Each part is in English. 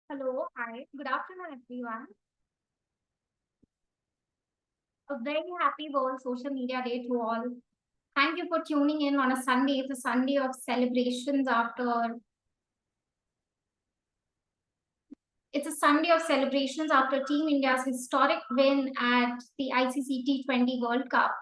Hello, hi, good afternoon, everyone. A very happy World Social Media Day to all. Thank you for tuning in on a Sunday. It's a Sunday of celebrations after Team India's historic win at the ICC T20 World Cup.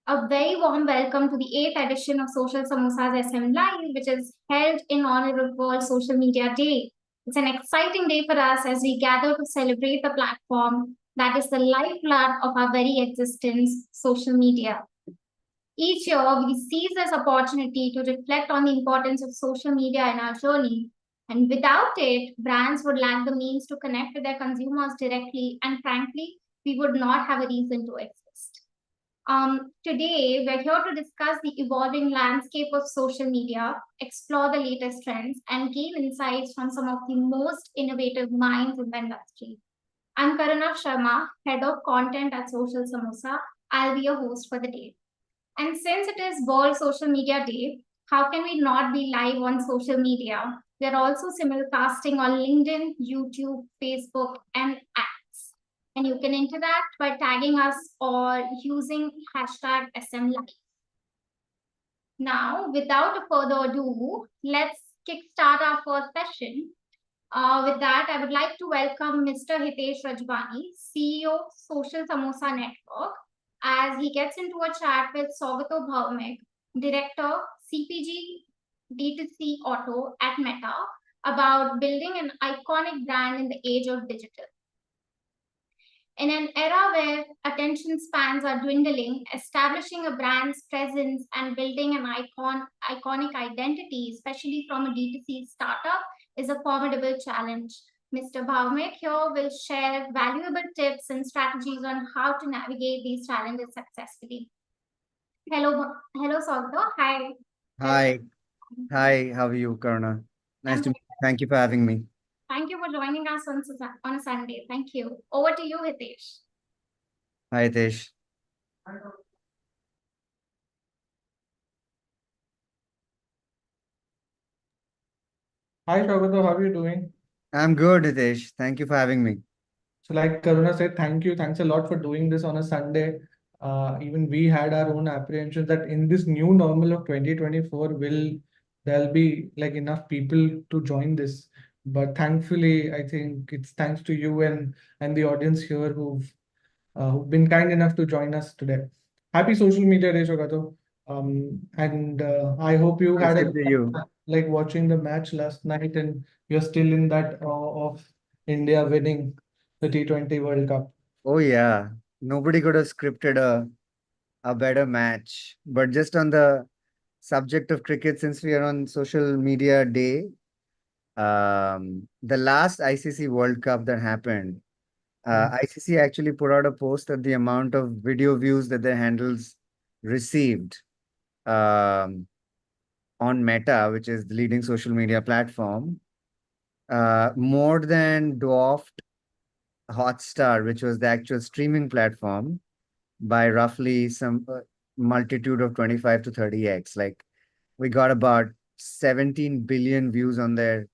A very warm welcome to the 8th edition of Social Samosa's SMLive, which is held in honor of World Social Media Day. It's an exciting day for us as we gather to celebrate the platform that is the lifeblood of our very existence, social media. Each year, we seize this opportunity to reflect on the importance of social media in our journey. And without it, brands would lack the means to connect with their consumers directly, and frankly, we would not have a reason to exist. Today, we're here to discuss the evolving landscape of social media, explore the latest trends, and gain insights from some of the most innovative minds in the industry. I'm Karuna Sharma, Head of Content at Social Samosa. I'll be your host for the day. And since it is World Social Media Day, how can we not be live on social media? We're also simulcasting on LinkedIn, YouTube, Facebook, and apps. And you can interact by tagging us or using hashtag SMLive. Now, without further ado, let's kickstart our first session. With that, I would like to welcome Mr. Hitesh Rajbani, CEO, Social Samosa Network, as he gets into a chat with Saugato Bhowmik, Director, CPG D2C Auto at Meta, about building an iconic brand in the age of digital. In an era where attention spans are dwindling, establishing a brand's presence and building an iconic identity, especially from a D2C startup, is a formidable challenge. Mr. Bhowmik here will share valuable tips and strategies on how to navigate these challenges successfully. Hello, Saugata. Hi. Hi, hi, how are you, Karuna? Nice I'm to meet you. Thank you for having me. Thank you for joining us on a Sunday. Thank you. Over to you, Hitesh. Hi, Tesh. Hi Saugato, how are you doing? I'm good, Hitesh. Thank you for having me. So like Karuna said, thank you. Thanks a lot for doing this on a Sunday. Even we had our own apprehensions that in this new normal of 2024 there'll be like enough people to join this. But thankfully, I think it's thanks to you and the audience here who've been kind enough to join us today. Happy Social Media Day, Saugato. And I hope you It's had a good to you. like watching the match last night and you're still in that awe of India winning the T20 World Cup. Oh, yeah. Nobody could have scripted a better match. But just on the subject of cricket, since we are on social media day, the last ICC World Cup that happened, ICC actually put out a post that the amount of video views that their handles received um, on Meta, which is the leading social media platform, more than dwarfed Hotstar, which was the actual streaming platform, by roughly some multitude of 25 to 30x. Like we got about 17 billion views on their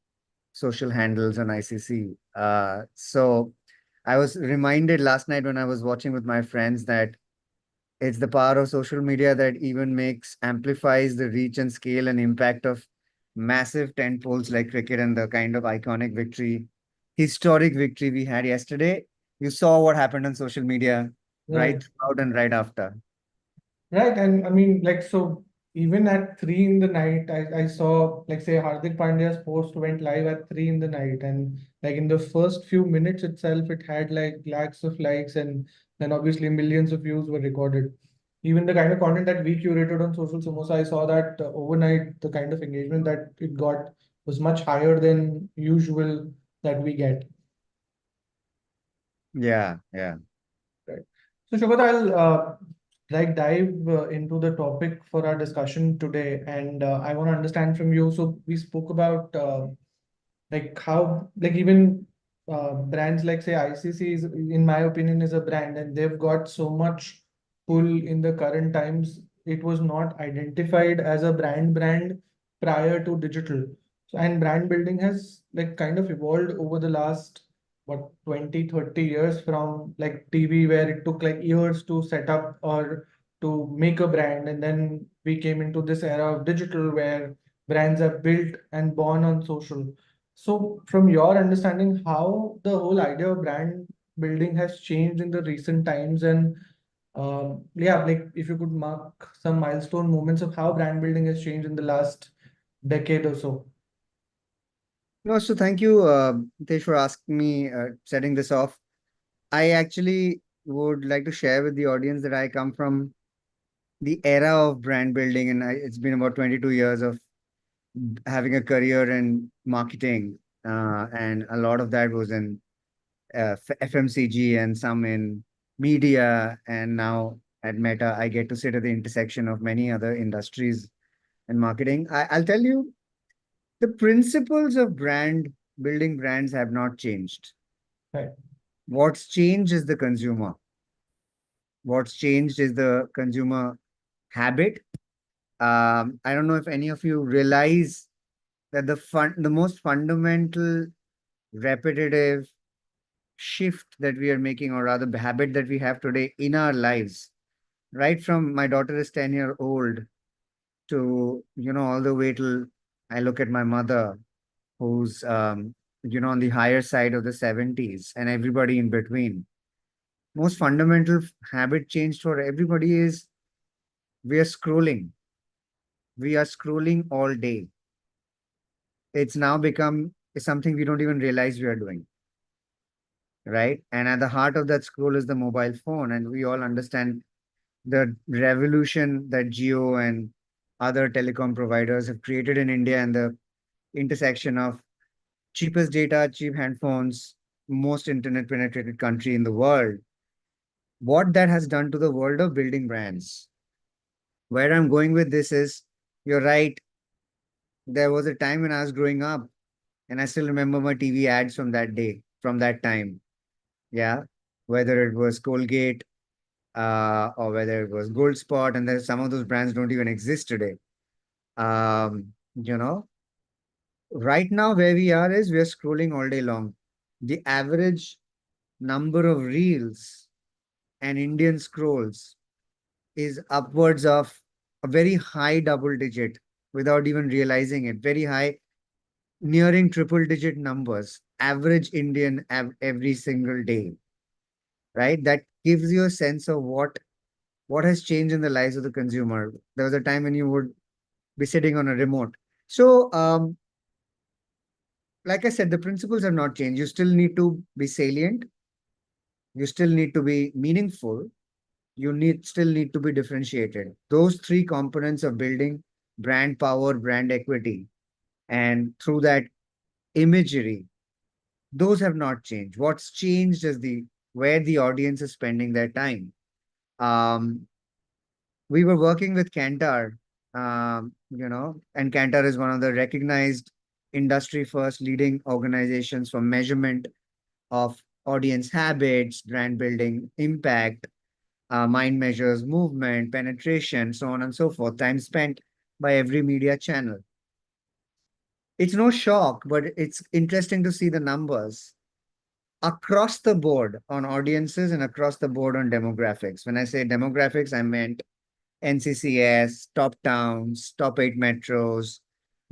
social handles on ICC. So I was reminded last night when I was watching with my friends that it's the power of social media that even amplifies the reach and scale and impact of massive tentpoles like cricket and the kind of iconic victory, historic victory we had yesterday. You saw what happened on social media right Right. out and right after. Right. And I mean, like, so even at 3 in the night, I saw, like, say, Hardik Pandya's post went live at 3 in the night. And like in the first few minutes itself, it had like lakhs of likes and then obviously millions of views were recorded. Even the kind of content that we curated on Social Samosa, I saw that overnight, the kind of engagement that it got was much higher than usual that we get. Yeah, yeah. Right. So, Shukla, I'll like dive into the topic for our discussion today, and I want to understand from you. So, we spoke about like how, like even brands like say ICC is, in my opinion, is a brand, and they've got so much pull in the current times. It was not identified as a brand prior to digital. So, and brand building has like kind of evolved over the last what 20, 30 years from like TV where it took like years to set up or to make a brand, and then we came into this era of digital where brands are built and born on social. So, from your understanding, how the whole idea of brand building has changed in the recent times, and yeah, like if you could mark some milestone moments of how brand building has changed in the last decade or so. No, so thank you, Hitesh, for asking me, setting this off. I actually would like to share with the audience that I come from the era of brand building, and it's been about 22 years of having a career in marketing, and a lot of that was in FMCG and some in media, and now at Meta, I get to sit at the intersection of many other industries and marketing. I'll tell you, the principles of brand building brands have not changed. Right. What's changed is the consumer. What's changed is the consumer habit. I don't know if any of you realize that the most fundamental repetitive shift that we are making, or rather the habit that we have today in our lives, right from my daughter is 10-year old to, all the way till I look at my mother, who's, on the higher side of the 70s, and everybody in between. Most fundamental habit change for everybody is we are scrolling. We are scrolling all day. It's now become something we don't even realize we are doing, right? And at the heart of that scroll is the mobile phone. And we all understand the revolution that Geo and other telecom providers have created in India, and the intersection of cheapest data, cheap handphones, most internet penetrated country in the world. What that has done to the world of building brands. Where I'm going with this is, you're right. There was a time when I was growing up, and I still remember my TV ads from that day, from that time. Yeah. Whether it was Colgate, or whether it was Gold Spot, and there's some of those brands don't even exist today. Um, you know, right now where we are is we're scrolling all day long. The average number of reels and Indian scrolls is upwards of a very high double digit without even realizing it. Very high, nearing triple digit numbers, average Indian every single day, right? That gives you a sense of what has changed in the lives of the consumer. There was a time when you would be sitting on a remote. So, like I said, the principles have not changed. You still need to be salient. You still need to be meaningful. You still need to be differentiated. Those three components of building brand power, brand equity, and through that imagery, those have not changed. What's changed is the where the audience is spending their time. Um, we were working with Kantar, and Kantar is one of the recognized industry first leading organizations for measurement of audience habits, brand building, impact, mind measures, movement, penetration, so on and so forth, time spent by every media channel. It's no shock, but it's interesting to see the numbers across the board on audiences and across the board on demographics. When I say demographics, I meant NCCS, top towns, top 8 metros,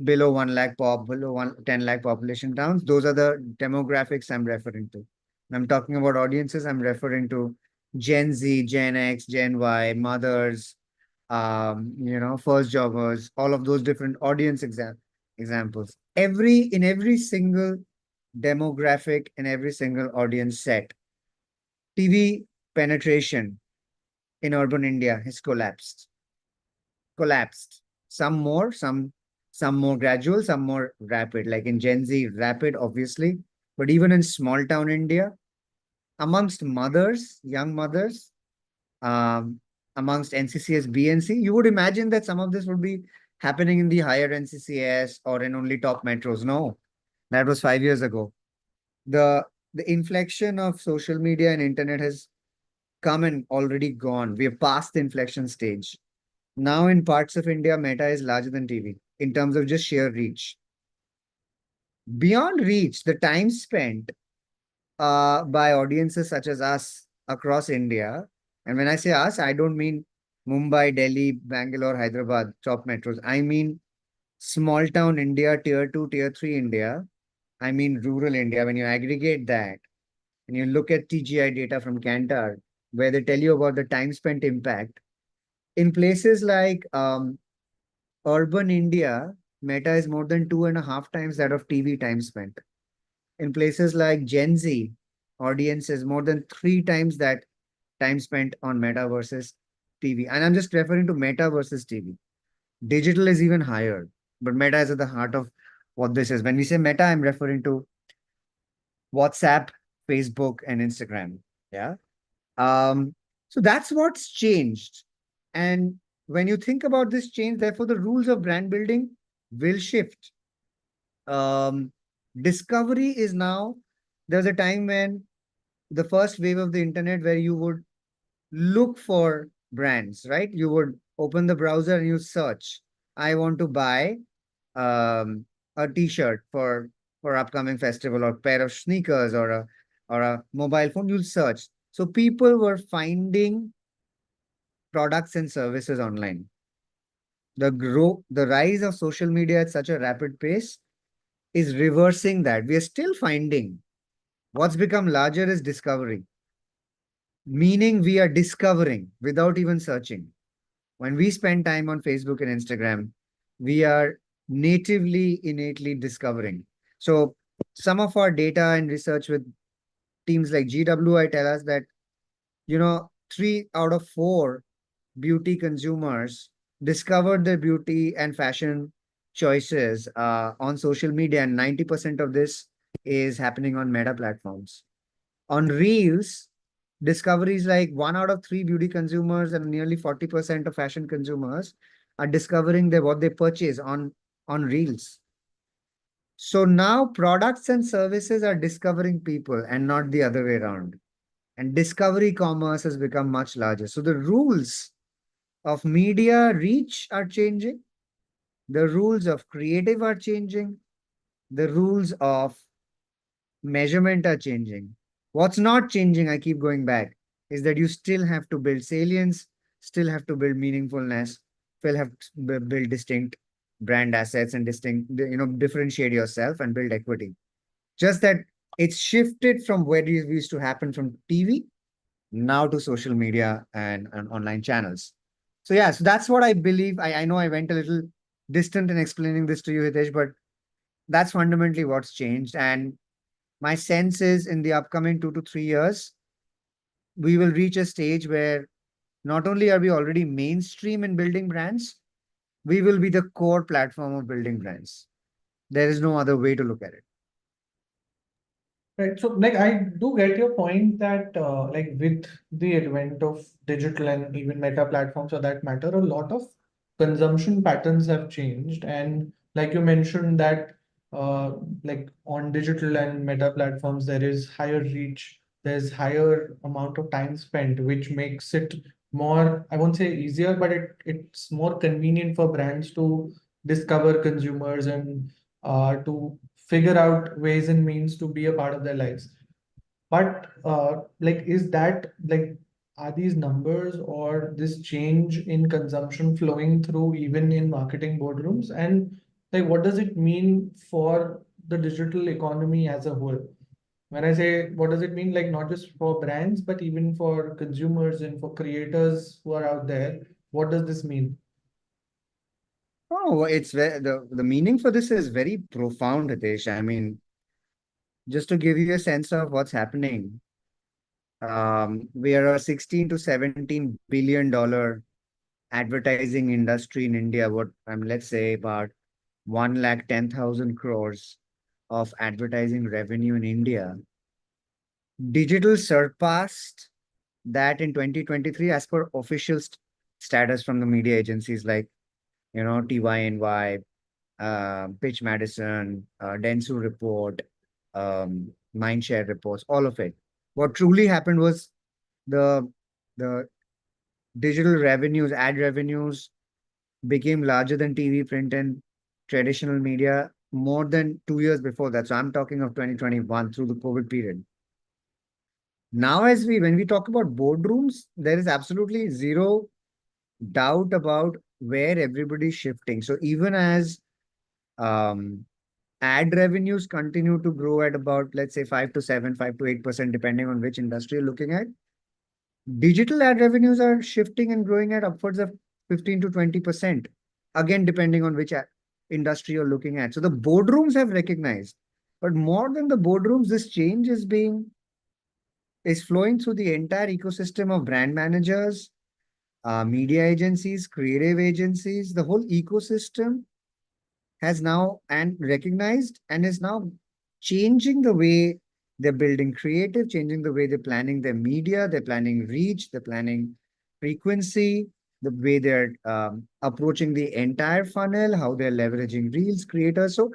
below 1 lakh below 10 lakh population towns. Those are the demographics I'm referring to. When I'm talking about audiences, I'm referring to Gen Z, Gen X, Gen Y, mothers, first jobbers, all of those different audience examples. In every single demographic and every single audience set, TV penetration in urban India has collapsed. Some more gradual, some more rapid. Like in Gen Z, rapid, obviously. But even in small town India, amongst mothers, young mothers, um, amongst NCCS, BNC, you would imagine that some of this would be happening in the higher NCCS or in only top metros. No, that was 5 years ago. The inflection of social media and internet has come and already gone. We are past the inflection stage. Now, in parts of India, Meta is larger than TV in terms of just sheer reach. Beyond reach, the time spent by audiences such as us across India, and when I say us, I don't mean Mumbai, Delhi, Bangalore, Hyderabad, top metros. I mean small town India, tier 2, tier 3 India. I mean rural India. When you aggregate that and you look at TGI data from Kantar, where they tell you about the time spent impact in places like urban India, Meta is more than 2.5 times that of TV time spent. In places like Gen Z, audiences more than 3 times that time spent on Meta versus TV. And I'm just referring to Meta versus TV. Digital is even higher, but Meta is at the heart of what this is. When we say Meta, I'm referring to WhatsApp, Facebook, and Instagram. Yeah. Um, so that's what's changed. And when you think about this change, therefore, the rules of brand building will shift. Um, Discovery is now, there's a time when the first wave of the internet where you would look for brands, right? You would open the browser and you search. I want to buy a t-shirt for upcoming festival or pair of sneakers or a mobile phone. You'll search. So people were finding products and services online. The rise of social media at such a rapid pace is reversing that. We are still finding. What's become larger is discovery, meaning we are discovering without even searching. When we spend time on Facebook and Instagram, we are natively, innately discovering. So some of our data and research with teams like GWI tell us that, 3 out of 4 beauty consumers discovered their beauty and fashion choices on social media, and 90% of this is happening on meta platforms. On Reels, discoveries like 1 out of 3 beauty consumers and nearly 40% of fashion consumers are discovering what they purchase on Reels. So now products and services are discovering people and not the other way around. And discovery commerce has become much larger. So the rules of media reach are changing. The rules of creative are changing. The rules of measurement are changing. What's not changing, I keep going back, is that you still have to build salience, still have to build meaningfulness, still have to build distinct brand assets and differentiate yourself and build equity. Just that it's shifted from where it used to happen from TV now to social media and online channels. So yeah, so that's what I believe. I know I went a little distant in explaining this to you, Hitesh, but that's fundamentally what's changed. And my sense is in the upcoming 2 to 3 years, we will reach a stage where not only are we already mainstream in building brands, we will be the core platform of building brands. There is no other way to look at it. Right. So, like, I do get your point that, like, with the advent of digital and even meta platforms for that matter, a lot of consumption patterns have changed. And, like you mentioned, that, like, on digital and meta platforms, there is higher reach, there's higher amount of time spent, which makes it more, I won't say easier, but it's more convenient for brands to discover consumers and to figure out ways and means to be a part of their lives. But like, is that like, are these numbers or this change in consumption flowing through even in marketing boardrooms? And like, what does it mean for the digital economy as a whole? When I say what does it mean, like not just for brands, but even for consumers and for creators who are out there, what does this mean? Oh, the meaning for this is very profound, Hitesh. I mean, just to give you a sense of what's happening, we are a 16 to 17 billion dollar advertising industry in India. Let's say about 1,10,000 crores of advertising revenue in India. Digital surpassed that in 2023 as per official status from the media agencies like, TYNY, Pitch Madison, Dentsu report, Mindshare reports, all of it. What truly happened was the the digital revenues, ad revenues became larger than TV, print, and traditional media more than 2 years before that. So I'm talking of 2021 through the COVID period. Now, when we talk about boardrooms, there is absolutely zero doubt about where everybody's shifting. So even as um, ad revenues continue to grow at about, let's say, 5 to 7, 5 to 8%, depending on which industry you're looking at, digital ad revenues are shifting and growing at upwards of 15 to 20%, again, depending on which industry you're looking at. So the boardrooms have recognized, but more than the boardrooms, this change is flowing through the entire ecosystem of brand managers, media agencies, creative agencies. The whole ecosystem has now and recognized and is now changing the way they're building creative, changing the way they're planning their media, they're planning reach, they're planning frequency, the way they're approaching the entire funnel, how they're leveraging reels, creators. So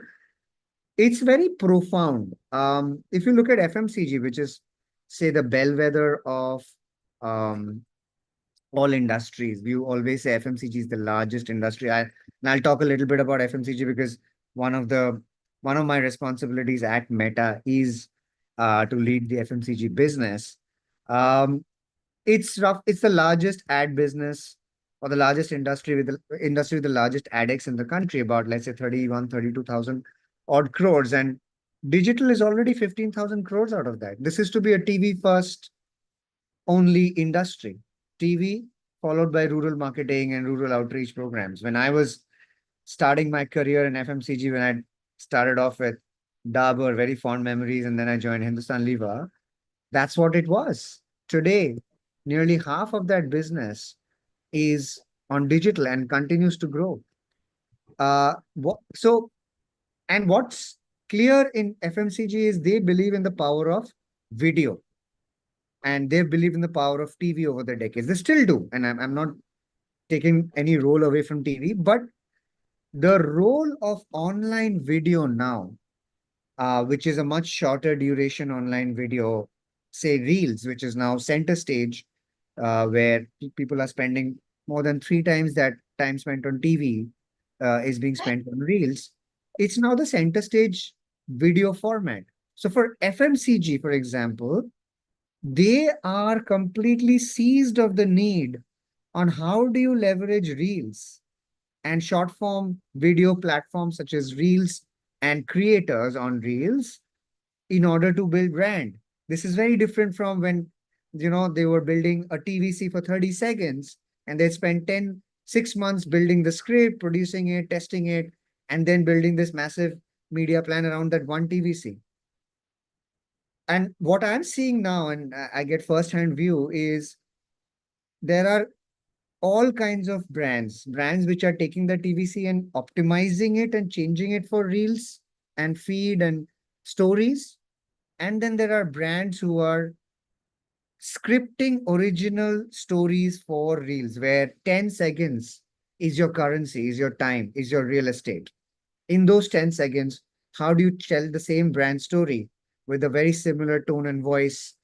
it's very profound. If you look at FMCG, which is, say, the bellwether of um, all industries. We always say FMCG is the largest industry. And I'll talk a little bit about FMCG because one of the one of my responsibilities at Meta is to lead the FMCG business. Um, it's the largest ad business or the largest industry with the largest adex in the country, about let's say 32,000 odd crores. And digital is already 15,000 crores out of that. This is to be a TV first only industry. TV followed by rural marketing and rural outreach programs. When I was starting my career in FMCG, when I started off with Dabur, very fond memories, and then I joined Hindustan Lever, that's what it was. Today, nearly half of that business is on digital and continues to grow. And what's clear in FMCG is they believe in the power of video, and they've believed in the power of TV over the decades. They still do. And I'm not taking any role away from TV, but the role of online video now, which is a much shorter duration online video, say Reels, which is now center stage, where people are spending more than 3 times that time spent on TV, is being spent on Reels. It's now the center stage video format. So for FMCG, for example, they are completely seized of the need on how do you leverage Reels and short form video platforms such as Reels and creators on Reels in order to build brand. This is very different from when they were building a TVC for 30 seconds and they spent 6 months building the script, producing it, testing it, and then building this massive media plan around that one TVC. And what I'm seeing now, and I get first-hand view, is there are all kinds of brands which are taking the TVC and optimizing it and changing it for reels and feed and stories. And then there are brands who are scripting original stories for reels, where 10 seconds is your currency, is your time, is your real estate. In those 10 seconds, how do you tell the same brand story with a very similar tone and voice,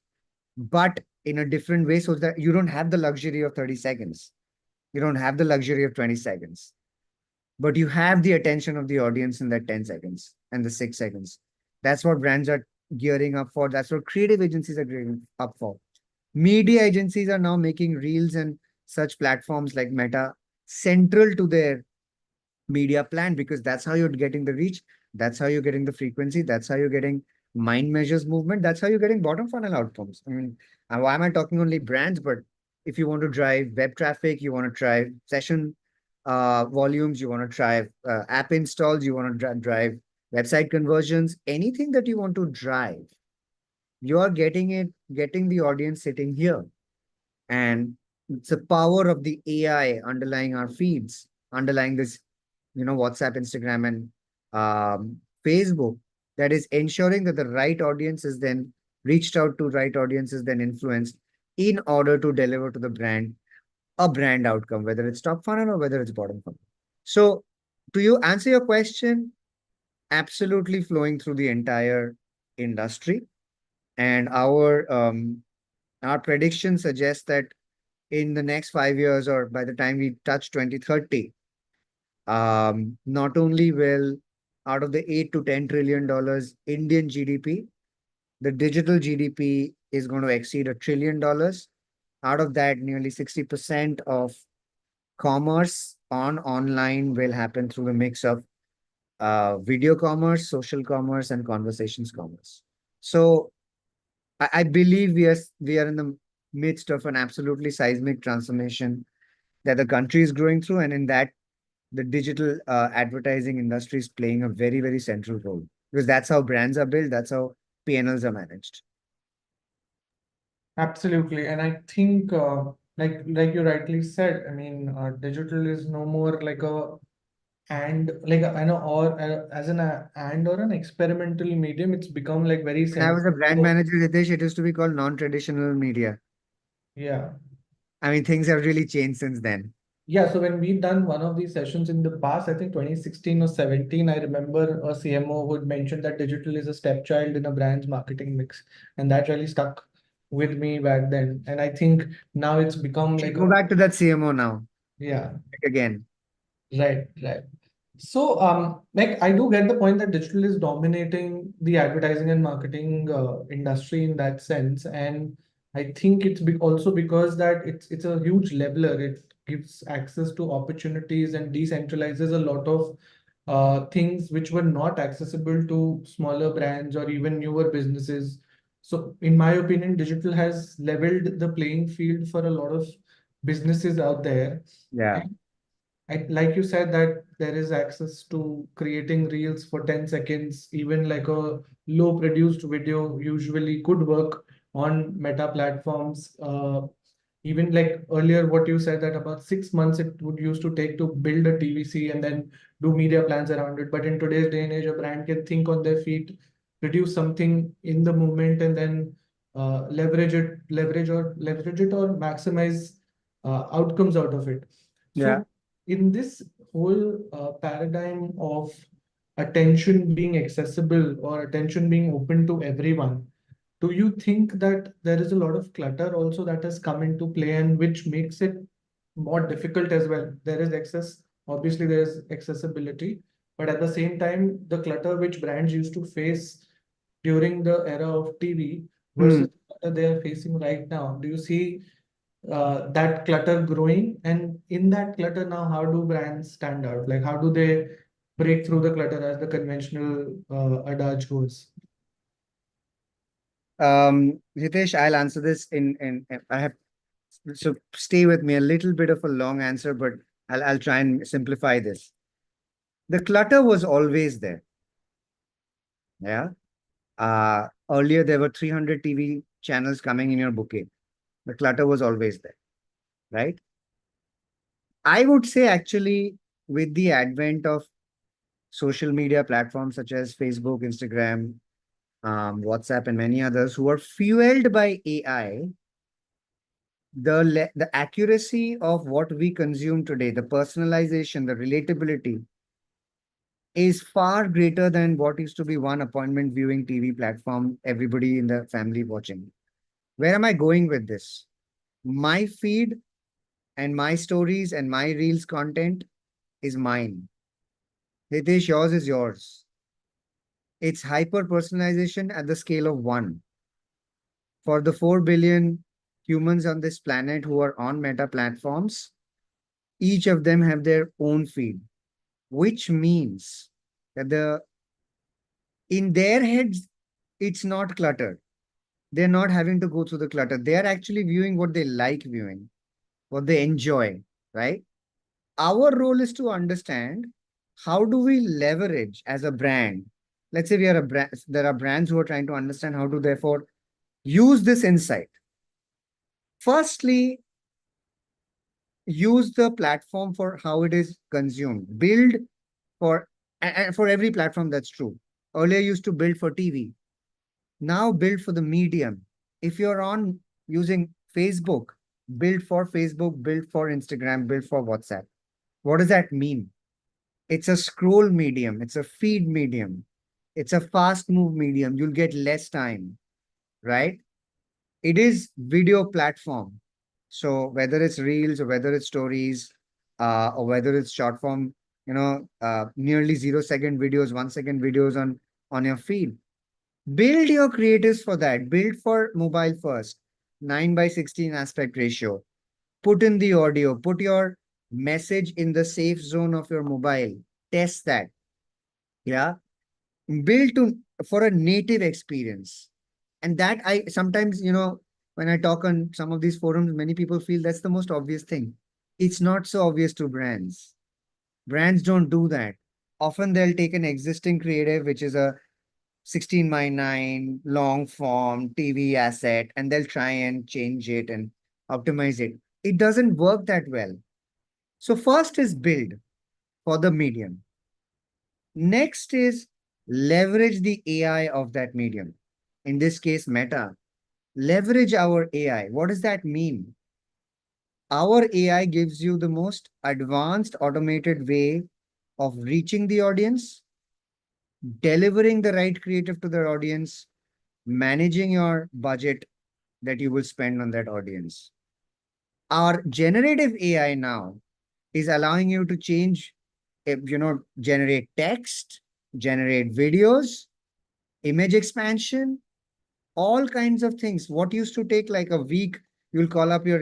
but in a different way, so that you don't have the luxury of 30 seconds. You don't have the luxury of 20 seconds, but you have the attention of the audience in that 10 seconds and the 6 seconds. That's what brands are gearing up for. That's what creative agencies are gearing up for. Media agencies are now making reels and such platforms like Meta central to their media plan, because that's how you're getting the reach. That's how you're getting the frequency. That's how you're getting mind measures movement. That's how you're getting bottom funnel outcomes. I mean, why am I talking only brands? But if you want to drive web traffic, you want to drive session volumes, you want to drive app installs, you want to drive website conversions, anything that you want to drive, you are getting the audience sitting here. And it's the power of the AI underlying our feeds, underlying this, WhatsApp, Instagram, and Facebook, that is ensuring that the right audience is then reached out to, right audiences then influenced in order to deliver to the brand a brand outcome, whether it's top funnel or whether it's bottom funnel. So to you answer your question, absolutely flowing through the entire industry. And our prediction suggests that in the next 5 years, or by the time we touch 2030, not only will out of the $8 to $10 trillion Indian GDP, the digital GDP is going to exceed $1 trillion. Out of that, nearly 60% of commerce on online will happen through the mix of video commerce, social commerce, and conversations commerce. So I believe we are in the midst of an absolutely seismic transformation that the country is growing through, and in that, the digital advertising industry is playing a very, very central role because that's how brands are built, that's how PNLs are managed. Absolutely. And I think, like you rightly said, I mean, digital is no more like a and like I know or as an and or an experimental medium. It's become like very When I was a brand central. manager, Hitesh, it used to be called non-traditional media. Yeah. I mean, things have really changed since then. Yeah, so when we done one of these sessions in the past, I think 2016 or 17, I remember a CMO who had mentioned that digital is a stepchild in a brand's marketing mix. And that really stuck with me back then. And I think now it's become Should like go a, back to that CMO now, yeah, like again. right, right. So, like I do get the point that digital is dominating the advertising and marketing industry in that sense, and I think it's be also because that it's a huge leveler. It gives access to opportunities and decentralizes a lot of things which were not accessible to smaller brands or even newer businesses. So, in my opinion, digital has leveled the playing field for a lot of businesses out there. Yeah. Like you said that there is access to creating reels for 10 seconds, even like a low produced video usually could work on meta platforms. Even like earlier, what you said that about 6 months it would used to take to build a TVC and then do media plans around it. But in today's day and age, a brand can think on their feet, produce something in the moment, and then leverage it or maximize outcomes out of it. Yeah. So in this whole paradigm of attention being accessible or attention being open to everyone, do you think that there is a lot of clutter also that has come into play and which makes it more difficult as well? There is access, obviously, there is accessibility, but at the same time, the clutter which brands used to face during the era of TV Hmm. versus the clutter they are facing right now. Do you see that clutter growing? And in that clutter now, how do brands stand out? Like, how do they break through the clutter as the conventional adage goes? Hitesh, I'll answer this I have, so stay with me, a little bit of a long answer, but I'll try and simplify this. The clutter was always there. Yeah. Earlier there were 300 TV channels coming in your bouquet. The clutter was always there, right? I would say actually with the advent of social media platforms such as Facebook, Instagram, WhatsApp, and many others who are fueled by AI, the accuracy of what we consume today, the personalization, the relatability is far greater than what used to be one appointment viewing TV platform, everybody in the family watching. Where am I going with this? My feed and my stories and my reels content is mine. Hitesh, yours is yours. It's hyper personalization at the scale of one. For the 4 billion humans on this planet who are on meta platforms, each of them have their own feed, which means that in their heads, it's not cluttered. They're not having to go through the clutter. They are actually viewing what they like viewing, what they enjoy, right? Our role is to understand how do we leverage as a brand. Let's say we are a brand, there are brands who are trying to understand how to therefore use this insight. Firstly, use the platform for how it is consumed. Build for and for every platform that's true. Earlier used to build for TV. Now build for the medium. If you're on using Facebook, build for Facebook, build for Instagram, build for WhatsApp. What does that mean? It's a scroll medium, it's a feed medium, it's a fast move medium. You'll get less time, right? It is video platform. So whether it's reels or whether it's stories or whether it's short form nearly 0 second videos, 1 second videos on your feed. Build your creatives for that. Build for mobile first. 9:16 aspect ratio. Put in the audio. Put your message in the safe zone of your mobile. Test that. Yeah. Build to for a native experience. And that I sometimes, when I talk on some of these forums, many people feel that's the most obvious thing. It's not so obvious to brands. Brands don't do that. Often they'll take an existing creative, which is a 16 by 9 long form TV asset, and they'll try and change it and optimize it. It doesn't work that well. So, first is build for the medium. Next is leverage the AI of that medium. In this case, Meta. Leverage our AI. What does that mean? Our AI gives you the most advanced automated way of reaching the audience, delivering the right creative to the audience, managing your budget that you will spend on that audience. Our generative AI now is allowing you to change, generate text, generate videos, image expansion, all kinds of things. What used to take like a week, you'll call up your,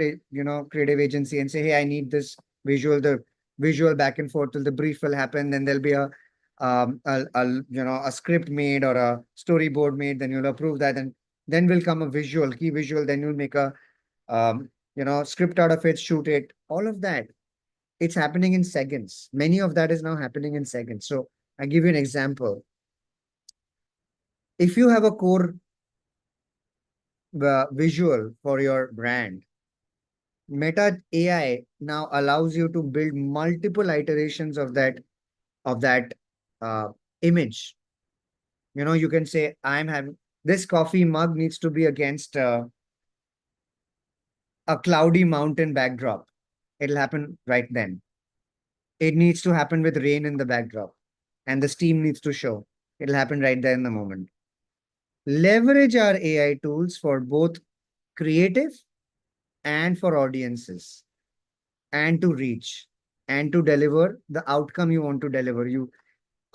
creative agency and say, hey, I need this the visual back and forth till the brief will happen. Then there'll be a script made or a storyboard made. Then you'll approve that. And then will come a visual, key visual. Then you'll make a, script out of it, shoot it, all of that. It's happening in seconds. Many of that is now happening in seconds. So I give you an example. If you have a core visual for your brand, Meta AI now allows you to build multiple iterations of that uh, image. You can say, I'm having this coffee mug needs to be against a cloudy mountain backdrop. It'll happen right then. It needs to happen with rain in the backdrop, and the steam needs to show. It'll happen right there in the moment. Leverage our AI tools for both creative and for audiences, and to reach and to deliver the outcome you want to deliver.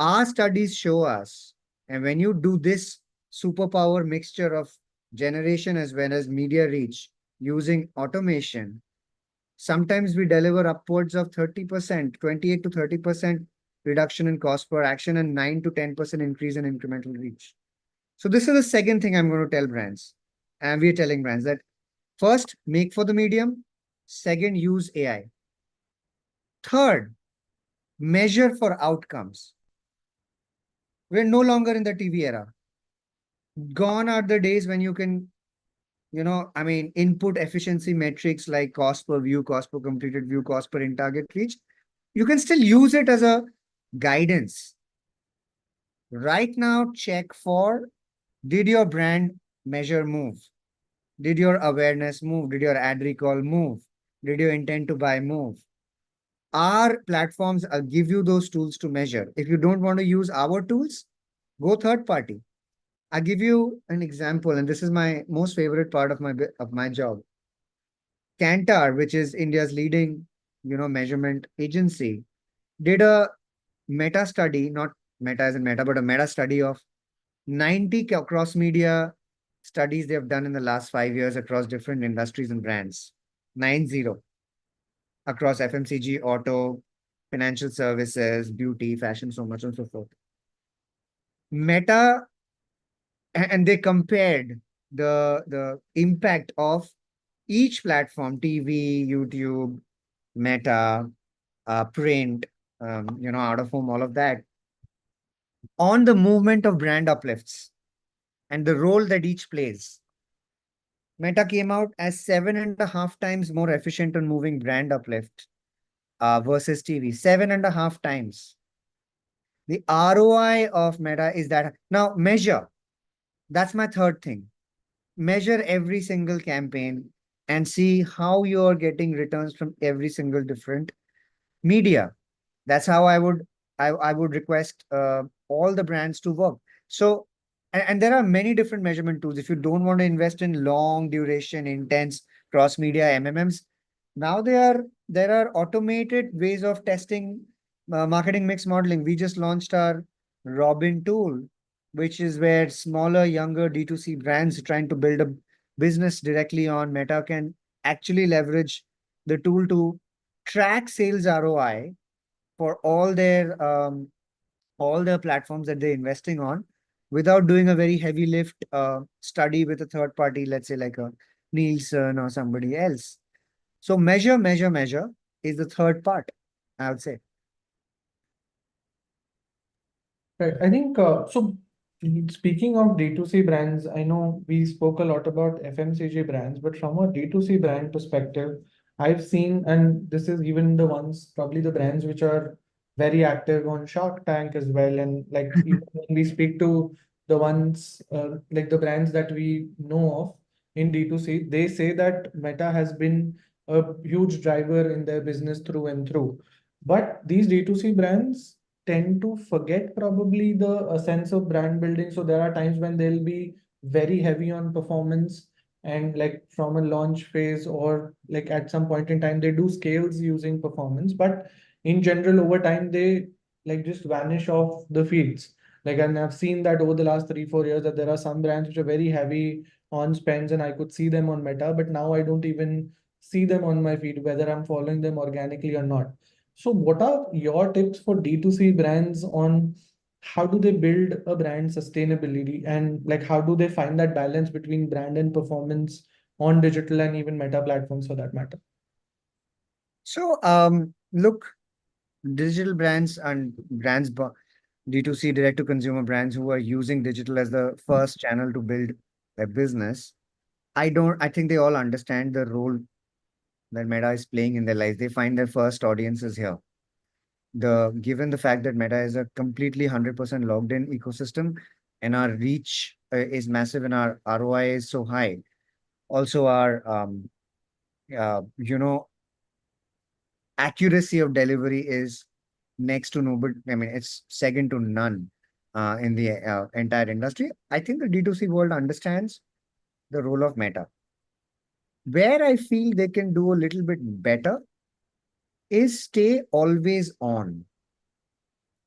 Our studies show us, and when you do this superpower mixture of generation as well as media reach using automation, sometimes we deliver upwards of 30%, 28 to 30% reduction in cost per action, and 9 to 10% increase in incremental reach. So this is the second thing I'm going to tell brands. And we're telling brands that first, make for the medium. Second, use AI. Third, measure for outcomes. We're no longer in the TV era. Gone are the days when you can, input efficiency metrics like cost per view, cost per completed view, cost per in target reach. You can still use it as a guidance. Right now, check for, did your brand measure move? Did your awareness move? Did your ad recall move? Did your intent to buy move? Our platforms give you those tools to measure. If you don't want to use our tools, go third party. I'll give you an example, and this is my most favorite part of my job. Kantar, which is India's leading, measurement agency, did a meta study, not meta as in meta, but a meta study of 90 cross media studies they have done in the last 5 years across different industries and brands. 90 across FMCG, auto, financial services, beauty, fashion, so much and so forth. Meta, and they compared the impact of each platform, TV, YouTube, Meta, print, out of home, all of that, on the movement of brand uplifts and the role that each plays. Meta came out as 7.5 times more efficient on moving brand uplift versus TV. 7.5 times. The ROI of Meta is that. Now, measure. That's my third thing. Measure every single campaign and see how you're getting returns from every single different media. That's how I would request all the brands to work. So, and there are many different measurement tools. If you don't want to invest in long duration, intense cross media MMMs, now there are automated ways of testing marketing mix modeling. We just launched our Robin tool, which is where smaller, younger D2C brands trying to build a business directly on Meta can actually leverage the tool to track sales ROI for all their platforms that they're investing on without doing a very heavy lift study with a third party, let's say like a Nielsen or somebody else. So measure is the third part, I would say. Right. I think so. Speaking of D2C brands, I know we spoke a lot about FMCG brands, but from a D2C brand perspective, I've seen, and this is even the ones, probably the brands which are very active on Shark Tank as well. And like even when we speak to the ones like the brands that we know of in D2C, they say that Meta has been a huge driver in their business through and through. But these D2C brands tend to forget probably the sense of brand building. So there are times when they'll be very heavy on performance and like from a launch phase or like at some point in time they do scales using performance, but in general over time they like just vanish off the feeds. Like, and I've seen that over the last 3 4 years that there are some brands which are very heavy on spends and I could see them on Meta, but now I don't even see them on my feed whether I'm following them organically or not. So what are your tips for D2C brands on how do they build a brand sustainability and like how do they find that balance between brand and performance on digital and even Meta platforms for that matter? So look, digital brands and D2C, direct to consumer brands who are using digital as the first channel to build their business. I think they all understand the role that Meta is playing in their lives. They find their first audiences here. Given the fact that Meta is a completely 100% logged in ecosystem and our reach is massive and our ROI is so high. Also, our you know, accuracy of delivery is next to nobody. I mean, it's second to none in the entire industry. I think the D2C world understands the role of Meta. Where I feel they can do a little bit better is stay always on.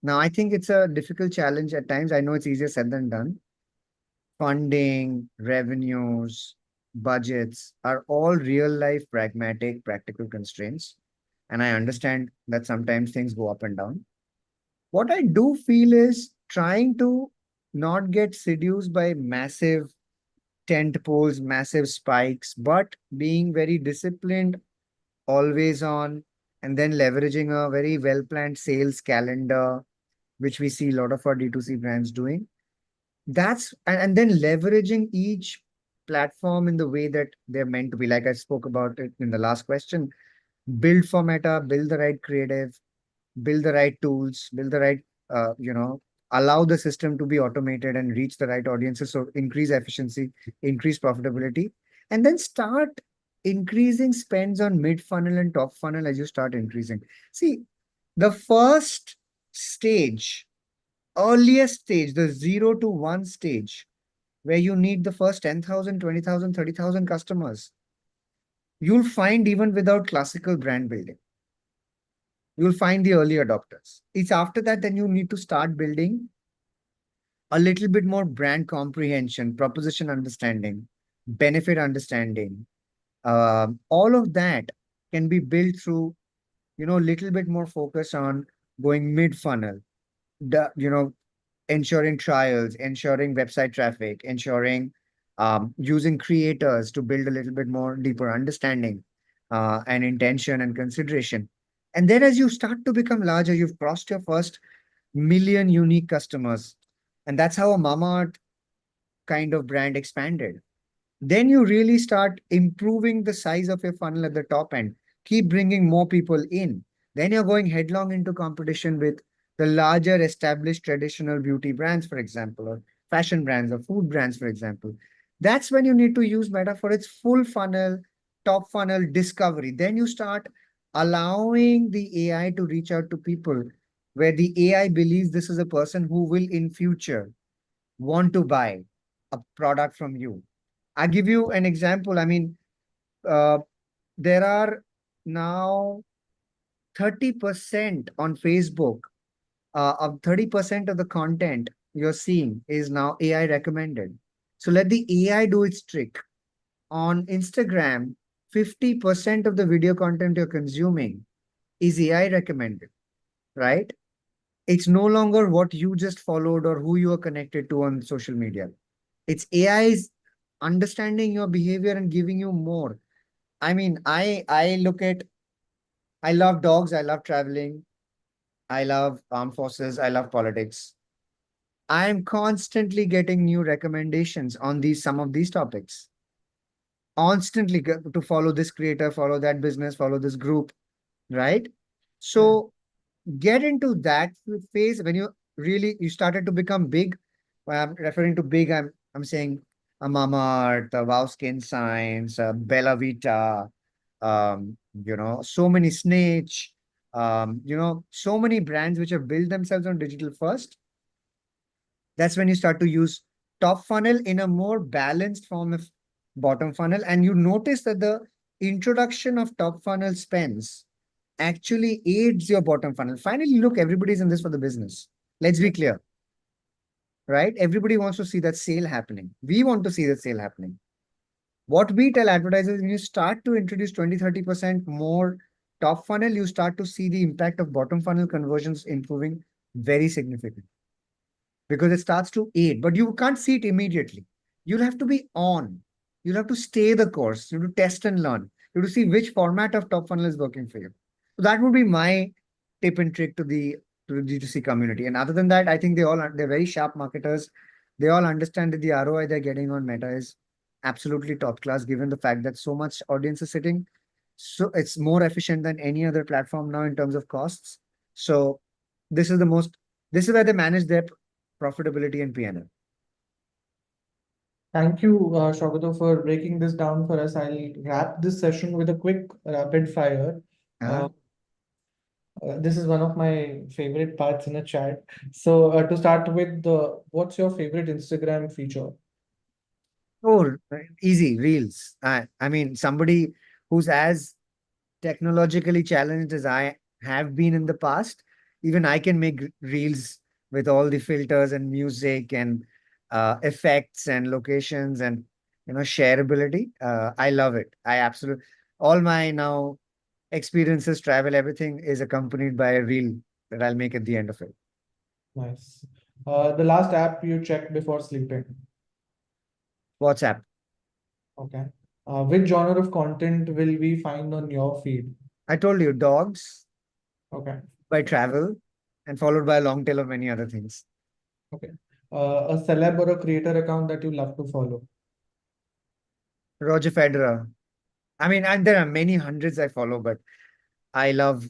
Now, I think it's a difficult challenge at times. I know it's easier said than done. Funding, revenues, budgets are all real life, pragmatic, practical constraints. And I understand that sometimes things go up and down. What I do feel is trying to not get seduced by massive tent poles, massive spikes, but being very disciplined, always on, and then leveraging a very well planned sales calendar, which we see a lot of our D2C brands doing. And then leveraging each platform in the way that they're meant to be. Like I spoke about it in the last question, build for Meta, build the right creative, build the right tools, build the right, allow the system to be automated and reach the right audiences. So increase efficiency, increase profitability, and then start increasing spends on mid funnel and top funnel as you start increasing. See, the first stage, earliest stage, the 0 to 1 stage, where you need the first 10,000, 20,000, 30,000 customers, you'll find even without classical brand building. You'll find the early adopters. It's after that, then you need to start building a little bit more brand comprehension, proposition understanding, benefit understanding. All of that can be built through, a little bit more focus on going mid funnel, ensuring trials, ensuring website traffic, ensuring using creators to build a little bit more deeper understanding and intention and consideration. And then as you start to become larger, you've crossed your first million unique customers. And that's how a Mama kind of brand expanded. Then you really start improving the size of your funnel at the top end, keep bringing more people in. Then you're going headlong into competition with the larger established traditional beauty brands, for example, or fashion brands or food brands, for example. That's when you need to use Meta for its full funnel, top funnel discovery. Then you start allowing the AI to reach out to people where the AI believes this is a person who will in future want to buy a product from you. I'll give you an example. I mean, uh, there are now 30% on Facebook, of 30% of the content you're seeing is now AI recommended. So let the AI do its trick. On Instagram, 50% of the video content you're consuming is AI recommended, right? It's no longer what you just followed or who you are connected to on social media. It's AI's understanding your behavior and giving you more. I mean, I love dogs, I love traveling, I love armed forces, I love politics. I'm constantly getting new recommendations on these some of these topics. Constantly to follow this creator, follow that business, follow this group, right? So get into that phase when you started to become big. When I'm referring to big, I'm saying a Mama Earth, Wow Skin Science, Bella Vita, so many Snitch, so many brands which have built themselves on digital first. That's when you start to use top funnel in a more balanced form of bottom funnel. And you notice that the introduction of top funnel spends actually aids your bottom funnel. Finally, look, everybody's in this for the business. Let's be clear, right? Everybody wants to see that sale happening. We want to see that sale happening. What we tell advertisers, when you start to introduce 20-30% more top funnel, you start to see the impact of bottom funnel conversions improving very significantly because it starts to aid, but you can't see it immediately. You'll have to be on. You'll have to stay the course. You have to test and learn. You have to see which format of top funnel is working for you. So that would be my tip and trick to the D2C community. And other than that, I think they're very sharp marketers. They all understand that the ROI they're getting on Meta is absolutely top class, given the fact that so much audience is sitting. So it's more efficient than any other platform now in terms of costs. So this is the most, this is where they manage their profitability and P&L. Thank you, Saugato, for breaking this down for us. I'll wrap this session with a quick rapid fire. This is one of my favorite parts in a chat. So to start with, what's your favorite Instagram feature? Oh, easy, Reels. I mean, somebody who's as technologically challenged as I have been in the past, even I can make Reels with all the filters and music and effects and locations and shareability. I love it. I absolutely all my now experiences, travel, everything is accompanied by a reel that I'll make at the end of it. Nice. The last app you check before sleeping. WhatsApp. Okay. Which genre of content will we find on your feed? I told you, dogs Okay. by travel and followed by a long tail of many other things. Okay. A celeb or a creator account that you love to follow. Roger Federer. I mean, and there are many hundreds I follow, but I love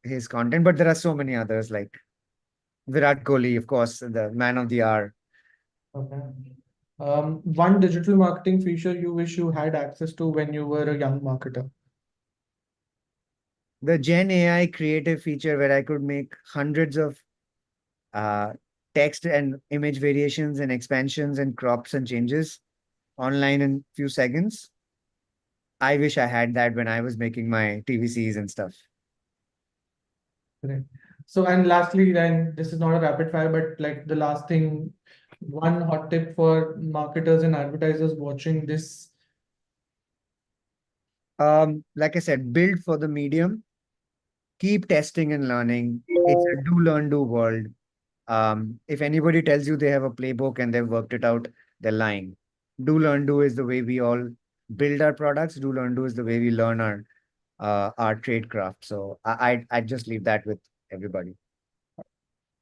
his content. But there are so many others like Virat Kohli, of course, the man of the hour. Okay. One digital marketing feature you wish you had access to when you were a young marketer. The Gen AI creative feature where I could make hundreds of uh, text and image variations and expansions and crops and changes online in few seconds. I wish I had that when I was making my TVCs and stuff. Great. So, and lastly, then this is not a rapid fire, but like the last thing, one hot tip for marketers and advertisers watching this. Like I said, build for the medium, keep testing and learning. It's a do, learn, do world. If anybody tells you they have a playbook and they've worked it out, they're lying. Do, learn, do is the way we all build our products. Do, learn, do is the way we learn our trade craft. So I'd just leave that with everybody.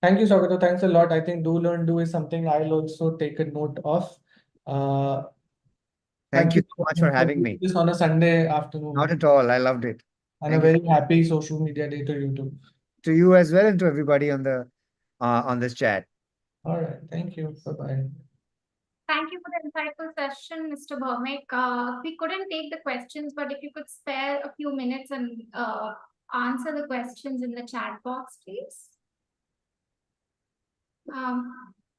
Thank you, Saugato. Thanks a lot. I think do learn do is something I'll also take a note of. Uh, Thank you you so much for having doing me. this on a Sunday afternoon. Not at all. I loved it. And a Thank you very happy social media day to you too. to you as well and to everybody on this chat. All right. Thank you. Bye-bye. Thank you for the insightful session, Mr. Bhowmik. We couldn't take the questions, but if you could spare a few minutes and answer the questions in the chat box, please.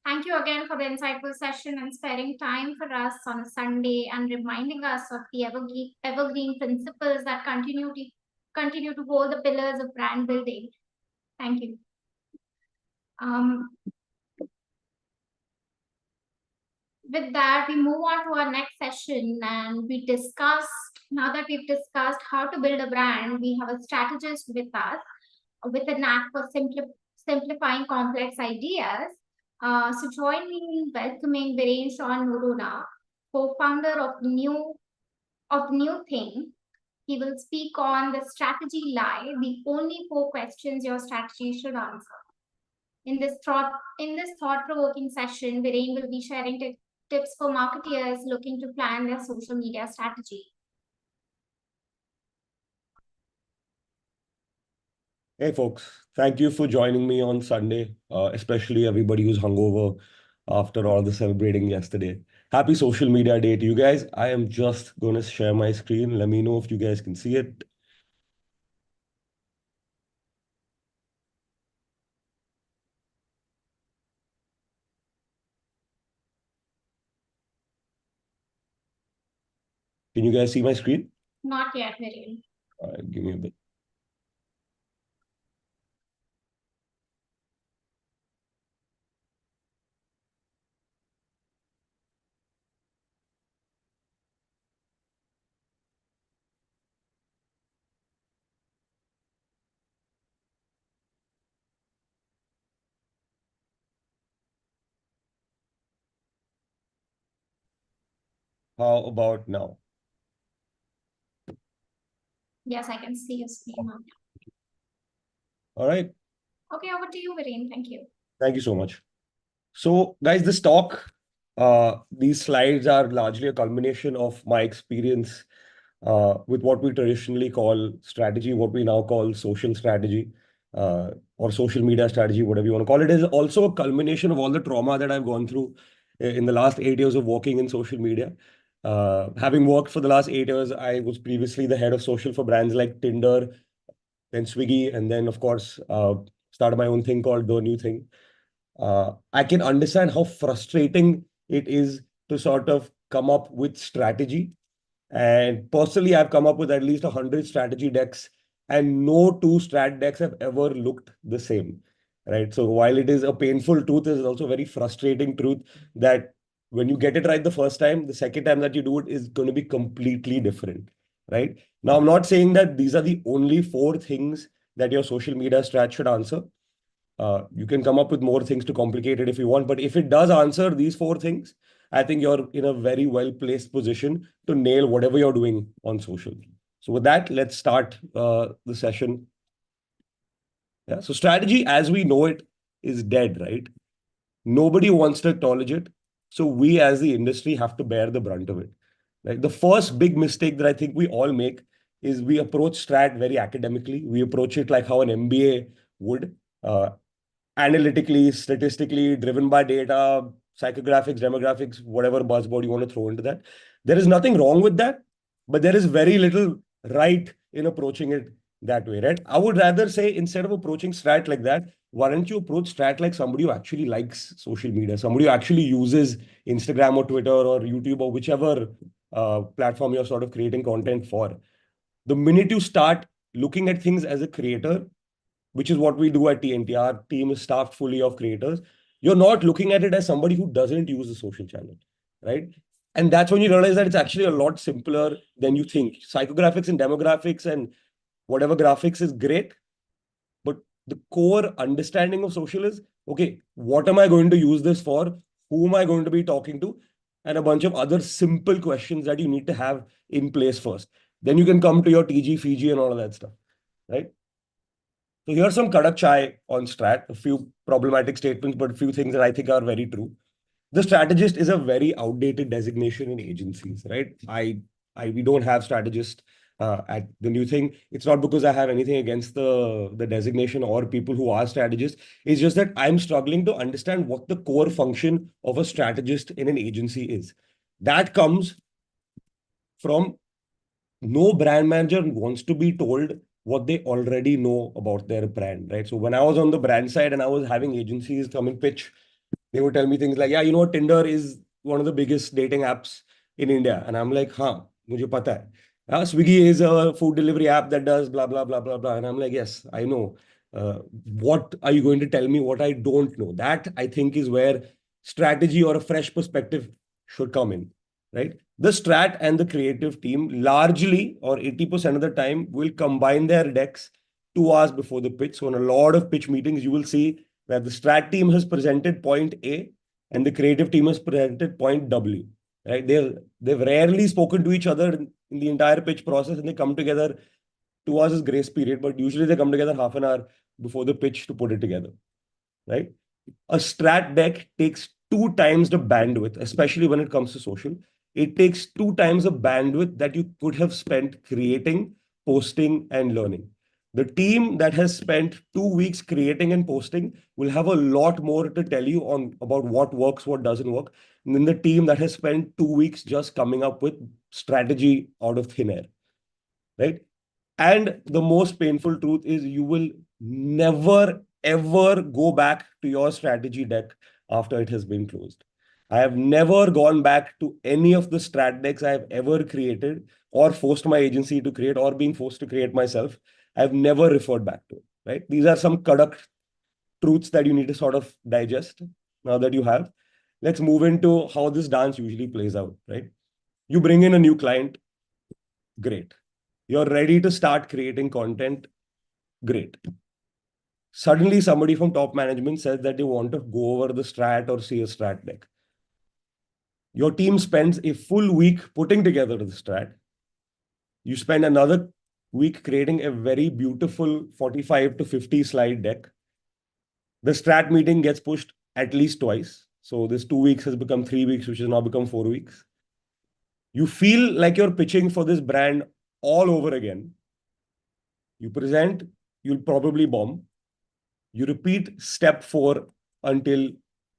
Thank you again for the insightful session and sparing time for us on a Sunday and reminding us of the evergreen principles that continue to hold the pillars of brand building. Thank you. With that, we move on to our next session, and now that we've discussed how to build a brand, we have a strategist with us with a knack for simplifying complex ideas. So join me in welcoming Viren Noronha, co-founder of New Thing. He will speak on the strategy lie, the only 4 questions your strategy should answer. In this thought-provoking session, Viren will be sharing tips for marketeers looking to plan their social media strategy. Hey folks, thank you for joining me on Sunday, especially everybody who's hungover after all the celebrating yesterday. Happy social media day to you guys. I am just going to share my screen. Let me know if you guys can see it. Can you guys see my screen? Not yet, Viren. All right, give me a bit. How about now? Yes, I can see your screen now. All right. Okay, over to you, Viren. Thank you. Thank you so much. So guys, this talk, these slides are largely a culmination of my experience with what we traditionally call strategy, what we now call social strategy, or social media strategy, whatever you want to call it. Is also a culmination of all the trauma that I've gone through in the last 8 years of working in social media. Having worked for the last 8 years, I was previously the head of social for brands like Tinder, then Swiggy, and then, of course, started my own thing called The New Thing. I can understand how frustrating it is to sort of come up with strategy. And personally, I've come up with at least 100 strategy decks, and no 2 strat decks have ever looked the same, right? So while it is a painful truth, it is also a very frustrating truth that when you get it right the first time, the second time that you do it is going to be completely different, right? Now, I'm not saying that these are the only 4 things that your social media strat should answer. You can come up with more things to complicate it if you want, but if it does answer these 4 things, I think you're in a very well-placed position to nail whatever you're doing on social. So with that, let's start the session. Yeah. So strategy as we know it is dead, right? Nobody wants to acknowledge it. So we as the industry have to bear the brunt of it. Right? The first big mistake that I think we all make is we approach strat very academically. We approach it like how an MBA would. Analytically, statistically, driven by data, psychographics, demographics, whatever buzzword you want to throw into that. There is nothing wrong with that, but there is very little right in approaching it that way, right? I would rather say instead of approaching strat like that, why don't you approach strat like somebody who actually likes social media, somebody who actually uses Instagram or Twitter or YouTube or whichever platform you're sort of creating content for. The minute you start looking at things as a creator, which is what we do at TNT. Our team is staffed fully of creators. You're not looking at it as somebody who doesn't use the social channel, right? And that's when you realize that it's actually a lot simpler than you think. Psychographics and demographics and whatever graphics is great, but the core understanding of social is, okay, what am I going to use this for? Who am I going to be talking to? And a bunch of other simple questions that you need to have in place first. Then you can come to your TG, Fiji and all of that stuff, right? So here's some Kadak Chai on Strat, a few problematic statements, but a few things that I think are very true. The strategist is a very outdated designation in agencies, right? We don't have strategist at the new thing. It's not because I have anything against the designation or people who are strategists. It's just that I'm struggling to understand what the core function of a strategist in an agency is. That comes from no brand manager wants to be told what they already know about their brand, right? So when I was on the brand side and I was having agencies come and pitch, they would tell me things like, yeah, you know, Tinder is one of the biggest dating apps in India. And I'm like, huh, mujhe pata hai. Swiggy is a food delivery app that does blah, blah, blah, blah, blah. And I'm like, yes, I know. What are you going to tell me what I don't know? That I think is where strategy or a fresh perspective should come in, right? The strat and the creative team largely or 80% of the time will combine their decks 2 hours before the pitch. So in a lot of pitch meetings, you will see that the strat team has presented point A and the creative team has presented point W, right? They've rarely spoken to each other in the entire pitch process, and they come together 2 hours is grace period, but usually they come together half an hour before the pitch to put it together, right? A strat deck takes 2 times the bandwidth, especially when it comes to social. It takes 2 times the bandwidth that you could have spent creating, posting, and learning. The team that has spent 2 weeks creating and posting will have a lot more to tell you on about what works, what doesn't work, than the team that has spent 2 weeks just coming up with strategy out of thin air, right? And the most painful truth is you will never, ever go back to your strategy deck after it has been closed. I have never gone back to any of the strat decks I have ever created or forced my agency to create or being forced to create myself. I've never referred back to it, right? These are some Kadak truths that you need to sort of digest now that you have. Let's move into how this dance usually plays out, right? You bring in a new client, great. You're ready to start creating content, great. Suddenly, somebody from top management says that they want to go over the strat or see a strat deck. Your team spends a full week putting together the strat. You spend another week creating a very beautiful 45 to 50 slide deck. The strat meeting gets pushed at least twice. So this 2 weeks has become 3 weeks, which has now become 4 weeks. You feel like you're pitching for this brand all over again. You present, you'll probably bomb. You repeat step 4 until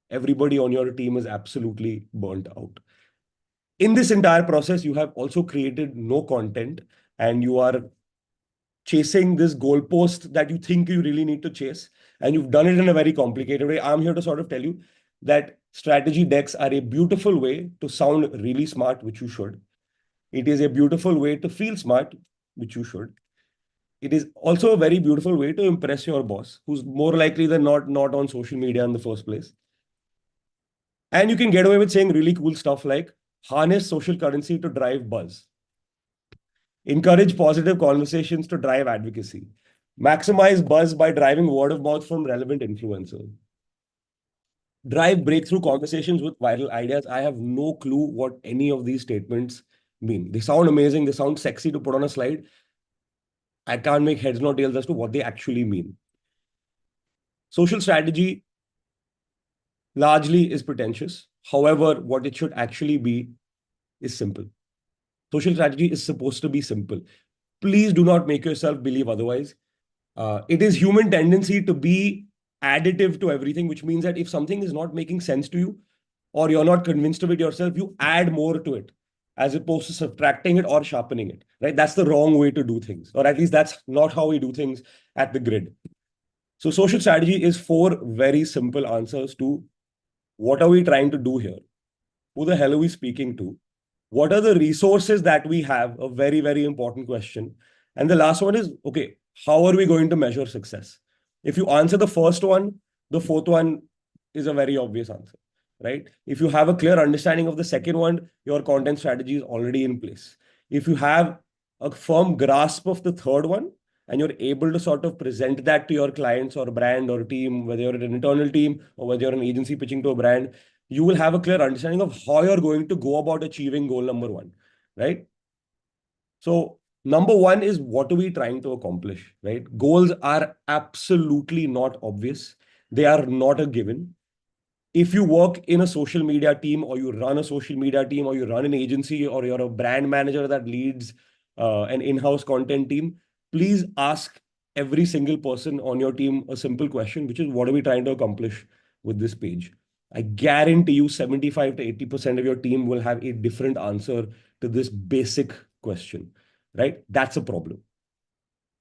everybody on your team is absolutely burnt out. In this entire process, you have also created no content and you are chasing this goalpost that you think you really need to chase. And you've done it in a very complicated way. I'm here to sort of tell you that strategy decks are a beautiful way to sound really smart, which you should. It is a beautiful way to feel smart, which you should. It is also a very beautiful way to impress your boss, who's more likely than not on social media in the first place. And you can get away with saying really cool stuff like harness social currency to drive buzz, encourage positive conversations to drive advocacy, maximize buzz by driving word of mouth from relevant influencers, drive breakthrough conversations with viral ideas. I have no clue what any of these statements mean. They sound amazing. They sound sexy to put on a slide. I can't make heads nor tails as to what they actually mean. Social strategy largely is pretentious. However, what it should actually be is simple. Social strategy is supposed to be simple. Please do not make yourself believe otherwise. It is human tendency to be additive to everything, which means that if something is not making sense to you or you're not convinced of it yourself, you add more to it as opposed to subtracting it or sharpening it, right? That's the wrong way to do things, or at least that's not how we do things at the grid. So social strategy is 4 very simple answers to what are we trying to do here? Who the hell are we speaking to? What are the resources that we have? A very, very important question. And the last one is, okay, how are we going to measure success? If you answer the first one, the fourth one is a very obvious answer, right? If you have a clear understanding of the second one, your content strategy is already in place. If you have a firm grasp of the third one, and you're able to sort of present that to your clients or brand or team, whether you're an internal team or whether you're an agency pitching to a brand, you will have a clear understanding of how you're going to go about achieving goal number 1, right? So number 1 is what are we trying to accomplish, right? Goals are absolutely not obvious. They are not a given. If you work in a social media team or you run a social media team or you run an agency or you're a brand manager that leads an in-house content team, please ask every single person on your team a simple question, which is what are we trying to accomplish with this page? I guarantee you 75 to 80% of your team will have a different answer to this basic question, right? That's a problem.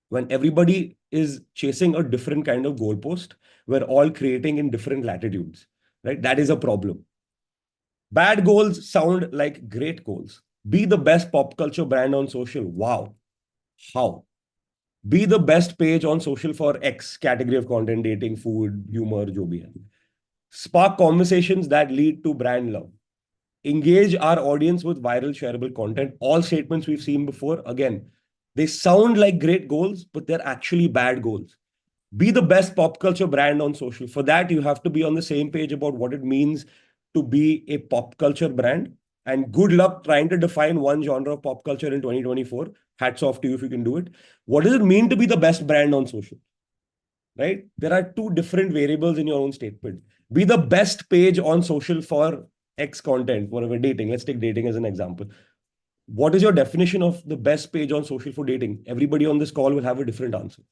When everybody is chasing a different kind of goalpost, we're all creating in different latitudes, right? That is a problem. Bad goals sound like great goals. Be the best pop culture brand on social. Wow. How? Be the best page on social for X category of content, dating, food, humor, jo bhi hai. Spark conversations that lead to brand love. Engage our audience with viral shareable content. All statements we've seen before, again, they sound like great goals, but they're actually bad goals. Be the best pop culture brand on social. For that, you have to be on the same page about what it means to be a pop culture brand. And good luck trying to define one genre of pop culture in 2024. Hats off to you if you can do it. What does it mean to be the best brand on social? Right? There are two different variables in your own statement. Be the best page on social for X content, whatever dating. Let's take dating as an example. What is your definition of the best page on social for dating? Everybody on this call will have a different answer.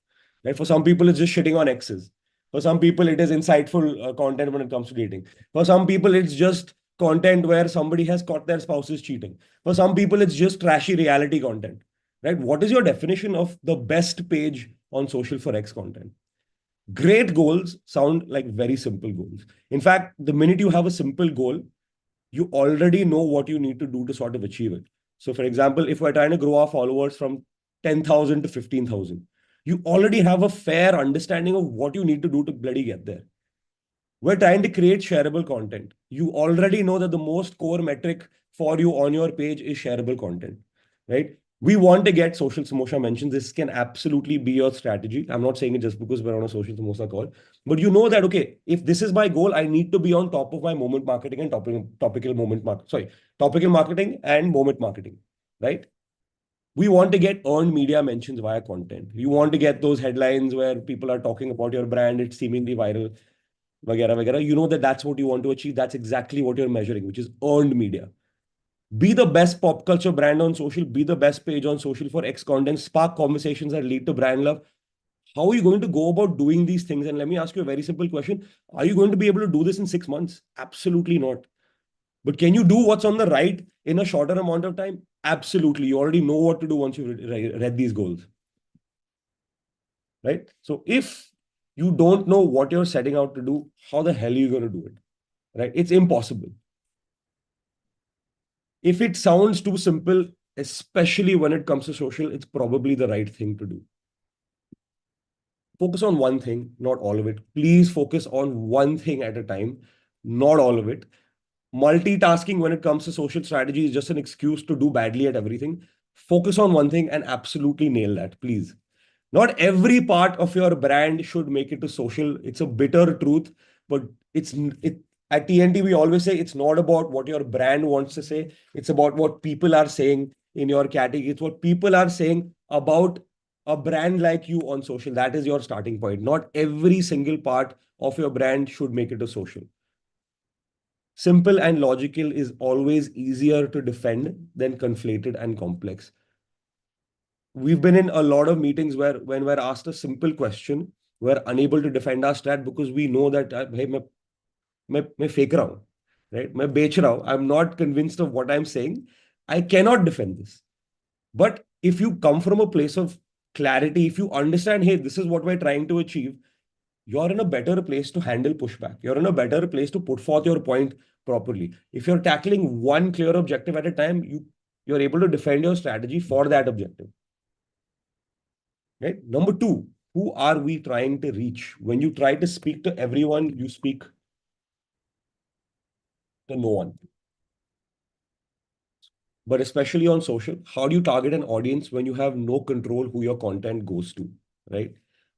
Right? For some people, it's just shitting on exes. For some people, it is insightful content when it comes to dating. For some people, it's just content where somebody has caught their spouses cheating. For some people, it's just trashy reality content. Right? What is your definition of the best page on social for X content? Great goals sound like very simple goals. In fact, the minute you have a simple goal, you already know what you need to do to sort of achieve it. So, for example, if we're trying to grow our followers from 10,000 to 15,000, you already have a fair understanding of what you need to do to bloody get there. We're trying to create shareable content. You already know that the most core metric for you on your page is shareable content, right? We want to get social samosa mentions. This can absolutely be your strategy. I'm not saying it just because we're on a social samosa call, but you know that, okay, if this is my goal, I need to be on top of my moment marketing and topical marketing and moment marketing, right? We want to get earned media mentions via content. You want to get those headlines where people are talking about your brand, it's seemingly viral, vagera, vagera. You know that that's what you want to achieve. That's exactly what you're measuring, which is earned media. Be the best pop culture brand on social. Be the best page on social for X content. Spark conversations that lead to brand love. How are you going to go about doing these things? And let me ask you a very simple question. Are you going to be able to do this in 6 months? Absolutely not. But can you do what's on the right in a shorter amount of time? Absolutely. You already know what to do once you've read these goals. Right? So if you don't know what you're setting out to do, how the hell are you going to do it? Right? It's impossible. If it sounds too simple, especially when it comes to social, it's probably the right thing to do. Focus on one thing, not all of it. Please focus on one thing at a time, not all of it. Multitasking when it comes to social strategy is just an excuse to do badly at everything. Focus on one thing and absolutely nail that, please. Not every part of your brand should make it to social. It's a bitter truth, but at TNT, we always say it's not about what your brand wants to say. It's about what people are saying in your category. It's what people are saying about a brand like you on social. That is your starting point. Not every single part of your brand should make it to social. Simple and logical is always easier to defend than conflated and complex. We've been in a lot of meetings where when we're asked a simple question, we're unable to defend our strat because we know that hey, मैं fake रहा हूँ, right? मैं बेच रहा हूँ. I'm not convinced of what I'm saying. I cannot defend this. But if you come from a place of clarity, if you understand, hey, this is what we're trying to achieve, you're in a better place to handle pushback. You're in a better place to put forth your point properly. If you're tackling one clear objective at a time, you're able to defend your strategy for that objective. Right? Number two, who are we trying to reach? When you try to speak to everyone, you speak to no one. But especially on social, how do you target an audience when you have no control who your content goes to, right?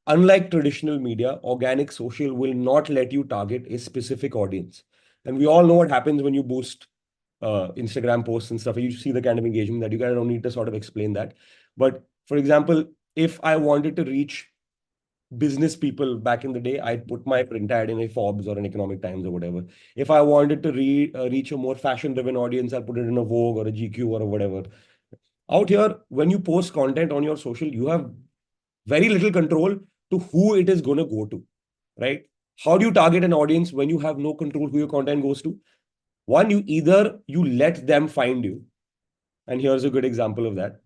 Unlike traditional media, organic social will not let you target a specific audience. And we all know what happens when you boost Instagram posts and stuff. You see the kind of engagement that you guys don't need to sort of explain that. But for example, if I wanted to reach business people back in the day, I'd put my print ad in a Forbes or an Economic Times or whatever. If I wanted to reach a more fashion-driven audience, I'll put it in a Vogue or a GQ or whatever. Out here, when you post content on your social, you have very little control to who it is going to go to, right? How do you target an audience when you have no control who your content goes to? One, you let them find you. And here's a good example of that.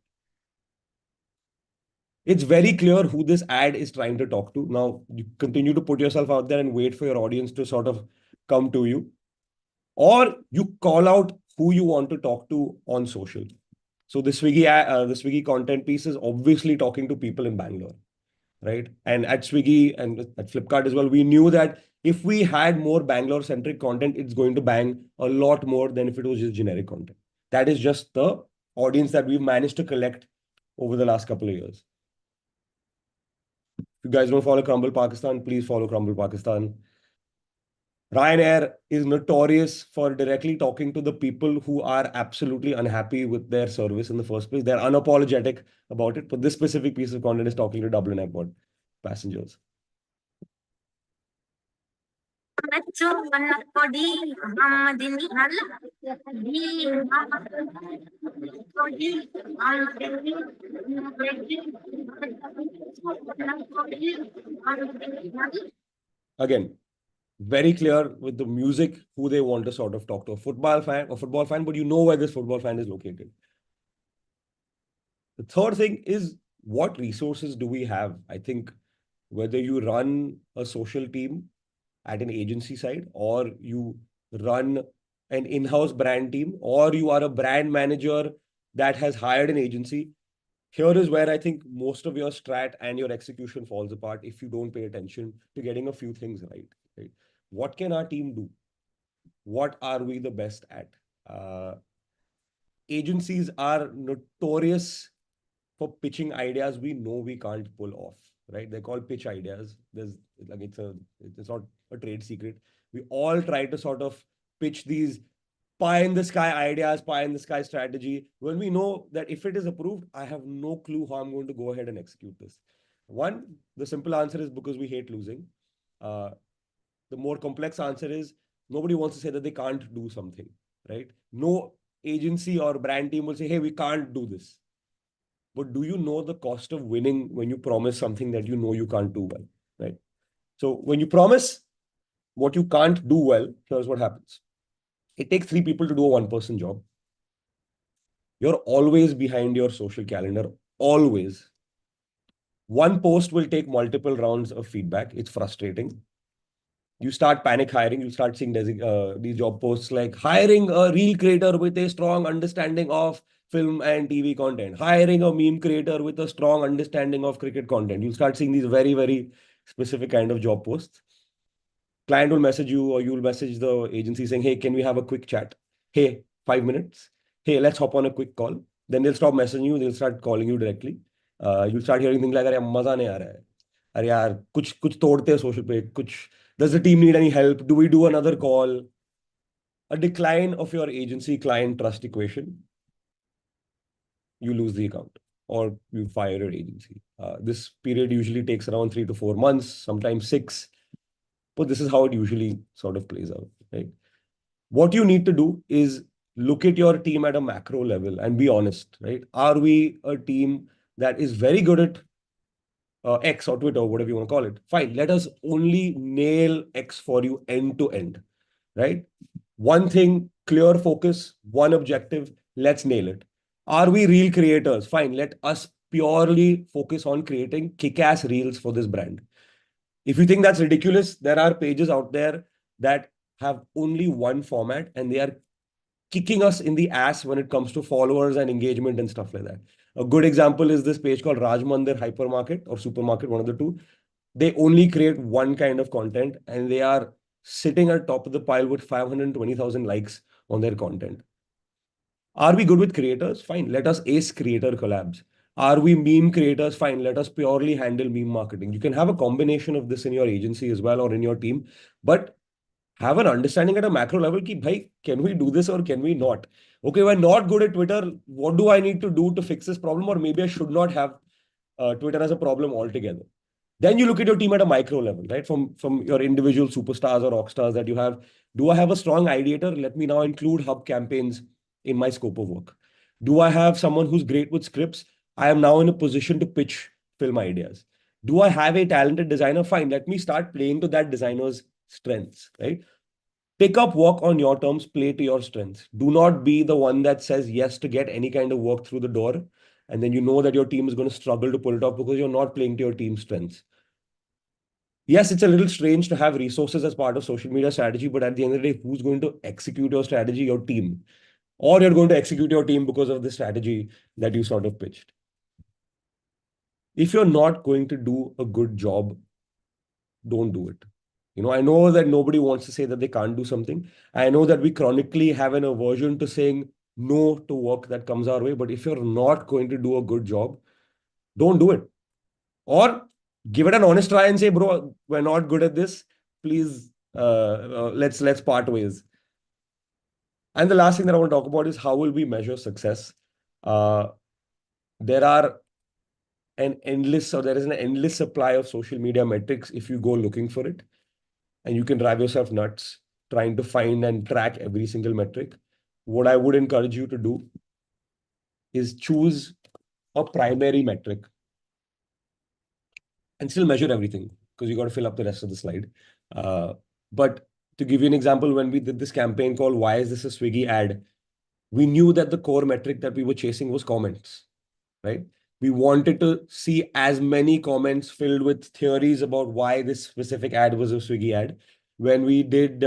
It's very clear who this ad is trying to talk to. Now, you continue to put yourself out there and wait for your audience to sort of come to you. Or you call out who you want to talk to on social. So the Swiggy content piece is obviously talking to people in Bangalore, right? And at Swiggy and at Flipkart as well, we knew that if we had more Bangalore-centric content, it's going to bang a lot more than if it was just generic content. That is just the audience that we've managed to collect over the last couple of years. If you guys don't follow Crumble Pakistan, please follow Crumble Pakistan. Ryanair is notorious for directly talking to the people who are absolutely unhappy with their service in the first place. They're unapologetic about it, but this specific piece of content is talking to Dublin Airport passengers. Again, very clear with the music who they want to sort of talk to, a football fan, but you know where this football fan is located. The third thing is, what resources do we have? I think whether you run a social team at an agency side, or you run an in-house brand team, or you are a brand manager that has hired an agency, here is where I think most of your strat and your execution falls apart if you don't pay attention to getting a few things right. What can our team do? What are we the best at? Agencies are notorious for pitching ideas we know we can't pull off, right? They're called pitch ideas. It's not a trade secret. We all try to sort of pitch these pie in the sky ideas, pie in the sky strategy, when we know that if it is approved, I have no clue how I'm going to go ahead and execute this. One, the simple answer is because we hate losing. The more complex answer is nobody wants to say that they can't do something, right? No agency or brand team will say, hey, we can't do this. But do you know the cost of winning when you promise something that you know you can't do well, right? So when you promise what you can't do well, here's what happens. It takes 3 people to do a 1-person job. You're always behind your social calendar, always. One post will take multiple rounds of feedback. It's frustrating. You start panic hiring. You start seeing these job posts like hiring a reel creator with a strong understanding of film and TV content, hiring a meme creator with a strong understanding of cricket content. You'll start seeing these very, very specific kind of job posts. Client will message you, or you'll message the agency saying, hey, can we have a quick chat? Hey, 5 minutes. Hey, let's hop on a quick call. Then they'll stop messaging you. They'll start calling you directly. You'll start hearing things like, "Arey, maza nahi aa raha hai. Arey yaar, kuch todte hai social pe. Does the team need any help? Do we do another call?" A decline of your agency client trust equation. You lose the account, or you fire your agency. This period usually takes around 3 to 4 months, sometimes 6. But this is how it usually sort of plays out, right? What you need to do is look at your team at a macro level and be honest, right? Are we a team that is very good at X or Twitter, whatever you want to call it? Fine, let us only nail X for you end to end, right? One thing, clear focus, one objective, let's nail it. Are we reel creators? Fine, let us purely focus on creating kick-ass reels for this brand. If you think that's ridiculous, there are pages out there that have only one format and they are kicking us in the ass when it comes to followers and engagement and stuff like that. A good example is this page called Raj Mandir Hypermarket or Supermarket, one of the two. They only create one kind of content and they are sitting at top of the pile with 520,000 likes on their content. Are we good with creators? Fine, let us ace creator collabs. Are we meme creators? Fine, let us purely handle meme marketing. You can have a combination of this in your agency as well or in your team, but have an understanding at a macro level ki, bhai, can we do this or can we not? Okay, we're not good at Twitter. What do I need to do to fix this problem? Or maybe I should not have Twitter as a problem altogether. Then you look at your team at a micro level, right? From your individual superstars or rock stars that you have. Do I have a strong ideator? Let me now include hub campaigns in my scope of work. Do I have someone who's great with scripts? I am now in a position to pitch film ideas. Do I have a talented designer? Fine, let me start playing to that designer's strengths, right? Pick up work on your terms, play to your strengths. Do not be the one that says yes to get any kind of work through the door. And then you know that your team is going to struggle to pull it off because you're not playing to your team's strengths. Yes, it's a little strange to have resources as part of social media strategy, but at the end of the day, who's going to execute your strategy? Your team. or you're going to execute your team because of the strategy that you sort of pitched. If you're not going to do a good job, don't do it. I know that nobody wants to say that they can't do something. I know that we chronically have an aversion to saying no to work that comes our way. But if you're not going to do a good job, don't do it. Or give it an honest try and say, bro, we're not good at this. Please, let's part ways. And the last thing that I want to talk about is how will we measure success? There is an endless supply of social media metrics if you go looking for it. And you can drive yourself nuts trying to find and track every single metric. What I would encourage you to do is choose a primary metric and still measure everything, because you got to fill up the rest of the slide. But to give you an example, when we did this campaign called Why Is This a Swiggy Ad? We knew that the core metric that we were chasing was comments, right? We wanted to see as many comments filled with theories about why this specific ad was a Swiggy ad. When we did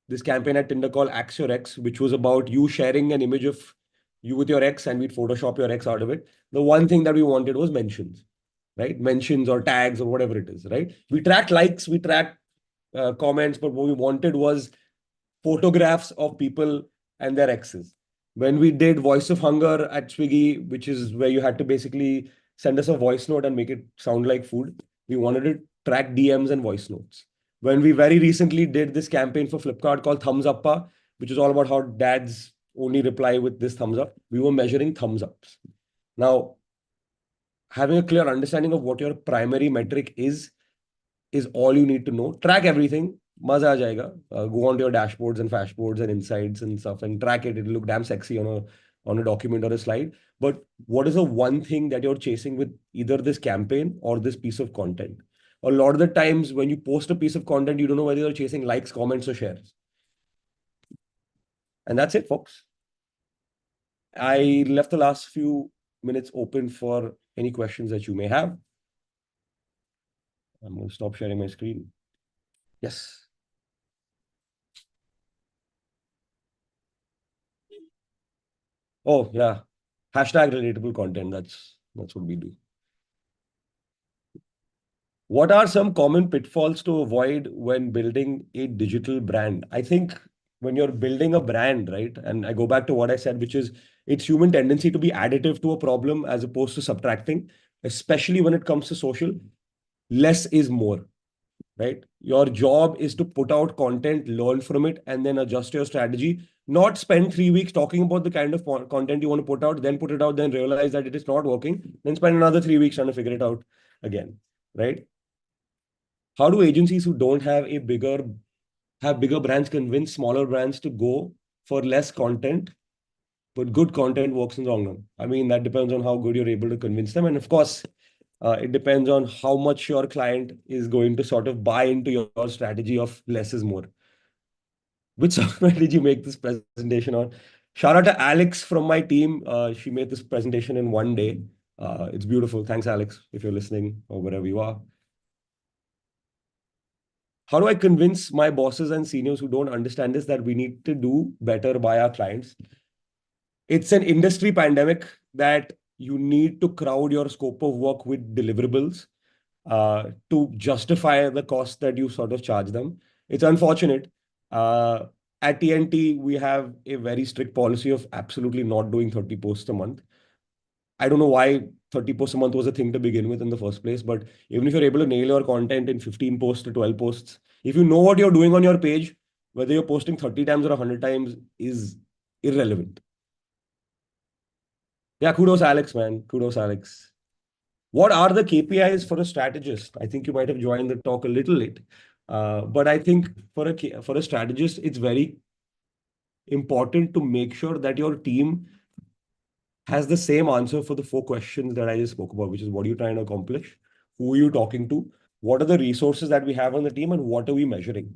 this campaign at Tinder called Axe Your Ex, which was about you sharing an image of you with your ex and we'd Photoshop your ex out of it. The one thing that we wanted was mentions, right? Mentions or tags or whatever it is, right? We tracked likes, we tracked comments, but what we wanted was photographs of people and their exes. When we did Voice of Hunger at Swiggy, which is where you had to basically send us a voice note and make it sound like food, we wanted to track DMs and voice notes. When we very recently did this campaign for Flipkart called Thumbs Uppa, which is all about how dads only reply with this thumbs up, we were measuring thumbs ups. Now, having a clear understanding of what your primary metric is all you need to know. Track everything. Maza aa jayega. Go onto your dashboards and fashboards and insights and stuff and track it. It'll look damn sexy on a document or a slide. But what is the one thing that you're chasing with either this campaign or this piece of content? A lot of the times when you post a piece of content, you don't know whether you're chasing likes, comments, or shares. And that's it, folks. I left the last few minutes open for any questions that you may have. I'm going to stop sharing my screen. Yes. Oh, yeah. Hashtag relatable content. That's what we do. What are some common pitfalls to avoid when building a digital brand? I think when you're building a brand, right? And I go back to what I said, which is it's human tendency to be additive to a problem as opposed to subtracting, especially when it comes to social. Less is more, right? Your job is to put out content, learn from it, and then adjust your strategy. Not spend 3 weeks talking about the kind of content you want to put out, then put it out, then realize that it is not working, then spend another 3 weeks trying to figure it out again, right? How do agencies who don't have bigger brands convince smaller brands to go for less content, but good content works in the long run? I mean, that depends on how good you're able to convince them. And of course, it depends on how much your client is going to sort of buy into your strategy of less is more. Which software did you make this presentation on? Shout out to Alex from my team. She made this presentation in one day. It's beautiful. Thanks, Alex, if you're listening or wherever you are. How do I convince my bosses and seniors who don't understand this that we need to do better by our clients? It's an industry pandemic that you need to crowd your scope of work with deliverables to justify the cost that you sort of charge them. It's unfortunate. At TNT, we have a very strict policy of absolutely not doing 30 posts a month. I don't know why 30 posts a month was a thing to begin with in the first place, but even if you're able to nail your content in 15 posts to 12 posts, if you know what you're doing on your page, whether you're posting 30 times or 100 times is irrelevant. Yeah, kudos, Alex, man. Kudos, Alex. What are the KPIs for a strategist? I think you might have joined the talk a little late. But I think for a strategist, it's very important to make sure that your team has the same answer for the 4 questions that I just spoke about, which is what are you trying to accomplish? Who are you talking to? What are the resources that we have on the team and what are we measuring?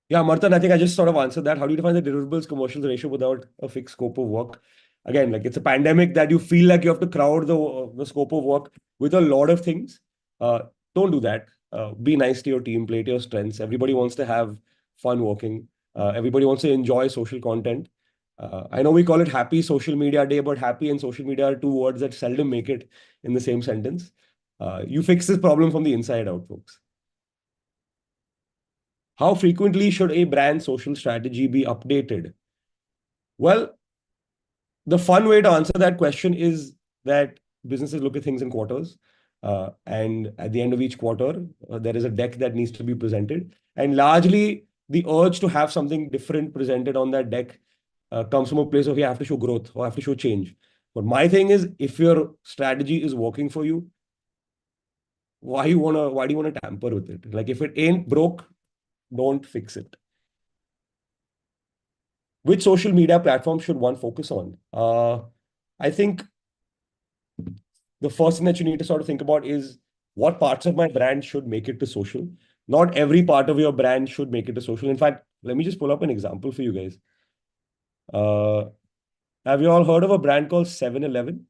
Yeah, Marthan, I think I just sort of answered that. How do you define the deliverables commercials ratio without a fixed scope of work? Again, like it's a pandemic that you feel like you have to crowd the scope of work with a lot of things. Don't do that. be nice to your team, play to your strengths. Everybody wants to have fun working. Everybody wants to enjoy social content. I know we call it Happy Social Media Day, but happy and social media are two words that seldom make it in the same sentence. You fix this problem from the inside out, folks. How frequently should a brand social strategy be updated? Well, the fun way to answer that question is that businesses look at things in quarters. And at the end of each quarter, there is a deck that needs to be presented. And largely, the urge to have something different presented on that deck comes from a place of you have to show growth or have to show change. But my thing is, if your strategy is working for you, why do you want to tamper with it? Like if it ain't broke, don't fix it. Which social media platform should one focus on? I think the first thing that you need to sort of think about is what parts of my brand should make it to social. Not every part of your brand should make it to social. In fact, let me just pull up an example for you guys. Have you all heard of a brand called 7-Eleven?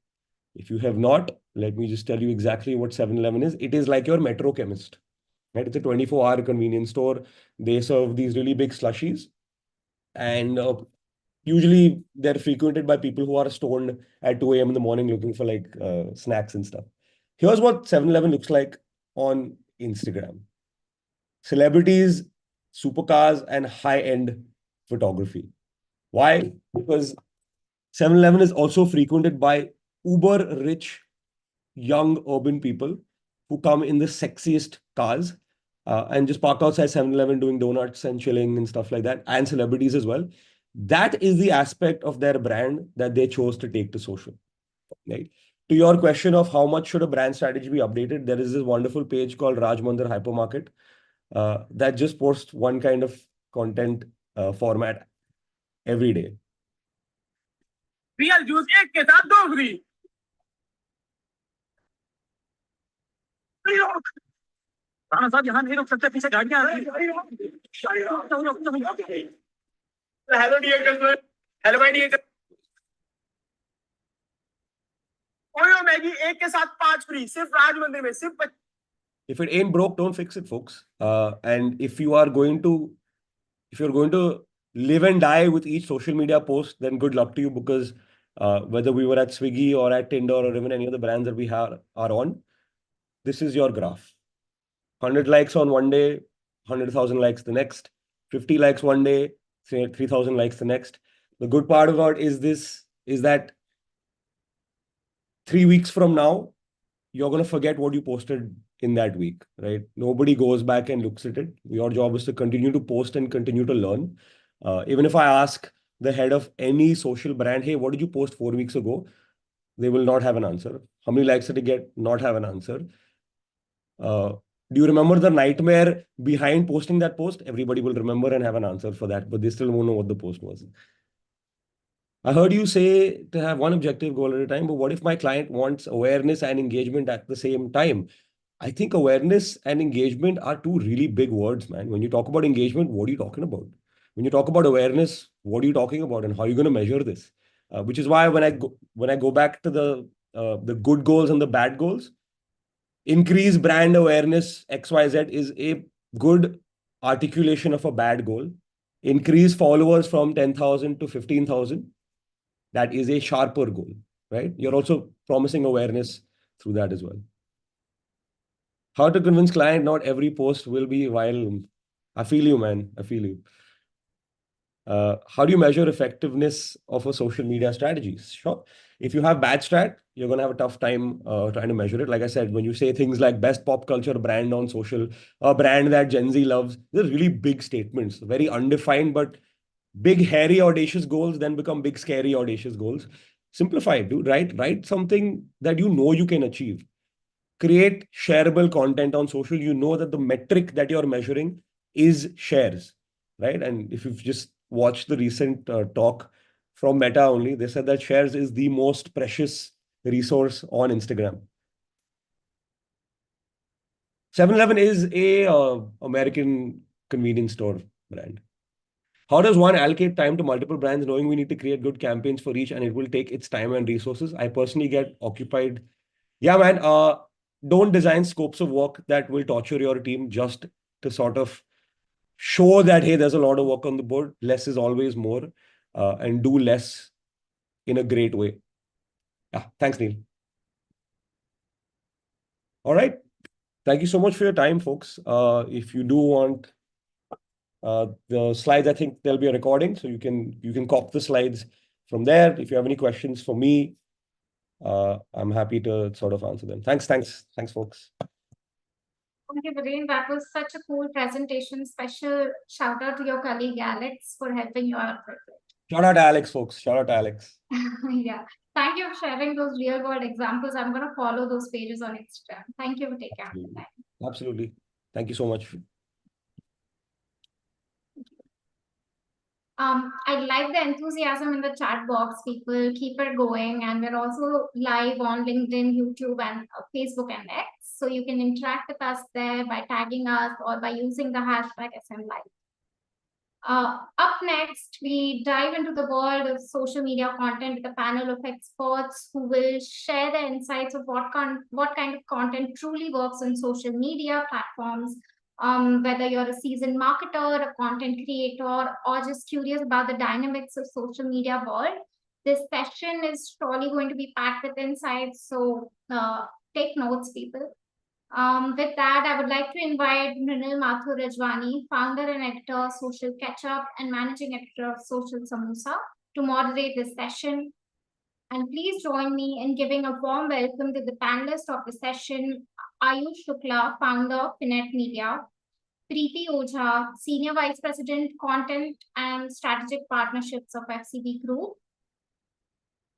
If you have not, let me just tell you exactly what 7-Eleven is. It is like your Metro chemist, right? It's a 24-hour convenience store. They serve these really big slushies. And usually they're frequented by people who are stoned at 2 a.m. in the morning looking for like snacks and stuff. Here's what 7-Eleven looks like on Instagram. Celebrities, supercars, and high-end photography. Why? Because 7-Eleven is also frequented by uber rich young urban people who come in the sexiest cars and just park outside 7-Eleven doing donuts and chilling and stuff like that, and celebrities as well. That is the aspect of their brand that they chose to take to social. Right? To your question of how much should a brand strategy be updated, there is this wonderful page called Rajmandar Hypermarket that just posts one kind of content format every day. Real juice एक के साथ दो free. Rana साहब यहाँ नहीं रुक सकते, पीछे गाड़ियाँ आ रही हैं. Hello dear customer. Hello my dear. OYO Maggi एक के साथ 5 free सिर्फ राज मंदिर में सिर्फ. If it ain't broke, don't fix it, folks. And if you're going to live and die with each social media post, then good luck to you, because whether we were at Swiggy or at Tinder or even any of the brands that we are on, this is your graph. 100 likes on one day, 100,000 likes the next, 50 likes one day, 3,000 likes the next. The good part about is that 3 weeks from now, you're going to forget what you posted in that week, right? Nobody goes back and looks at it. Your job is to continue to post and continue to learn. Even if I ask the head of any social brand, hey, what did you post 4 weeks ago? They will not have an answer. How many likes did it get? Not have an answer. Do you remember the nightmare behind posting that post? Everybody will remember and have an answer for that, but they still won't know what the post was. I heard you say to have one objective goal at a time, but what if my client wants awareness and engagement at the same time? I think awareness and engagement are two really big words, man. When you talk about engagement, what are you talking about? When you talk about awareness, what are you talking about, and how are you going to measure this? Which is why when I go back to the good goals and the bad goals, increase brand awareness XYZ is a good articulation of a bad goal. Increase followers from 10,000 to 15,000. That is a sharper goal, right? You're also promising awareness through that as well. How to convince client not every post will be viral. I feel you, man. I feel you. How do you measure effectiveness of a social media strategy? Sure. If you have bad strat, you're going to have a tough time trying to measure it. Like I said, when you say things like best pop culture brand on social, a brand that Gen Z loves, they're really big statements, very undefined, but big, hairy, audacious goals then become big, scary, audacious goals. Simplify it, dude. Write something that you know you can achieve. Create shareable content on social. You know that the metric that you're measuring is shares, right? And if you've just watched the recent talk from Meta only, they said that shares is the most precious resource on Instagram. 7-Eleven is a American convenience store brand. How does one allocate time to multiple brands knowing we need to create good campaigns for each and it will take its time and resources? I personally get occupied. Yeah, man. don't design scopes of work that will torture your team just to sort of show that, hey, there's a lot of work on the board. Less is always more, and do less in a great way. Yeah, thanks, Neil. All right. Thank you so much for your time, folks. If you do want the slides, I think there'll be a recording, so you can copy the slides from there. If you have any questions for me, I'm happy to sort of answer them. Thanks, folks. Thank you, Viren. That was such a cool presentation. Special shout out to your colleague Alex for helping you out with it. Shout out to Alex, folks. Shout out to Alex. Yeah. Thank you for sharing those real world examples. I'm going to follow those pages on Instagram. Thank you for taking out the time. Absolutely. Thank you so much. I like the enthusiasm in the chat box. People keep it going, and we're also live on LinkedIn, YouTube, and Facebook and X. So you can interact with us there by tagging us or by using the hashtag SMLive. Up next, we dive into the world of social media content with a panel of experts who will share their insights of what kind of content truly works on social media platforms. Whether you're a seasoned marketer, a content creator, or just curious about the dynamics of social media world, this session is surely going to be packed with insights. So take notes, people. With that, I would like to invite Mathur, founder and editor, Social Ketchup, and managing editor of Social Samosa, to moderate this session. And please join me in giving a warm welcome to the panelists of the session: Ayush Shukla, founder of Finnet Media; Preeti Ojha, Senior Vice President, Content and Strategic Partnerships of FCB Group;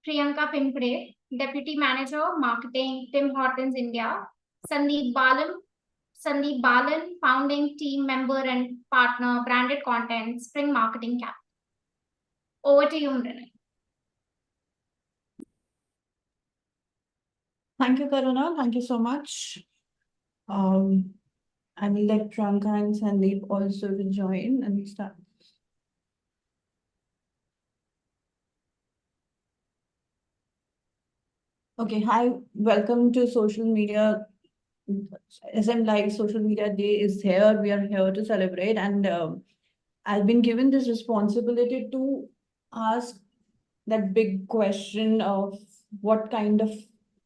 Priyanka Pimpale, Deputy Manager, Marketing, Tim Hortons India; Sandeep Balan, founding team member and partner, Branded Content, Spring Marketing Cap. Over to you, Viren. Thank you, Karuna. Thank you so much. I will let Priyanka and Sandeep also to join and start. Okay, hi, welcome to social media. SMLive Social Media Day is here. We are here to celebrate, and I've been given this responsibility to ask that big question of what kind of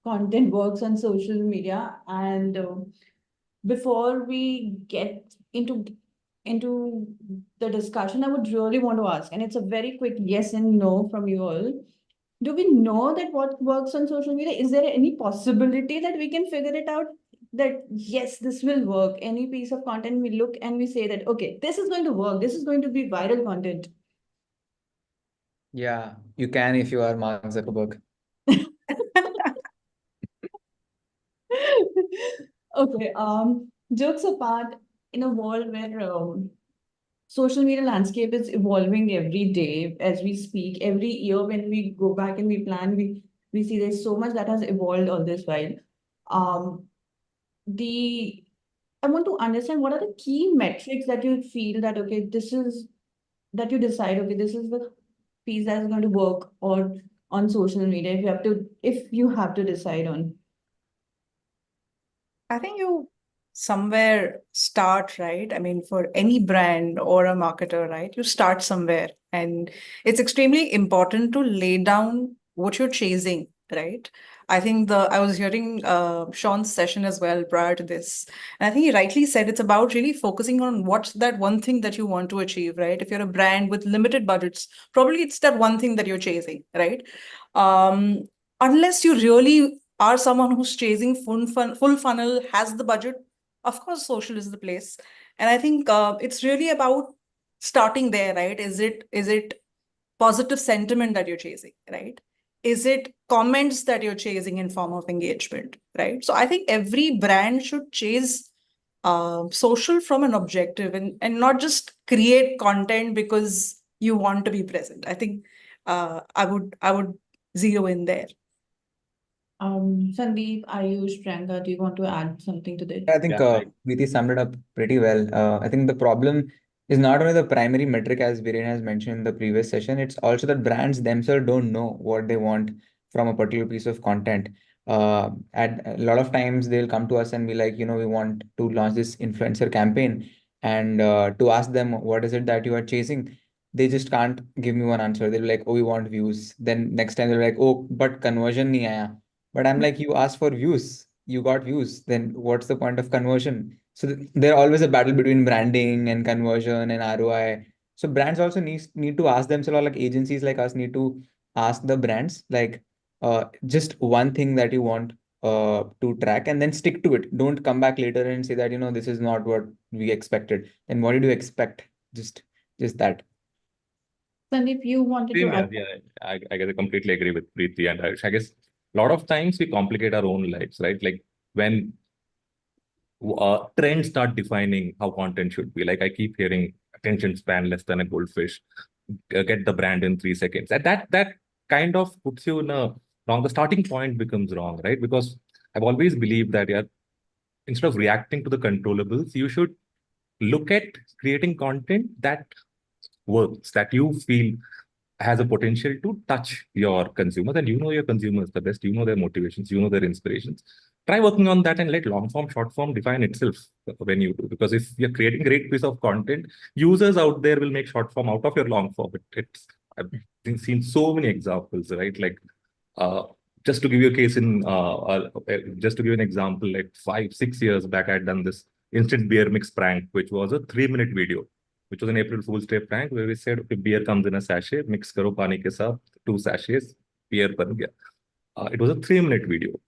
content works on social media. And before we get into the discussion, I would really want to ask, and it's a very quick yes and no from you all. Do we know that what works on social media? Is there any possibility that we can figure it out? That yes, this will work. Any piece of content we look and we say that, okay, this is going to work. This is going to be viral content. Yeah, you can if you are Mark Zuckerberg. Okay, jokes apart, in a world where social media landscape is evolving every day as we speak, every year when we go back and we plan, we see there's so much that has evolved all this while. I want to understand what are the key metrics that you feel that, okay, that you decide, okay, this is the piece that is going to work or on social media if you have to decide on. I think you somewhere start, right? I mean, for any brand or a marketer, right? You start somewhere, and it's extremely important to lay down what you're chasing, right? I think I was hearing Sean's session as well prior to this. And I think he rightly said it's about really focusing on what's that one thing that you want to achieve, right? If you're a brand with limited budgets, probably it's that one thing that you're chasing, right? Unless you really are someone who's chasing full funnel, has the budget, of course, social is the place. And I think it's really about starting there, right? Is it positive sentiment that you're chasing, right? Is it comments that you're chasing in form of engagement, right? So I think every brand should chase social from an objective and not just create content because you want to be present. I think I would zero in there. Sandeep, Ayush, Priyanka, do you want to add something to this? I think Preeti summed it up pretty well. I think the problem is not only the primary metric, as Viren has mentioned in the previous session, it's also that brands themselves don't know what they want from a particular piece of content. At a lot of times they'll come to us and be like, we want to launch this influencer campaign, and to ask them what is it that you are chasing, they just can't give me one answer. They'll be like, oh, we want views. Then next time they're like, oh, but conversion nahi aaya. But I'm like, you asked for views, you got views, then what's the point of conversion? So there always a battle between branding and conversion and ROI. So brands also need to ask themselves, or like agencies like us need to ask the brands, like, just one thing that you want to track, and then stick to it. Don't come back later and say that, this is not what we expected. Then what did you expect? Just that. Sandeep, you wanted to Same here. add. Yeah, I guess I completely agree with Preeti and Ayush. I guess a lot of times we complicate our own lives, right? Like when trends start defining how content should be. Like I keep hearing attention span less than a goldfish, get the brand in 3 seconds. And that kind of puts you in a wrong. The starting point becomes wrong, right? Because I've always believed that, yeah, instead of reacting to the controllables, you should look at creating content that works, that you feel has a potential to touch your consumers, and your consumers the best. Their motivations, their inspirations. Try working on that and let long form, short form define itself when you do. Because if you're creating great piece of content, users out there will make short form out of your long form. I've seen so many examples, right? Like just to give you a case just to give you an example, like 5-6 years back, I had done this instant beer mix prank, which was a 3-minute video, which was an April Fool's Day prank, where we said, okay, beer comes in a sachet, mix karo pani ke saath, 2 sachets, beer ban gaya. It was a 3-minute video.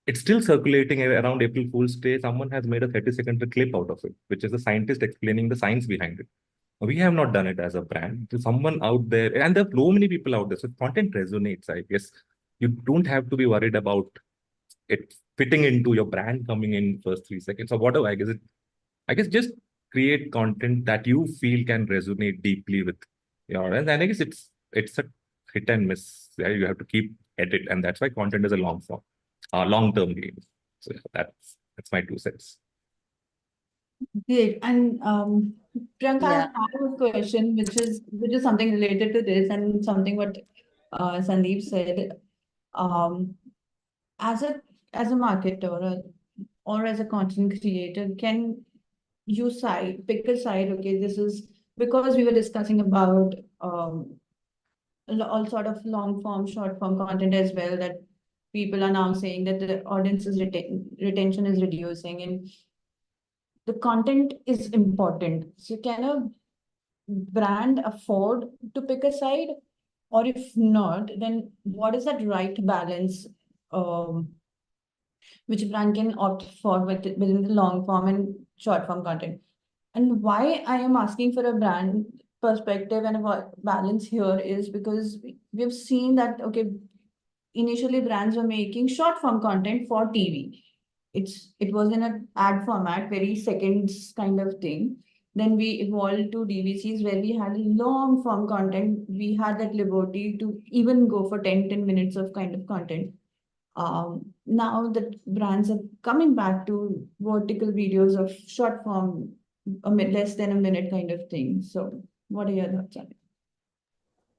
It's still circulating around April Fool's Day. Someone has made a 30-second clip out of it, which is a scientist explaining the science behind it. We have not done it as a brand. There's someone out there, and there are so many people out there. So content resonates, I guess. You don't have to be worried about it fitting into your brand coming in first 3 seconds or whatever. I guess just create content that you feel can resonate deeply with your audience. And I guess it's a hit and miss. Yeah, you have to keep at it, and that's why content is a long-term game. So yeah, that's my 2 cents. Great. And Priyanka, Yeah. I have a question, which is something related to this and something what Sandeep said. As a marketer or as a content creator, can you pick a side? Okay, this is because we were discussing about all sort of long form, short form content as well, that people are now saying that the audience's retention is reducing, and the content is important. So can a brand afford to pick a side? Or if not, then what is that right balance which brand can opt for within the long form and short form content? And why I am asking for a brand perspective and a balance here is because we've seen that, okay, initially brands were making short form content for TV. It was in an ad format, very seconds kind of thing. Then we evolved to DVCs where we had long form content. We had that liberty to even go for 10 minutes of kind of content. Now that brands are coming back to vertical videos of short form, less than a minute kind of thing. So what are your thoughts on it?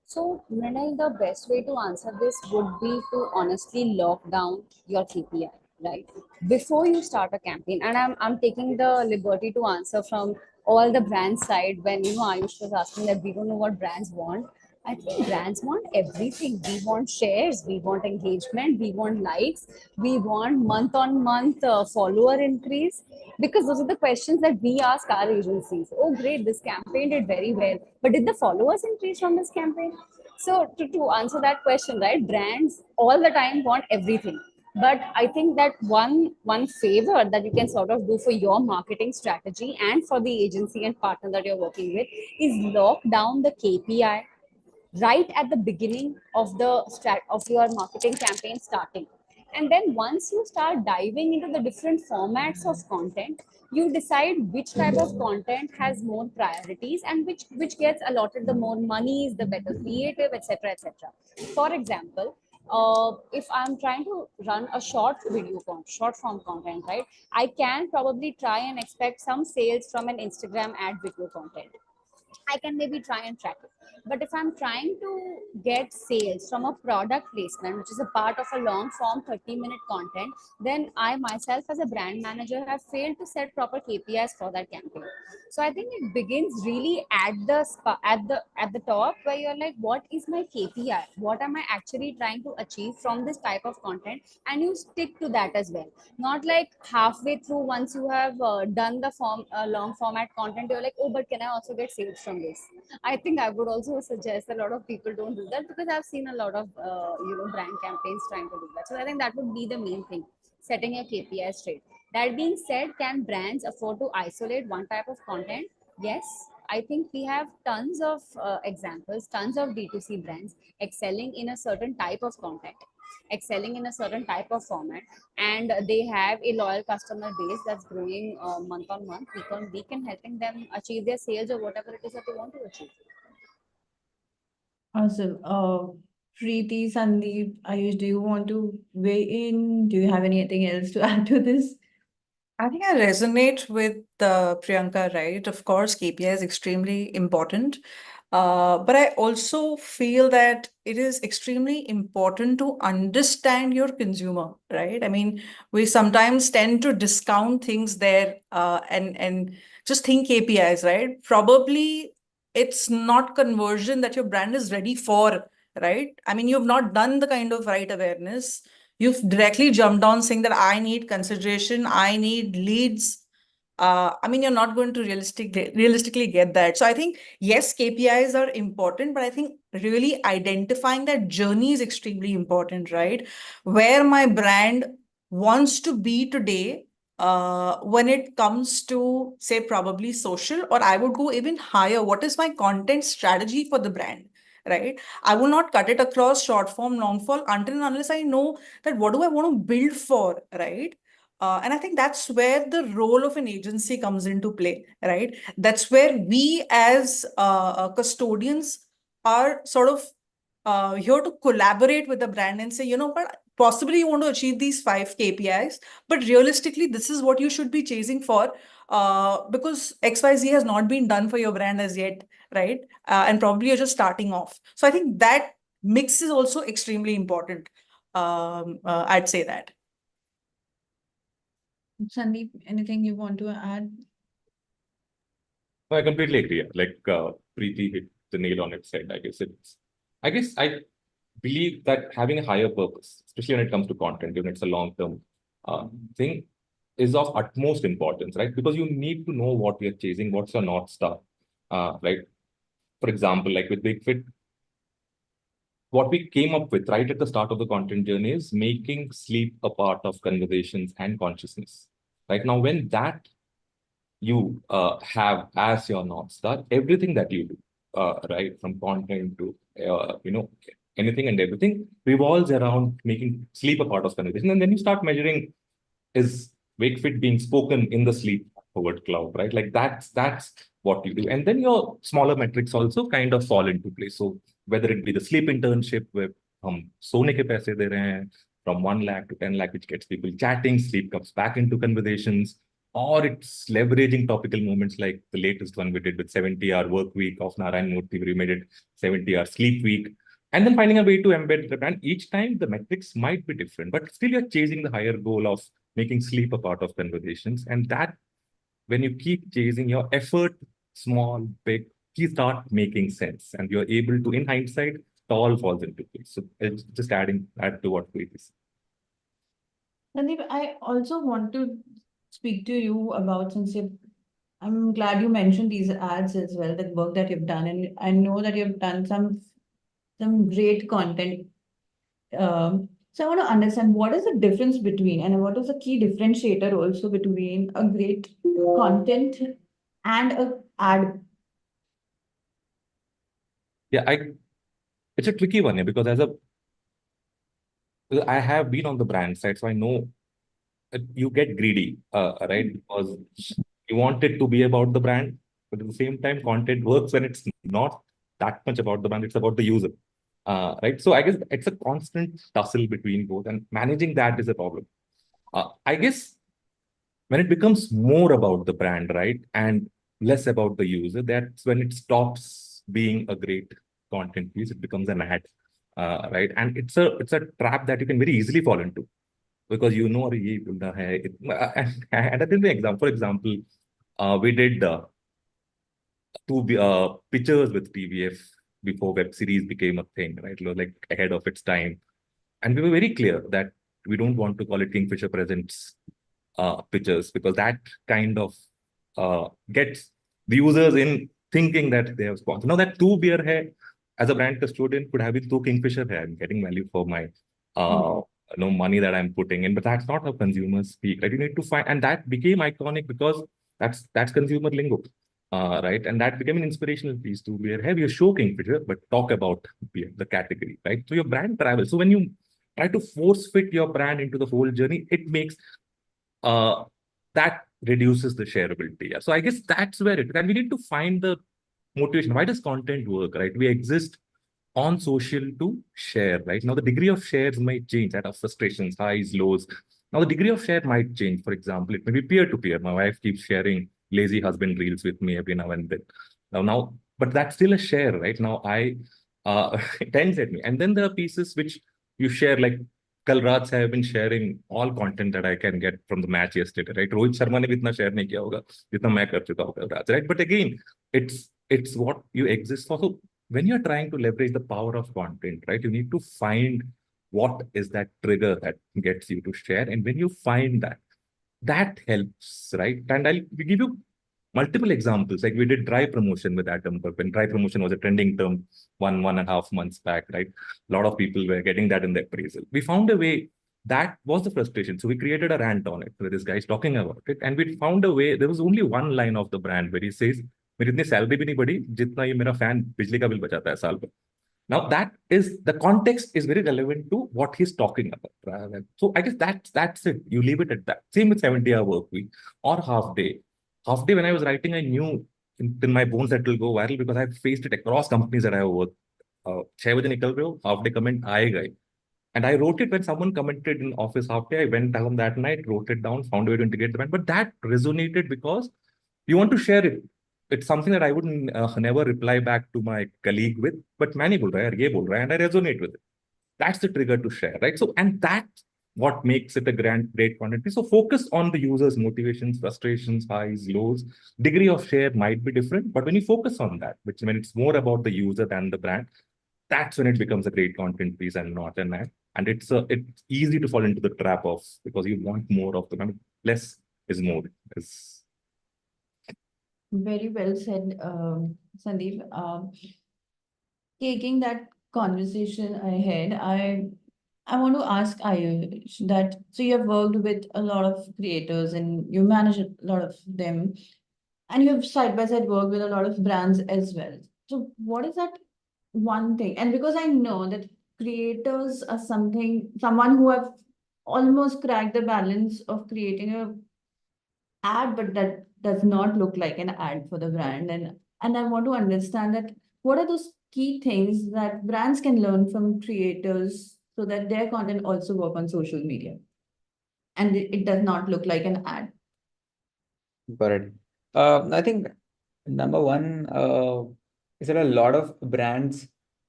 So, Mrinal, the best way to answer this would be to honestly lock down your KPI, right? Before you start a campaign, and I'm taking the liberty to answer from all the brand side when Ayush was asking that we don't know what brands want. I think brands want everything. We want shares, we want engagement, we want likes, we want month-on-month follower increase, because those are the questions that we ask our agencies. Oh, great, this campaign did very well, but did the followers increase from this campaign? So to answer that question, right, brands all the time want everything. But I think that one favor that you can sort of do for your marketing strategy and for the agency and partner that you're working with is lock down the KPI right at the beginning of your marketing campaign starting. And then once you start diving into the different formats of content, you decide which type of content has more priorities and which gets allotted the more money, is the better creative, etc., etc. For example, if I'm trying to run a short form content, right, I can probably try and expect some sales from an Instagram ad video content. I can maybe try and track it. But if I'm trying to get sales from a product placement, which is a part of a long form 30-minute content, then I myself as a brand manager have failed to set proper KPIs for that campaign. So I think it begins really at the top, where you're like, what is my KPI? What am I actually trying to achieve from this type of content? And you stick to that as well. Not like halfway through, once you have done the long format content, you're like, oh, but can I also get sales from this? I think I would also suggest a lot of people don't do that, because I've seen a lot of brand campaigns trying to do that. So I think that would be the main thing, setting your KPI straight. That being said, can brands afford to isolate one type of content? Yes. I think we have tons of examples, tons of D2C brands excelling in a certain type of content, excelling in a certain type of format, and they have a loyal customer base that's growing month on month, week on week, and helping them achieve their sales or whatever it is that they want to achieve. Awesome. Preeti, Sandeep, Ayush, do you want to weigh in? Do you have anything else to add to this? I think I resonate with Priyanka, right? Of course, KPI is extremely important. But I also feel that it is extremely important to understand your consumer, right? I mean, we sometimes tend to discount things there and just think KPIs, right? Probably it's not conversion that your brand is ready for, right? I mean, you've not done the kind of right awareness. You've directly jumped on saying that I need consideration, I need leads. I mean, you're not going to realistically get that. So I think, yes, KPIs are important, but I think really identifying that journey is extremely important, right? Where my brand wants to be today, when it comes to, say, probably social, or I would go even higher. What is my content strategy for the brand, right? I will not cut it across short form, long form until and unless I know that what do I want to build for, right? And I think that's where the role of an agency comes into play, right? That's where we as custodians are sort of here to collaborate with the brand and say, you know, but possibly you want to achieve these 5 KPIs, but realistically, this is what you should be chasing for, because XYZ has not been done for your brand as yet, right? And probably you're just starting off. So I think that mix is also extremely important. I'd say that. Sandeep, anything you want to add? I completely agree. Like Preeti hit the nail on its head. I guess I believe that having a higher purpose, especially when it comes to content, given it's a long-term thing, is of utmost importance, right? Because you need to know what you're chasing, what's your North Star, right? For example, like with BigFit, what we came up with right at the start of the content journey is making sleep a part of conversations and consciousness. Right now, when that you have as your North Star, everything that you do, right, from content to anything and everything revolves around making sleep a part of conversation. And then you start measuring, is Wakefit being spoken in the sleep forward cloud, right? Like that's what you do. And then your smaller metrics also kind of fall into place. So whether it be the sleep internship where सोने के पैसे दे रहे हैं from 1 lakh to 10 lakh, which gets people chatting, sleep comes back into conversations, or it's leveraging topical moments like the latest one we did with 70-hour work week of Narayan Murthy, where we made it 70-hour sleep week. And then finding a way to embed the brand. Each time the metrics might be different, but still you're chasing the higher goal of making sleep a part of conversations. And that, when you keep chasing your effort, small, big, you start making sense. And you're able to, in hindsight, it all falls into place. So it's just adding that to what Preeti said. Sandeep, I also want to speak to you about, I'm glad you mentioned these ads as well, the work that you've done, and I know that you've done some great content. So I want to understand what is the difference between, and what is the key differentiator also between a great content and a ad? Yeah, it's a tricky one, because I have been on the brand side, so I know you get greedy, right? Because you want it to be about the brand, but at the same time, content works when it's not that much about the brand, it's about the user, right? So I guess it's a constant tussle between both, and managing that is a problem. I guess when it becomes more about the brand, right, and less about the user, that's when it stops being a great content piece, it becomes an ad, right? And it's a trap that you can very easily fall into because you know, "Arey, ye bunda hai." And I think the example, for example, we did two pictures with TVF before web series became a thing, right? It was like ahead of its time. And we were very clear that we don't want to call it Kingfisher Presents pictures because that kind of gets the users in thinking that they have sponsored. Now that two beer hai, as a brand custodian, could have been two Kingfisher hai. I'm getting value for my money that I'm putting in, but that's not how consumers speak, right? You need to find, and that became iconic because that's consumer lingo. Right, and that became an inspirational piece to beer. Have your show Kingfisher, but talk about beer, the category, right? So your brand travels. So when you try to force fit your brand into the whole journey, it makes that reduces the shareability. Yeah. So I guess that's where and we need to find the motivation. Why does content work, right? We exist on social to share, right? Now the degree of shares might change, that of frustrations, highs, lows. Now the degree of share might change. For example, it may be peer to peer. My wife keeps sharing lazy husband reels with me every now and then. Now, but that's still a share, right? Now it ends at me. And then there are pieces which you share, like Kal Raat have been sharing all content that I can get from the match yesterday, right? Rohit Sharma ne bhi itna share nahi kiya hoga, jitna main kar chuka hu Kal Raat, right? But again, it's what you exist for. So when you're trying to leverage the power of content, right, you need to find what is that trigger that gets you to share. And when you find that, that helps, right? And I'll give you multiple examples. Like we did dry promotion with Atom Cup, and dry promotion was a trending term 1.5 months back, right? A lot of people were getting that in their appraisal. We found a way. That was the frustration. So we created a rant on it where this guy's talking about it. And we found a way. There was only one line of the brand where he says, मेरी इतनी salary भी नहीं बढ़ी जितना ये मेरा fan बिजली का बिल बचाता है साल भर. Now that is the context is very relevant to what he's talking about. So I guess that's it. You leave it at that. Same with 70-hour work week or half day. Half day, when I was writing, I knew in my bones that it will go viral because I've faced it across companies that I have worked. 6 baje nikal rahe ho, half day comment aayega hi. And I wrote it when someone commented in office half day. I went home that night, wrote it down, found a way to integrate the brand. But that resonated because you want to share it. It's something that I would never reply back to my colleague with. But main hi bol raha hai, ye bol raha hai, and I resonate with it. That's the trigger to share, right? So, and that's what makes it a great content piece. So focus on the user's motivations, frustrations, highs, lows. Degree of share might be different, but when you focus on that, which when it's more about the user than the brand, that's when it becomes a great content piece and not an ad. And it's easy to fall into the trap of because you want more of them. I mean, less is more. Very well said, Sandeep. Taking that conversation ahead, I want to ask Ayush that so you have worked with a lot of creators and you manage a lot of them, and you have side by side worked with a lot of brands as well. So what is that one thing? And because I know that creators are someone who have almost cracked the balance of creating a ad, but that does not look like an ad for the brand. And I want to understand that what are those key things that brands can learn from creators so that their content also work on social media and it does not look like an ad. Got it. I think number one is that a lot of brands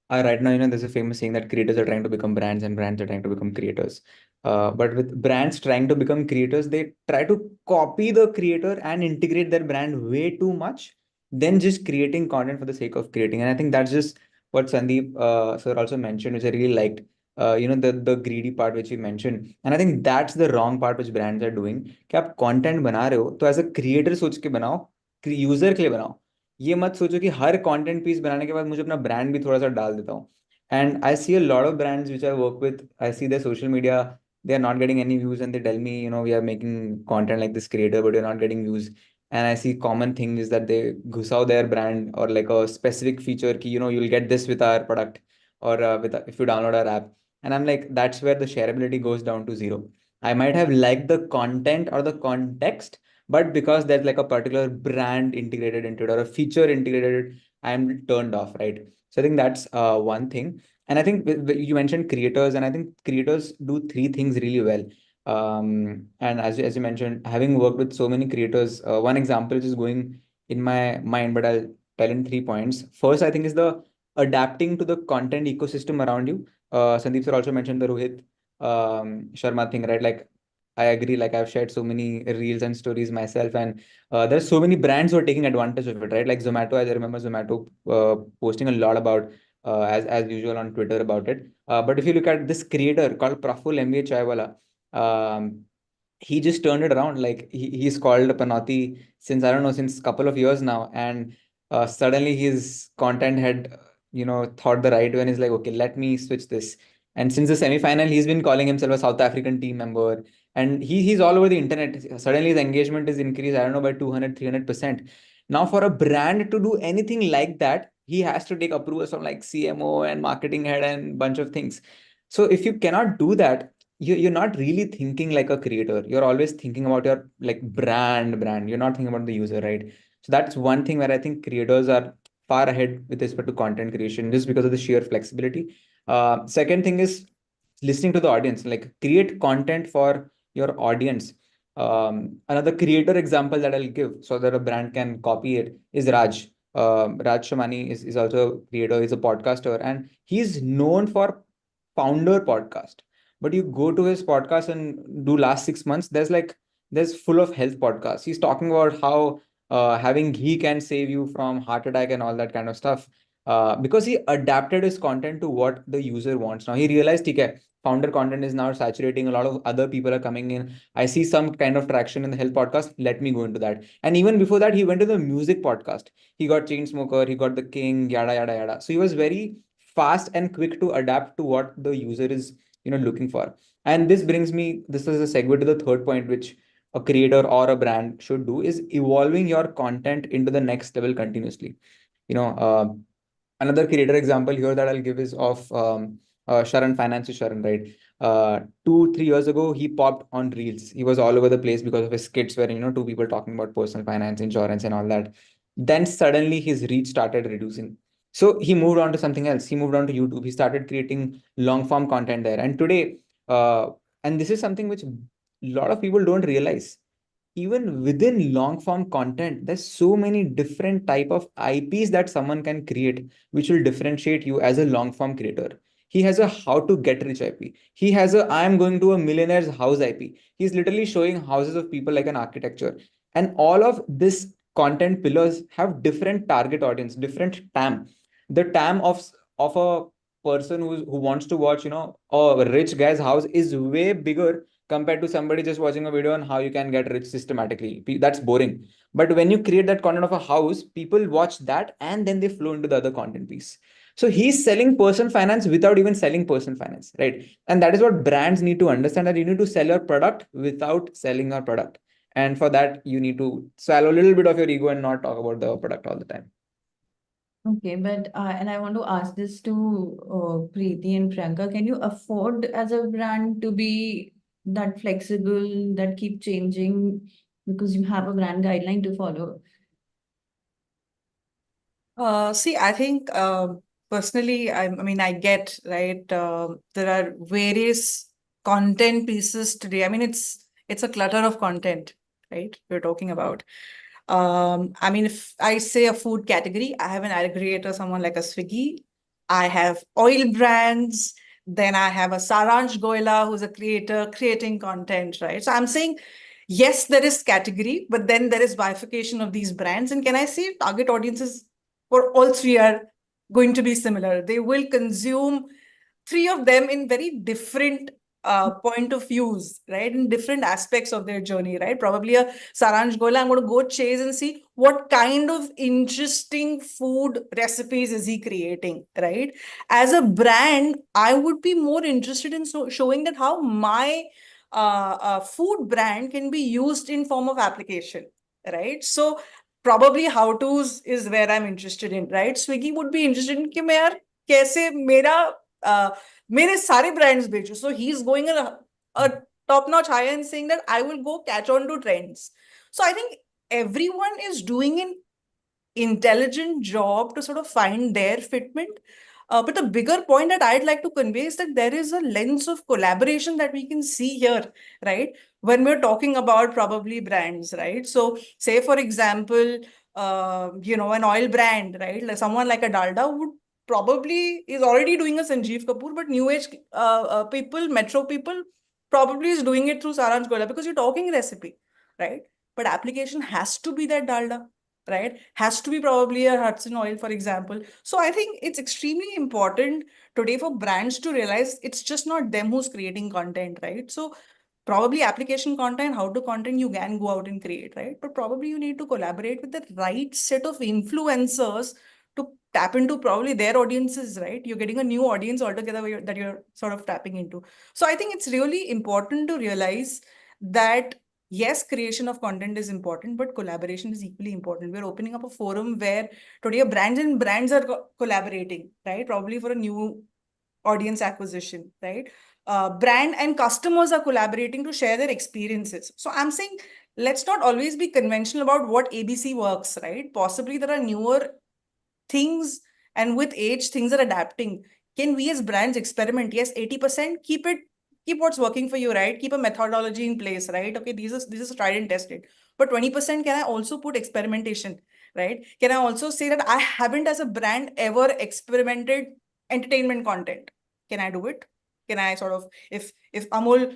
are right now, there's a famous saying that creators are trying to become brands and brands are trying to become creators. But with brands trying to become creators, they try to copy the creator and integrate their brand way too much than just creating content for the sake of creating. And I think that's just what Sandeep sir also mentioned, which I really liked. The greedy part which you mentioned, and I think that's the wrong part which brands are doing. कि आप content बना रहे हो तो as a creator सोच के बनाओ, user के लिए बनाओ. ये मत सोचो कि हर content piece बनाने के बाद मुझे अपना brand भी थोड़ा सा डाल देता हूँ. And I see a lot of brands which I work with. I see their social media, they are not getting any views, and they tell me, we are making content like this creator, but you're not getting views. And I see common thing is that they ghusao their brand or like a specific feature ki, you'll get this with our product or if you download our app. And I'm like, that's where the shareability goes down to zero. I might have liked the content or the context, but because there's like a particular brand integrated into it or a feature integrated, I'm turned off, right? So I think that's one thing. And I think you mentioned creators, and I think creators do three things really well. And as you mentioned, having worked with so many creators, one example which is going in my mind, but I'll tell in 3 points. First, I think is the adapting to the content ecosystem around you. Sandeep sir also mentioned the Rohit Sharma thing, right? Like I agree. Like I've shared so many reels and stories myself, and there's so many brands who are taking advantage of it, right? Like Zomato, I remember Zomato posting a lot about as usual on Twitter about it. But if you look at this creator called Praful MBA Chaiwala, he just turned it around. Like he's called Panati since I don't know, since couple of years now, and suddenly his content had thought the right way, and he's like, okay, let me switch this. And since the semi-final, he's been calling himself a South African team member, and he's all over the internet. Suddenly his engagement is increased, I don't know, by 200-300%. Now for a brand to do anything like that, he has to take approvals from like CMO and marketing head and bunch of things. So if you cannot do that, you're not really thinking like a creator. You're always thinking about your like brand. You're not thinking about the user, right? So that's one thing where I think creators are far ahead with respect to content creation, just because of the sheer flexibility. Second thing is listening to the audience, like create content for your audience. Another creator example that I'll give so that a brand can copy it is Raj. Raj Shamani is also a creator, he's a podcaster, and he's known for Founder podcast. But you go to his podcast and do last 6 months, there's full of health podcasts. He's talking about how having ghee can save you from heart attack and all that kind of stuff. Because he adapted his content to what the user wants. Now he realized, okay, founder content is now saturating. A lot of other people are coming in. I see some kind of traction in the health podcast. Let me go into that. And even before that, he went to the music podcast. He got Chainsmoker, he got The King, yada yada yada. So he was very fast and quick to adapt to what the user is looking for. And this is a segue to the third point, which a creator or a brand should do, is evolving your content into the next level continuously. Another creator example here that I'll give is of Sharan, Finance Sharan, right? 2-3 years ago, he popped on Reels. He was all over the place because of his skits where, two people talking about personal finance, insurance and all that. Then suddenly his reach started reducing. So he moved on to something else. He moved on to YouTube. He started creating long form content there. And today, and this is something which a lot of people don't realize, even within long form content, there's so many different type of IPs that someone can create, which will differentiate you as a long form creator. He has a how to get rich IP. He has a I am going to a millionaire's house IP. He's literally showing houses of people like an architecture. And all of this content pillars have different target audience, different TAM. The TAM of a person who wants to watch, a rich guy's house is way bigger compared to somebody just watching a video on how you can get rich systematically. That's boring. But when you create that content of a house, people watch that and then they flow into the other content piece. So he's selling personal finance without even selling personal finance, right? And that is what brands need to understand, that you need to sell your product without selling your product. And for that, you need to swallow a little bit of your ego and not talk about the product all the time. Okay, but and I want to ask this to Preeti and Priyanka. Can you afford as a brand to be that flexible, that keep changing, because you have a brand guideline to follow? See, I think personally, I mean, I get, right, there are various content pieces today. I mean, it's a clutter of content, right, we're talking about. I mean, if I say a food category, I have an aggregator, someone like a Swiggy. I have oil brands. Then I have a Saransh Goyla, who's a creator creating content, right? So I'm saying, yes, there is category, but then there is bifurcation of these brands. And can I say target audiences for all three are going to be similar? They will consume three of them in very different point of views, right? In different aspects of their journey, right? Probably a Saransh Gola, I'm going to go chase and see what kind of interesting food recipes is he creating, right? As a brand, I would be more interested in showing that how my food brand can be used in form of application, right? So probably how to's is where I'm interested in, right? Swiggy would be interested in कि मैं यार कैसे मेरे सारे brands बेचो. So he's going a top-notch higher and saying that I will go catch on to trends. So I think everyone is doing an intelligent job to sort of find their fitment. But the bigger point that I'd like to convey is that there is a lens of collaboration that we can see here, right? When we're talking about probably brands, right? So say, for example, an oil brand, right? Like someone like a Dalda would probably is already doing a Sanjeev Kapoor, but new age people, metro people, probably is doing it through Saransh Gola because you're talking recipe, right? But application has to be that Dalda, right? Has to be probably a Hudson oil, for example. So I think it's extremely important today for brands to realize it's just not them who's creating content, right? So probably application content, how to content you can go out and create, right? But probably you need to collaborate with the right set of influencers to tap into probably their audiences, right? You're getting a new audience altogether that you're sort of tapping into. So I think it's really important to realize that yes, creation of content is important, but collaboration is equally important. We're opening up a forum where today brands and brands are collaborating, right? Probably for a new audience acquisition, right? Brand and customers are collaborating to share their experiences. So I'm saying let's not always be conventional about what ABC works, right? Possibly there are newer things, and with age, things are adapting. Can we as brands experiment? Yes, 80%, keep what's working for you, right? Keep a methodology in place, right? Okay, this is tried and tested. But 20%, can I also put experimentation, right? Can I also say that I haven't as a brand ever experimented entertainment content? Can I do it? Can I sort of, if Amul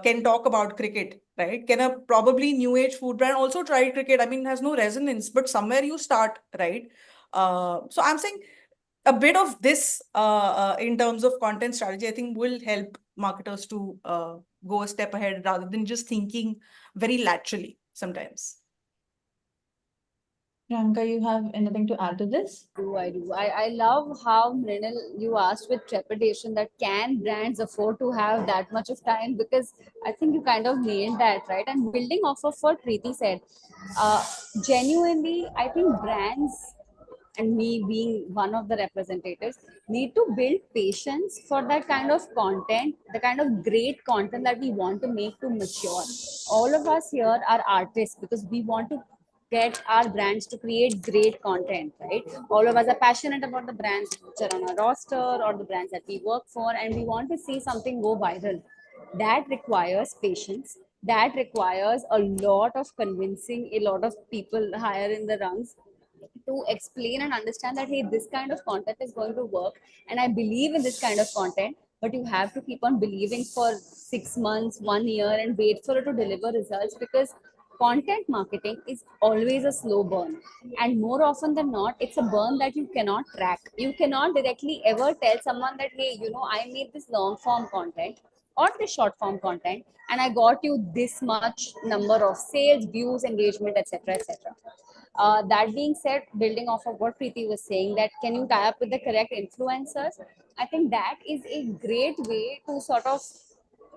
can talk about cricket, right? Can a probably new age food brand also try cricket? I mean, it has no resonance, but somewhere you start, right? So I'm saying a bit of this in terms of content strategy, I think will help marketers to go a step ahead rather than just thinking very laterally sometimes. Priyanka, you have anything to add to this? I do. I love how, Mrinal, you asked with trepidation that can brands afford to have that much of time, because I think you kind of nailed that, right? And building off of what Preeti said, genuinely, I think brands, and me being one of the representatives, need to build patience for that kind of content, the kind of great content that we want to make to mature. All of us here are artists because we want to get our brands to create great content, right? All of us are passionate about the brands which are on our roster or the brands that we work for, and we want to see something go viral. That requires patience. That requires a lot of convincing a lot of people higher in the rungs to explain and understand that, hey, this kind of content is going to work and I believe in this kind of content. But you have to keep on believing for 6 months, 1 year, and wait for it to deliver results, because content marketing is always a slow burn, and more often than not it's a burn that you cannot track. You cannot directly ever tell someone that, hey, I made this long form content or this short form content and I got you this much number of sales, views, engagement, etc., etc. That being said, building off of what Preeti was saying, that can you tie up with the correct influencers? I think that is a great way to sort of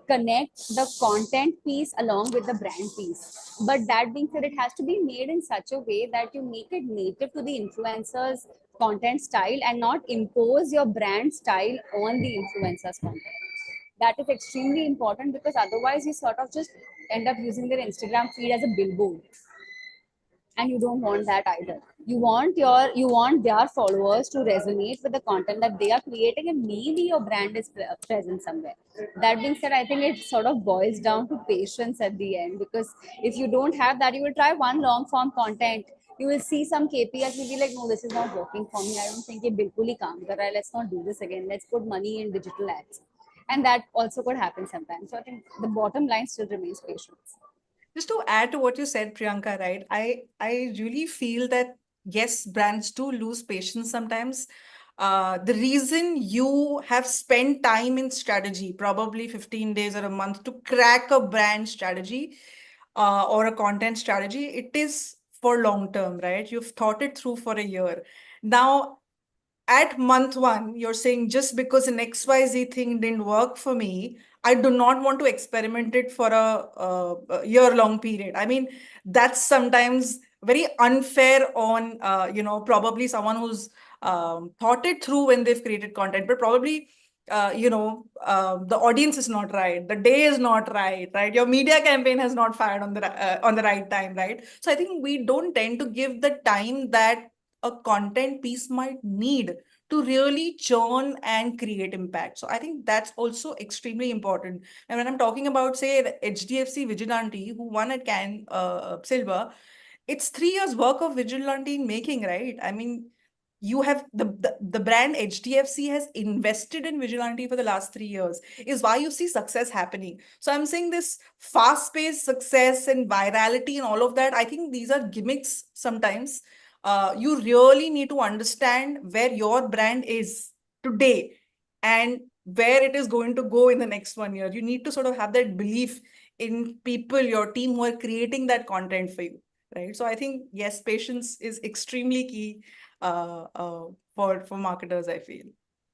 connect the content piece along with the brand piece. But that being said, it has to be made in such a way that you make it native to the influencer's content style and not impose your brand style on the influencer's content. That is extremely important, because otherwise you sort of just end up using their Instagram feed as a billboard, and you don't want that either. You want their followers to resonate with the content that they are creating, and maybe your brand is present somewhere. That being said, I think it sort of boils down to patience at the end, because if you don't have that, you will try one long form content, you will see some KPIs, you'll be like, no, this is not working for me, I don't think it bilkul hi kaam kar raha hai, let's not do this again, let's put money in digital ads. And that also could happen sometimes. So I think the bottom line still remains patience. Just to add to what you said, Priyanka, right? I really feel that yes, brands do lose patience sometimes. The reason you have spent time in strategy, probably 15 days or a month, to crack a brand strategy or a content strategy, it is for long term, right? You've thought it through for a year. Now, at month one, you're saying just because an XYZ thing didn't work for me, I do not want to experiment it for a year-long period. I mean, that's sometimes very unfair on, probably someone who's thought it through when they've created content, but probably, the audience is not right, the day is not right, right? Your media campaign has not fired on the right time, right? So I think we don't tend to give the time that a content piece might need to really churn and create impact. So I think that's also extremely important. And when I'm talking about, say, the HDFC Vigilante, who won at Cannes Silver, it's 3 years work of vigilante in making, right? I mean, you have the brand HDFC has invested in vigilante for the last 3 years, is why you see success happening. So I'm saying this fast-paced success and virality and all of that, I think these are gimmicks sometimes. You really need to understand where your brand is today and where it is going to go in the next 1 year. You need to sort of have that belief in people, your team who are creating that content for you, right? So I think, yes, patience is extremely key for marketers, I feel.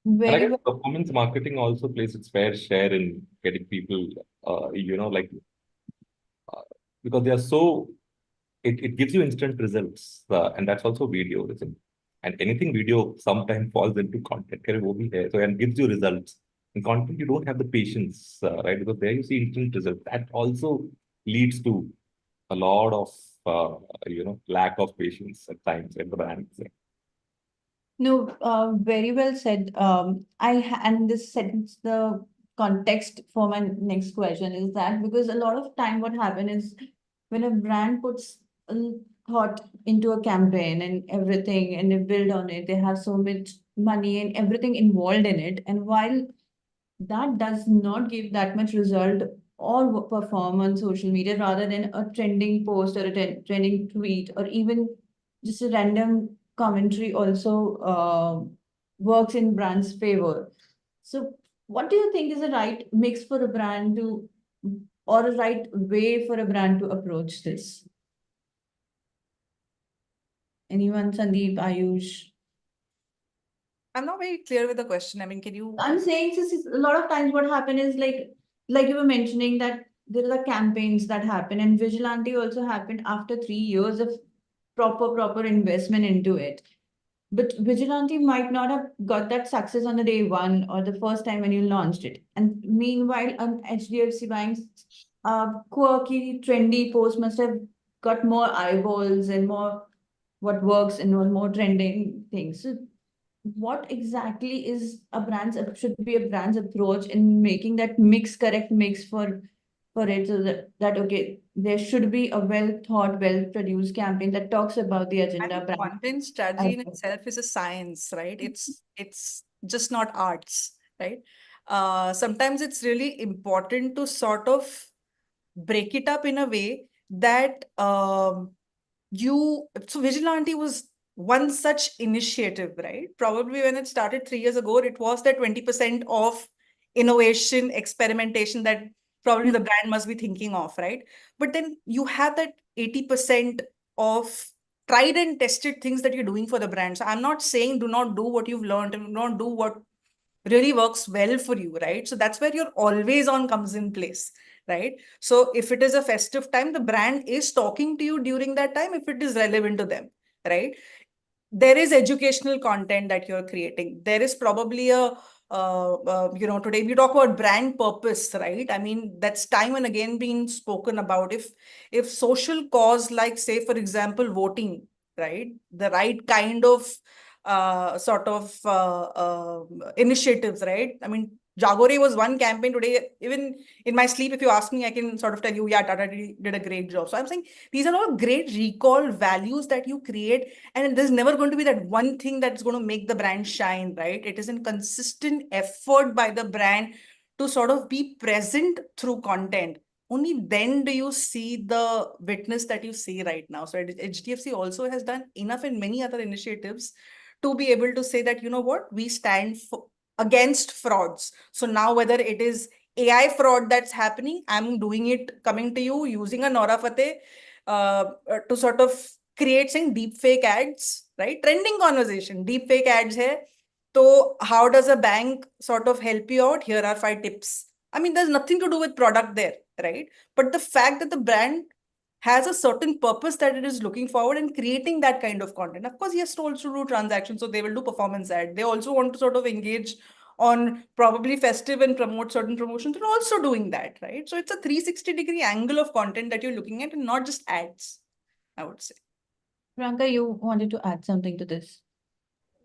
And I Very guess well. performance marketing also plays its fair share in getting people, like, because they are so, it gives you instant results. And that's also video, isn't it? And anything video sometimes falls into content, kare wo bhi hai. So, and gives you results. In content, you don't have the patience, right? Because there you see instant results. That also leads to a lot of, lack of patience at times in the brands. No, very well said. And this sets the context for my next question is that because a lot of time what happen is when a brand puts a thought into a campaign and everything and they build on it, they have so much money and everything involved in it. And while that does not give that much result or perform on social media rather than a trending post or a trending tweet or even just a random commentary also works in brand's favor. So what do you think is the right mix for a brand to or a right way for a brand to approach this? Anyone, Sandeep, Ayush? I'm not very clear with the question. I mean, can you? I'm saying this a lot of times what happen is like you were mentioning that there are campaigns that happen and vigilante also happened after 3 years of proper investment into it. But vigilante might not have got that success on the day one or the first time when you launched it. And meanwhile, on HDFC Bank's quirky, trendy post must have got more eyeballs and more what works and more trending things. So what exactly is a brand's should be a brand's approach in making that correct mix for it so that okay, there should be a well thought, well produced campaign that talks about the I agenda think brand. content strategy in itself is a science, right? It's just not arts, right? Sometimes it's really important to sort of break it up in a way that so vigilante was one such initiative, right? Probably when it started 3 years ago, it was that 20% of innovation, experimentation that probably the brand must be thinking of, right? But then you have that 80% of tried and tested things that you're doing for the brand. So I'm not saying do not do what you've learned and do not do what really works well for you, right? So that's where your always on comes in place, right? So if it is a festive time, the brand is talking to you during that time if it is relevant to them, right? There is educational content that you're creating. There is probably today we talk about brand purpose, right? I mean, that's time and again being spoken about. If social cause, like say, for example, voting, right? The right kind of initiatives, right? I mean, Jagore was one campaign today. Even in my sleep, if you ask me, I can sort of tell you, yeah, Tata did a great job. So I'm saying these are all great recall values that you create. And there's never going to be that one thing that's going to make the brand shine, right? It is a consistent effort by the brand to sort of be present through content. Only then do you see the witness that you see right now. So HDFC also has done enough in many other initiatives to be able to say that, you know what, we stand against frauds. So now whether it is AI fraud that's happening, I'm doing it, coming to you using a Nora Fateh to sort of create saying deep fake ads, right? Trending conversation, deep fake ads hai. So how does a bank sort of help you out? Here are 5 tips. I mean, there's nothing to do with product there, right? But the fact that the brand has a certain purpose that it is looking forward and creating that kind of content. Of course, yes, to also do transactions, so they will do performance ad. They also want to sort of engage on probably festive and promote certain promotions. They're also doing that, right? So it's a 360-degree angle of content that you're looking at and not just ads, I would say. Priyanka, you wanted to add something to this.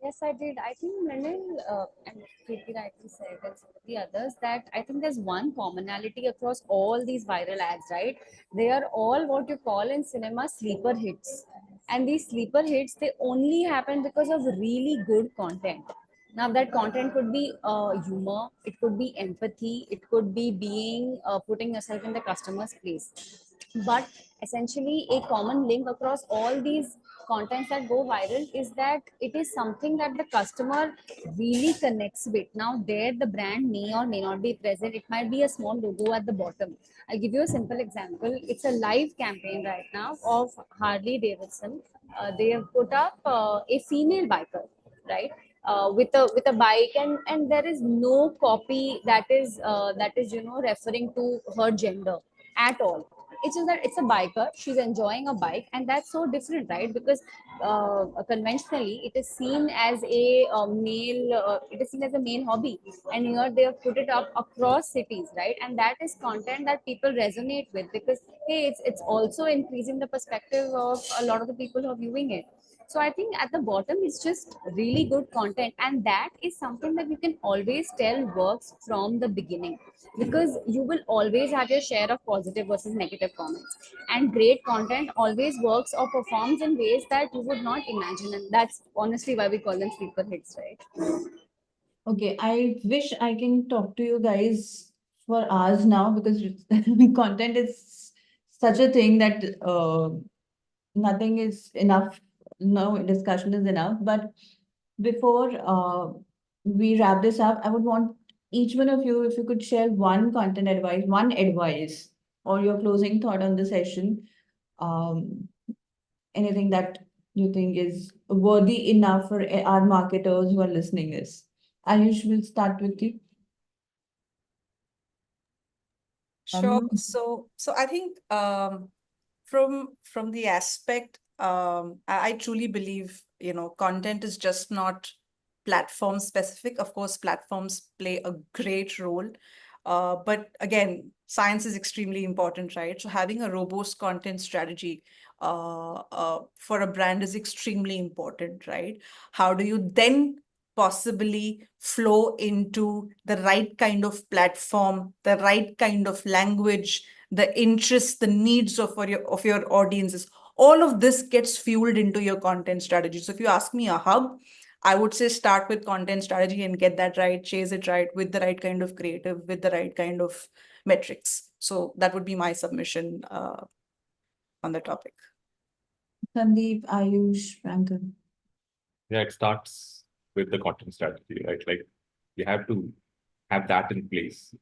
Yes, I did. I think Mrinal and Preeti rightly said, and some of the others, that I think there's one commonality across all these viral ads, right? They are all what you call in cinema sleeper hits. And these sleeper hits, they only happen because of really good content. Now, that content could be humor, it could be empathy, it could be being putting yourself in the customer's place. But essentially, a common link across all these contents that go viral is that it is something that the customer really connects with. Now, there the brand may or may not be present. It might be a small logo at the bottom. I'll give you a simple example. It's a live campaign right now of Harley Davidson. They have put up a female biker, right? With a bike, and there is no copy that is referring to her gender at all. It's just that it's a biker, she's enjoying a bike, and that's so different, right? Because conventionally it is seen as a male it is seen as a male hobby, and here they have put it up across cities, right? And that is content that people resonate with, because hey, it's also increasing the perspective of a lot of the people who are viewing it. So I think at the bottom it's just really good content, and that is something that you can always tell works from the beginning, because you will always have your share of positive versus negative comments, and great content always works or performs in ways that you would not imagine, and that's honestly why we call them sleeper hits, right? Okay, I wish I can talk to you guys for hours now, because content is such a thing that nothing is enough. No discussion is enough. But before we wrap this up, I would want each one of you, if you could share one advice, or your closing thought on the session. Um, Anything that you think is worthy enough for our marketers who are listening is. Ayush, will start with you. Sure. So I think from the aspect, I truly believe, content is just not platform specific. Of course, platforms play a great role. But again, science is extremely important, right? So having a robust content strategy for a brand is extremely important, right? How do you then possibly flow into the right kind of platform, the right kind of language, the interests, the needs of your audiences? All of this gets fueled into your content strategy. So if you ask me a hub, I would say start with content strategy and get that right, chase it right, with the right kind of creative, with the right kind of metrics. So that would be my submission on the topic. Sandeep, Ayush, Priyanka. Yeah, it starts with the content strategy, right? Like you have to have that in place.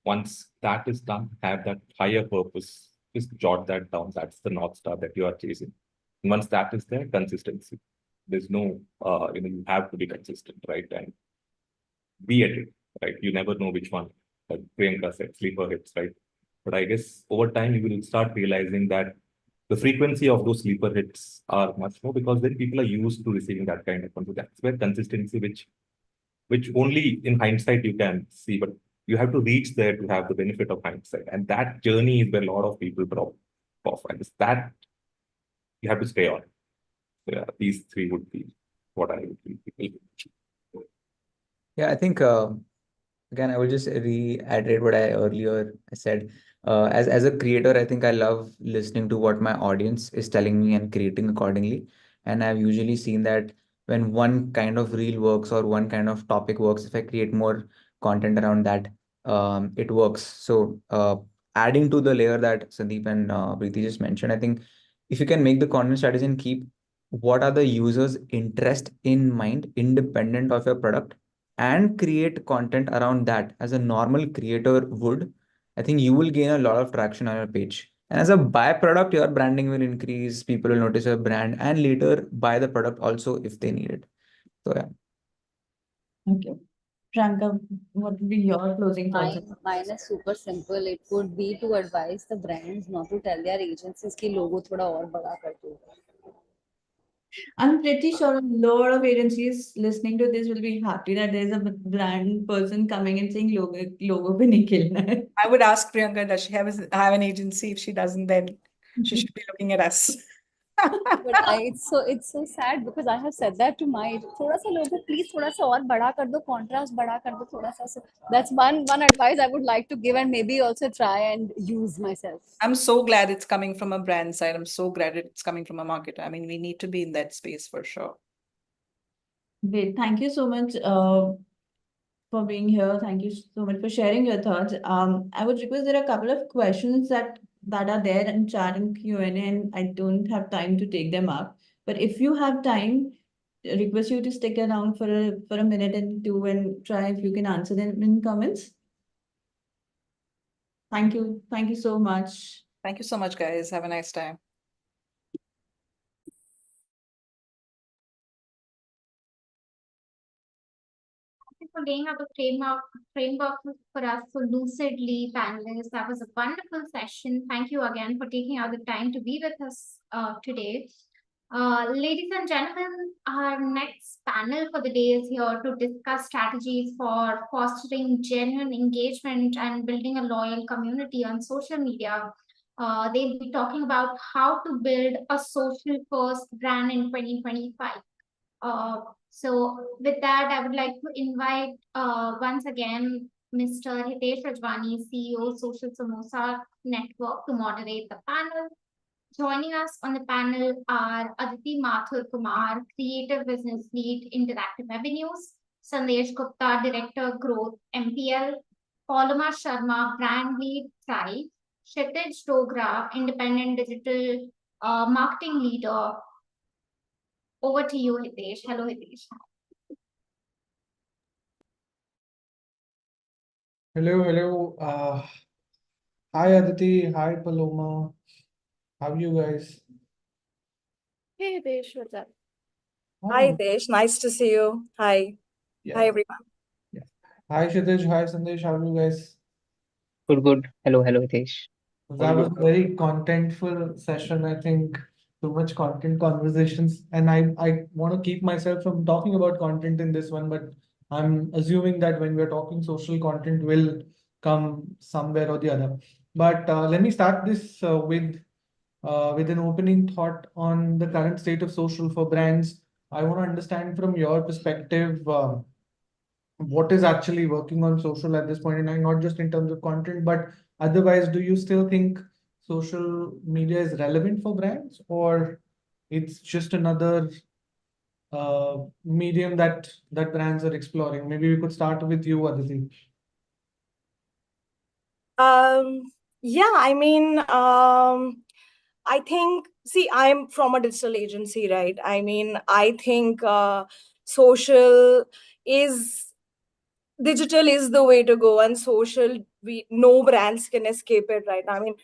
Once that is done, have that higher purpose, just jot that down. That's the North Star that you are chasing. And once that is there, consistency. There's no, you have to be consistent, right? And be at it, right? You never know which one, like Priyanka said, sleeper hits, right? But I guess over time, you will start realizing that the frequency of those sleeper hits are much more, because then people are used to receiving that kind of content. That's where consistency, which only in hindsight you can see, but you have to reach there to have the benefit of hindsight. And that journey is where a lot of people drop off. And it's that you have to stay on. Yeah, these three would be what I would be. Yeah, I think again, I will just reiterate what I earlier said. As a creator, I think I love listening to what my audience is telling me and creating accordingly. And I've usually seen that when one kind of reel works or one kind of topic works, if I create more content around that, it works. So adding to the layer that Sandeep and Preeti just mentioned, I think if you can make the content strategy and keep what are the users' interest in mind, independent of your product, and create content around that as a normal creator would, I think you will gain a lot of traction on your page. And as a byproduct, your branding will increase, people will notice your brand and later buy the product also if they need it. So yeah. Okay. Priyanka, what would be your closing thoughts? Mine is super simple. It would be to advise the brands not to tell their agencies कि logo थोड़ा और बड़ा कर दो. I'm pretty sure a lot of agencies listening to this will be happy that there's a brand person coming and saying logo पे नहीं खेलना है. I would ask Priyanka, does she have an agency? If she doesn't, then she should be looking at us. But it's so sad because I have said that to my थोड़ा सा लोगों please थोड़ा सा और बड़ा कर दो contrast बड़ा कर दो थोड़ा सा. So that's one advice I would like to give and maybe also try and use myself. I'm so glad it's coming from a brand side. I'm so glad it's coming from a marketer. I mean, we need to be in that space for sure. Great. Thank you so much for being here. Thank you so much for sharing your thoughts. I would request there are a couple of questions that are there in chat and Q&A, and I don't have time to take them up. But if you have time, I request you to stick around for a minute and two and try if you can answer them in comments. Thank you. Thank you so much. Thank you so much, guys. Have a nice time. For laying out the framework for us so lucidly, panelists. That was a wonderful session. Thank you again for taking out the time to be with us today. Ladies and gentlemen, our next panel for the day is here to discuss strategies for fostering genuine engagement and building a loyal community on social media. They'll be talking about how to build a social first brand in 2025. So with that, I would like to invite once again Mr. Hitesh Rajwani, CEO Social Samosa Network, to moderate the panel. Joining us on the panel are Aditi, Mathur, Kumar, Creative Business Lead, Interactive Avenues, Sandesh, Gupta, Director, Growth, MPL, Paloma, Sharma, Brand Lead, Thrive, Shitiz, Dogra, Independent Digital Marketing Leader. Over to you, Hitesh. Hello, Hitesh. Hello. Hi, Aditi. Hi, Paloma. How are you guys? Hey, Hitesh, what's up? Hi, Hitesh. Nice to see you. Hi. Yeah. Hi, everyone. Yeah. Hi, Shitiz. Hi, Sandesh. How are you guys? Good. Hello, Hitesh. That was a very contentful session. I think too much content conversations, and I want to keep myself from talking about content in this one, but I'm assuming that when we're talking social content will come somewhere or the other. But let me start this with an opening thought on the current state of social for brands. I want to understand from your perspective what is actually working on social at this point in time, not just in terms of content, but otherwise, do you still think social media is relevant for brands, or it's just another medium that brands are exploring? Maybe we could start with you, Aditi. Yeah, I mean, I think, see, I'm from a digital agency, right? I mean, I think social is digital is the way to go, and social, no brands can escape it, right? I mean,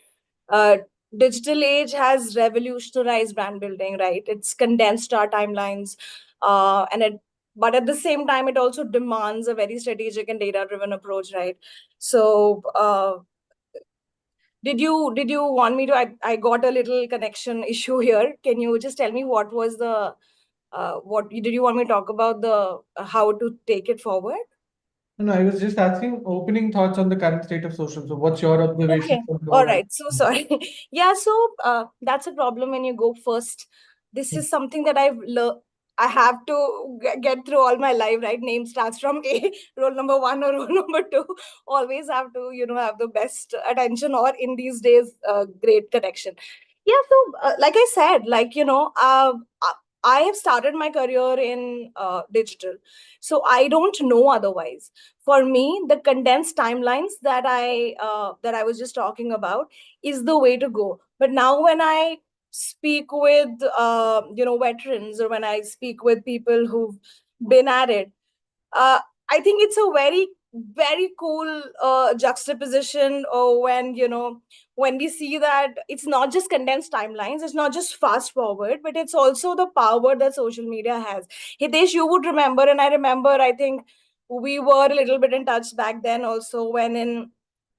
digital age has revolutionized brand building, right? It's condensed our timelines, but at the same time, it also demands a very strategic and data-driven approach, right? So, did you want me to? I got a little connection issue here. Can you just tell me what was the what did you want me to talk about the how to take it forward? No, I was just asking opening thoughts on the current state of social. So, what's your observation Okay, from all your right. So sorry. Yeah, so that's a problem when you go first. This is something that I've learned. I have to get through all my life, right? Name starts from A, role number 1 or role number 2. Always have to, have the best attention, or in these days, great connection. Yeah, so like I said, I have started my career in digital, so I don't know otherwise. For me, the condensed timelines that I was just talking about is the way to go. But now when I speak with veterans, or when I speak with people who've been at it, I think it's a very cool juxtaposition, or when we see that it's not just condensed timelines, it's not just fast forward, but it's also the power that social media has. Hitesh, you would remember, and I remember, I think we were a little bit in touch back then also, when in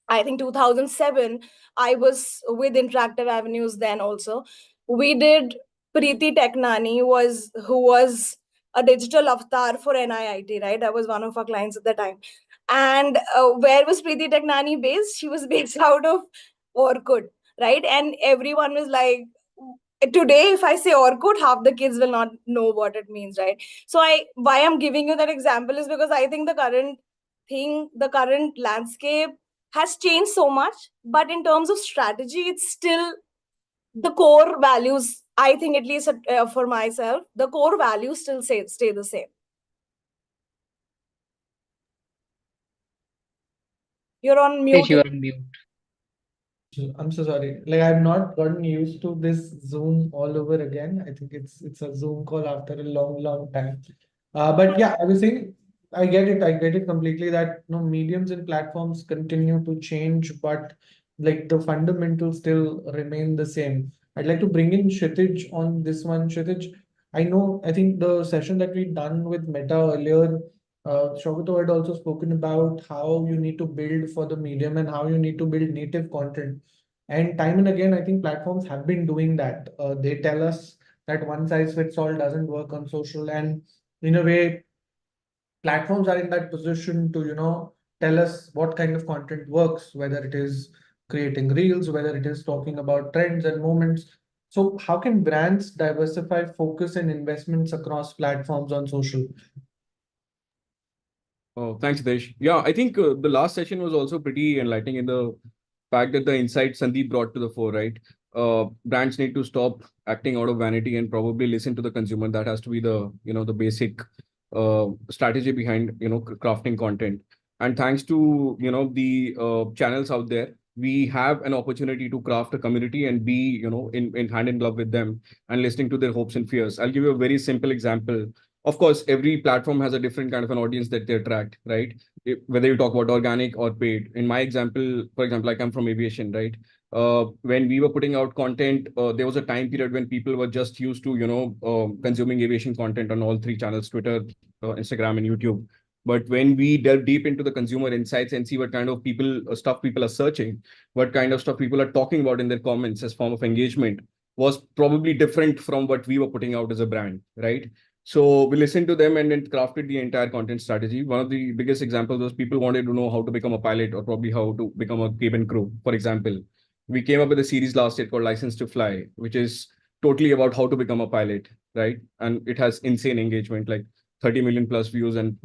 I think 2007, I was with Interactive Avenues then also. We did Preeti Technani who was a digital avatar for NIIT, right? That was one of our clients at the time. And where was Preeti Technani based? She was based out of Orkut, right? And everyone was like, today if I say Orkut, half the kids will not know what it means, right? So why I'm giving you that example is because I think the current landscape has changed so much, but in terms of strategy, it's still the core values. I think, at least for myself, the core values still stay the same. You're on mute. Hitesh, you are on mute. I'm so sorry. Like I've not gotten used to this Zoom all over again. I think it's a Zoom call after a long time. But yeah, I was saying I get it. I get it completely that mediums and platforms continue to change, but like the fundamentals still remain the same. I'd like to bring in Shitij on this one. Shitij, I think the session that we done with Meta earlier, Saugato had also spoken about how you need to build for the medium and how you need to build native content. And time and again, I think platforms have been doing that. They tell us that one size fits all doesn't work on social. And in a way, platforms are in that position to, tell us what kind of content works, whether it is creating reels, whether it is talking about trends and moments. So how can brands diversify focus and investments across platforms on social? Oh, thanks, Desh. Yeah, I think the last session was also pretty enlightening in the fact that the insight Sandeep brought to the fore, right? Brands need to stop acting out of vanity and probably listen to the consumer. That has to be the basic strategy behind, crafting content. And thanks to, the channels out there, we have an opportunity to craft a community and be, in hand in glove with them and listening to their hopes and fears. I'll give you a very simple example. Of course, every platform has a different kind of an audience that they attract, right? Whether you talk about organic or paid. In my example, for example, I come from aviation, right? When we were putting out content, there was a time period when people were just used to, consuming aviation content on all three channels, Twitter, Instagram, and YouTube. But when we delve deep into the consumer insights and see what kind of stuff people are searching, what kind of stuff people are talking about in their comments as form of engagement, was probably different from what we were putting out as a brand, right? So we listened to them and then crafted the entire content strategy. One of the biggest examples was people wanted to know how to become a pilot or probably how to become a cabin crew, for example. We came up with a series last year called License to Fly, which is totally about how to become a pilot, right? And it has insane engagement, like 30 million plus views and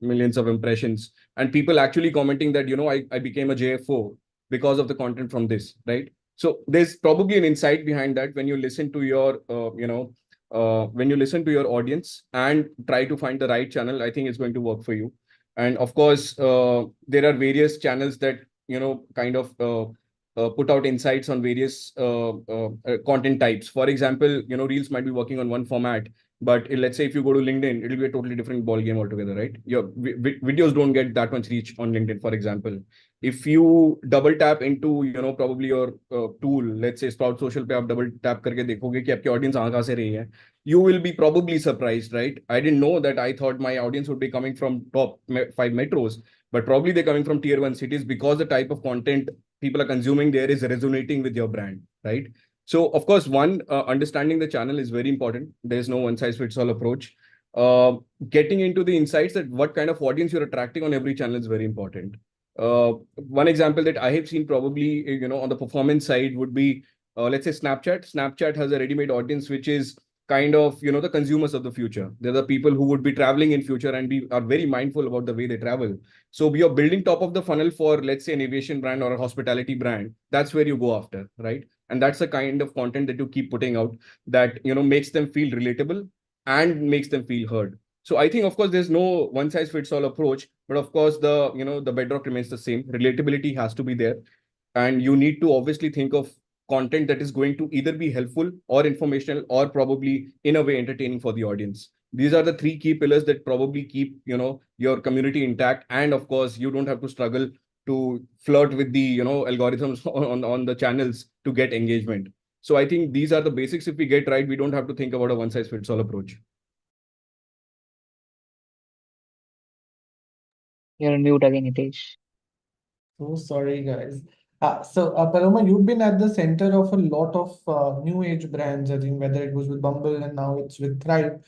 millions of impressions. And people actually commenting that, I became a JFO because of the content from this, right? So there's probably an insight behind that when you listen to your, when you listen to your audience and try to find the right channel, I think it's going to work for you. And of course, there are various channels that, kind of put out insights on various content types. For example, Reels might be working on one format, but let's say if you go to LinkedIn, it'll be a totally different ball game altogether, right? Your videos don't get that much reach on LinkedIn, for example. If you double tap into, probably your tool, let's say Sprout Social पे आप double tap करके देखोगे कि आपकी audience कहाँ से रही है, you will be probably surprised, right? I didn't know that. I thought my audience would be coming from top 5 metros, but probably they're coming from tier 1 cities because the type of content people are consuming there is resonating with your brand, right? So, of course, understanding the channel is very important. There's no one size fits all approach. Getting into the insights that what kind of audience you're attracting on every channel is very important. One example that I have seen probably, on the performance side would be, let's say Snapchat. Snapchat has a ready-made audience, which is kind of, the consumers of the future. They're the people who would be traveling in future and are very mindful about the way they travel. So we are building top of the funnel for, let's say, an aviation brand or a hospitality brand. That's where you go after, right? And that's the kind of content that you keep putting out that, makes them feel relatable and makes them feel heard. So I think, of course, there's no one size fits all approach, but of course, the bedrock remains the same. Relatability has to be there. And you need to obviously think of content that is going to either be helpful or informational or probably in a way entertaining for the audience. These are the three key pillars that probably keep, your community intact. And of course, you don't have to struggle to flirt with the, algorithms on the channels to get engagement. So I think these are the basics. If we get right, we don't have to think about a one size fits all approach. You're on mute again, Hitesh. So sorry, guys. Paloma, you've been at the center of a lot of new age brands, I think, whether it was with Bumble and now it's with Thrive.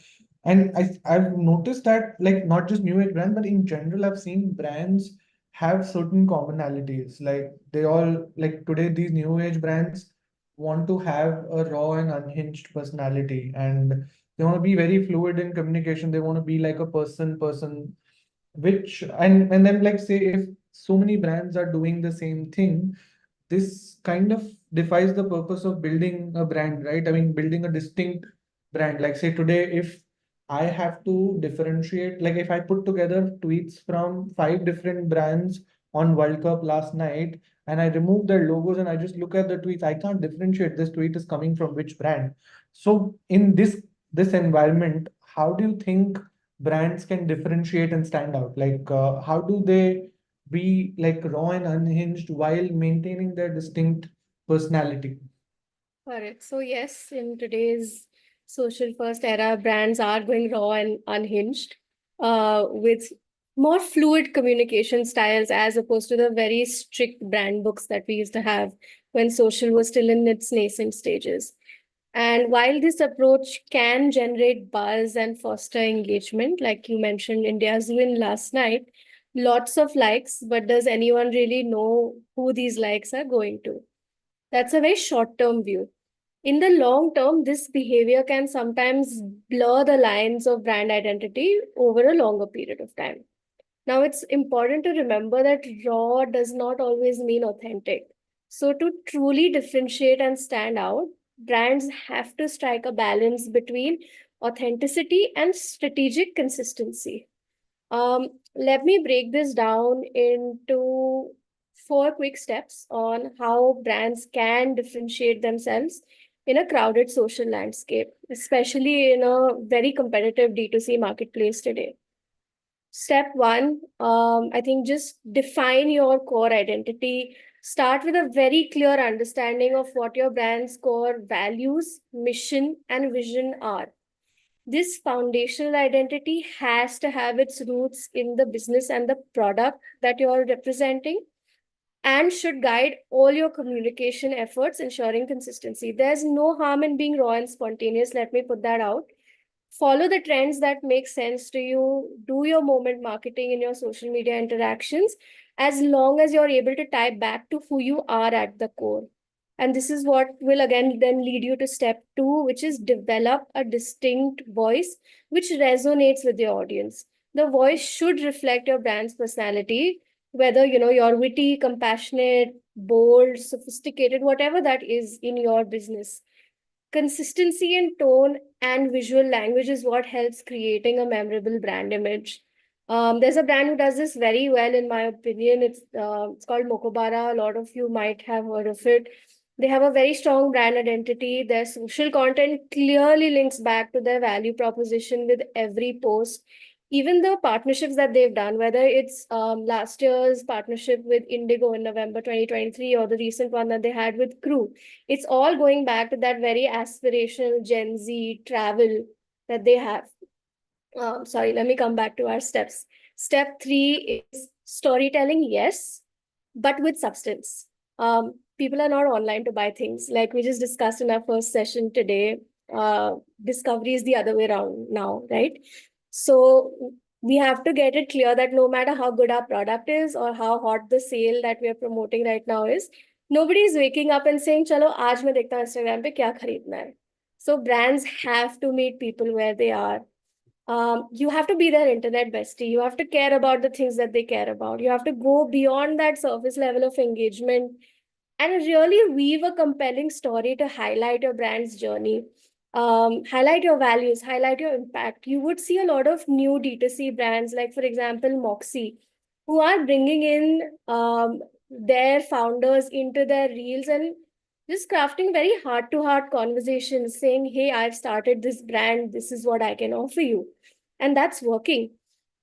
And I've noticed that, like, not just new age brands, but in general, I've seen brands have certain commonalities. Like, they all, like, today, these new age brands want to have a raw and unhinged personality, and they want to be very fluid in communication. They want to be like a person, which and then like say if so many brands are doing the same thing, this kind of defies the purpose of building a brand, right? I mean, building a distinct brand. Like say today, if I have to differentiate, like if I put together tweets from 5 different brands on World Cup last night, and I remove their logos and I just look at the tweets, I can't differentiate this tweet is coming from which brand. So in this environment, how do you think brands can differentiate and stand out? Like how do they be like raw and unhinged while maintaining their distinct personality? Correct. So yes, in today's social first era, brands are going raw and unhinged, with more fluid communication styles as opposed to the very strict brand books that we used to have when social was still in its nascent stages. And while this approach can generate buzz and foster engagement, like you mentioned, India's win last night, lots of likes, but does anyone really know who these likes are going to? That's a very short-term view. In the long term, this behavior can sometimes blur the lines of brand identity over a longer period of time. Now, it's important to remember that raw does not always mean authentic. So, to truly differentiate and stand out, brands have to strike a balance between authenticity and strategic consistency. Let me break this down into 4 quick steps on how brands can differentiate themselves in a crowded social landscape, especially in a very competitive D2C marketplace today. Step one, I think just define your core identity. Start with a very clear understanding of what your brand's core values, mission, and vision are. This foundational identity has to have its roots in the business and the product that you're representing, and should guide all your communication efforts, ensuring consistency. There's no harm in being raw and spontaneous. Let me put that out. Follow the trends that make sense to you. Do your moment marketing in your social media interactions, as long as you're able to tie back to who you are at the core. And this is what will again then lead you to step two, which is develop a distinct voice which resonates with your audience. The voice should reflect your brand's personality, whether you're witty, compassionate, bold, sophisticated, whatever that is in your business. Consistency in tone and visual language is what helps creating a memorable brand image. There's a brand who does this very well, in my opinion. It's called Mokobara. A lot of you might have heard of it. They have a very strong brand identity. Their social content clearly links back to their value proposition with every post. Even the partnerships that they've done, whether it's last year's partnership with Indigo in November 2023 or the recent one that they had with Crew, it's all going back to that very aspirational Gen Z travel that they have. Sorry, let me come back to our steps. Step 3 is storytelling, yes, but with substance. People are not online to buy things. Like we just discussed in our first session today, discovery is the other way around now, right? So we have to get it clear that no matter how good our product is or how hot the sale that we are promoting right now is, nobody is waking up and saying, "Chalo, aaj main dekhta hu Instagram pe kya kharidna hai." So brands have to meet people where they are. You have to be their internet bestie. You have to care about the things that they care about. You have to go beyond that surface level of engagement and really weave a compelling story to highlight your brand's journey, highlight your values, highlight your impact. You would see a lot of new D2C brands, like, for example, Moxie, who are bringing in their founders into their reels and just crafting very heart-to-heart conversations, saying, "Hey, I've started this brand. This is what I can offer you." And that's working.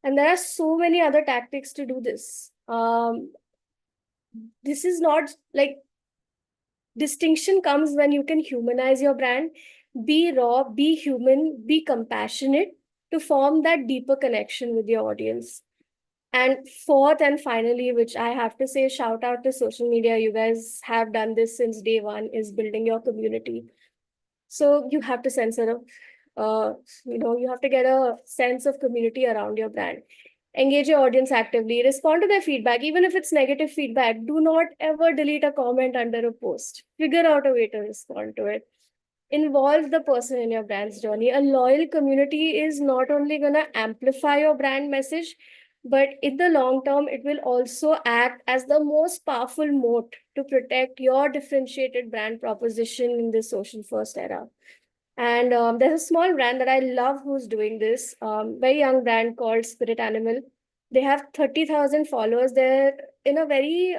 And there are so many other tactics to do this. This is not like, distinction comes when you can humanize your brand, be raw, be human, be compassionate to form that deeper connection with your audience. And fourth and finally, which I have to say, shout out to social media. You guys have done this since day one, is building your community. So you have to you have to get a sense of community around your brand. Engage your audience actively, respond to their feedback, even if it's negative feedback. Do not ever delete a comment under a post. Figure out a way to respond to it. Involve the person in your brand's journey. A loyal community is not only going to amplify your brand message, but in the long term, it will also act as the most powerful moat to protect your differentiated brand proposition in this social first era. And there's a small brand that I love who's doing this, very young brand called Spirit Animal. They have 30,000 followers. They're in a very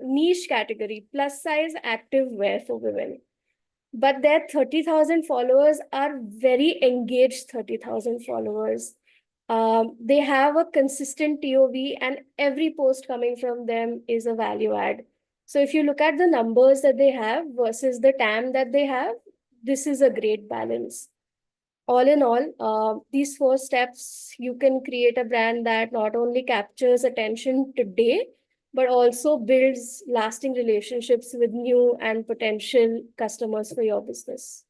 niche category, plus size active wear for women. But their 30,000 followers are very engaged 30,000 followers. They have a consistent TOV, and every post coming from them is a value add. So if you look at the numbers that they have versus the TAM that they have, this is a great balance. All in all, these 4 steps, you can create a brand that not only captures attention today, but also builds lasting relationships with new and potential customers for your business.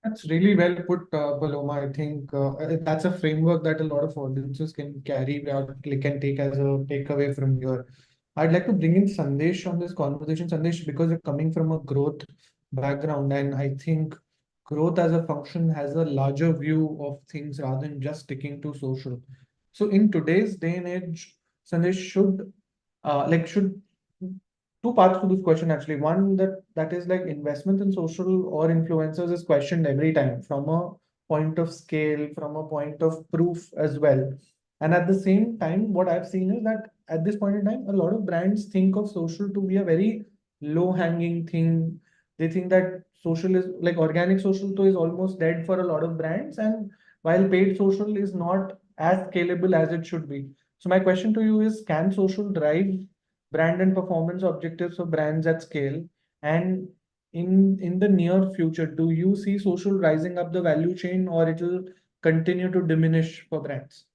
That's really well put, Paloma. I think that's a framework that a lot of audiences can carry or can take as a takeaway from here. I'd like to bring in Sandesh on this conversation. Sandesh, because you're coming from a growth background, and I think growth as a function has a larger view of things rather than just sticking to social. So in today's day and age, Sandesh, should two parts to this question actually. One that is like investment in social or influencers is questioned every time from a point of scale, from a point of proof as well. And at the same time, what I've seen is that at this point in time, a lot of brands think of social to be a very low-hanging thing. They think that social is like organic social is almost dead for a lot of brands, and while paid social is not as scalable as it should be. So my question to you is, can social drive brand and performance objectives of brands at scale? And in the near future, do you see social rising up the value chain, or it will continue to diminish for brands?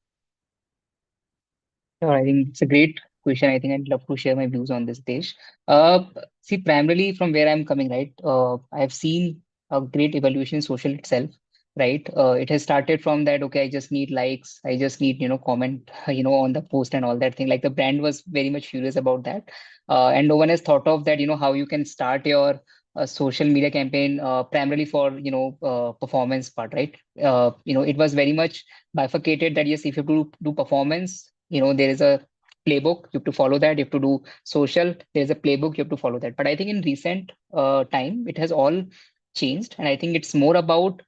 Sure, I think it's a great question. I think I'd love to share my views on this, Desh. See, primarily from where I'm coming, right? I've seen a great evolution in social itself, right? It has started from that, okay, I just need likes, I just need, comment, on the post and all that thing. Like the brand was very much furious about that. And no one has thought of that, how you can start your social media campaign primarily for, performance part, right? It was very much bifurcated that yes, if you do performance, there is a playbook, you have to follow that. You have to do social, there's a playbook, you have to follow that. But I think in recent time, it has all changed. And I think it's more about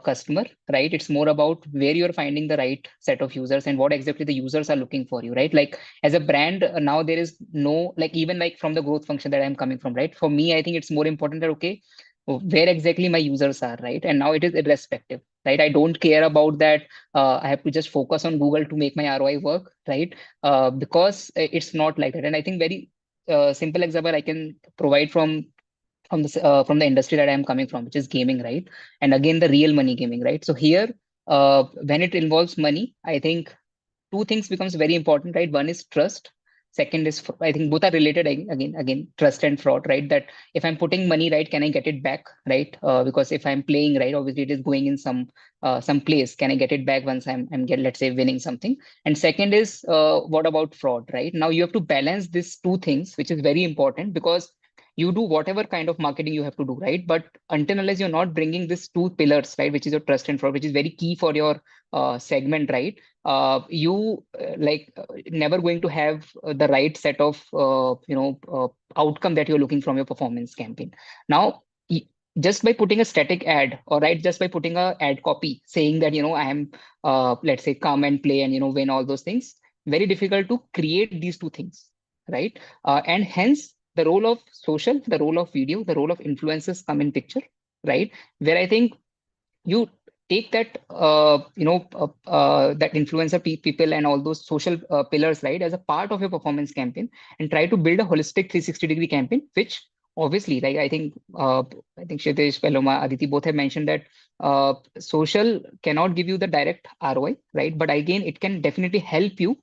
customer, right? It's more about where you're finding the right set of users and what exactly the users are looking for you, right? Like as a brand, now there is no, like even like from the growth function that I'm coming from, right? For me, I think it's more important that, okay, where exactly my users are, right? And now it is irrespective, right? I don't care about that. I have to just focus on Google to make my ROI work, right? Because it's not like that. And I think very simple example I can provide from the industry that I am coming from, which is gaming, right? And again, the real money gaming, right? So here, when it involves money, I think two things becomes very important, right? One is trust. Second is, I think both are related again, trust and fraud, right? That if I'm putting money, right, can I get it back, right? Because if I'm playing, right, obviously it is going in some place. Can I get it back once I'm let's say winning something? And second is, what about fraud, right? Now you have to balance these two things, which is very important because you do whatever kind of marketing you have to do, right? But until unless you're not bringing these two pillars, right, which is your trust and fraud, which is very key for your segment, right? You never going to have the right set of outcome that you're looking from your performance campaign. Now, just by putting a static ad, or right, just by putting a ad copy saying that I am let's say come and play and win all those things, very difficult to create these two things, right? And hence the role of social, the role of video, the role of influencers come in picture, right? Where I think you take that that influencer people and all those social pillars, right, as a part of your performance campaign, and try to build a holistic 360-degree campaign, which obviously, like I think Shitiz, Paloma, Aditi both have mentioned that social cannot give you the direct ROI, right? But again, it can definitely help you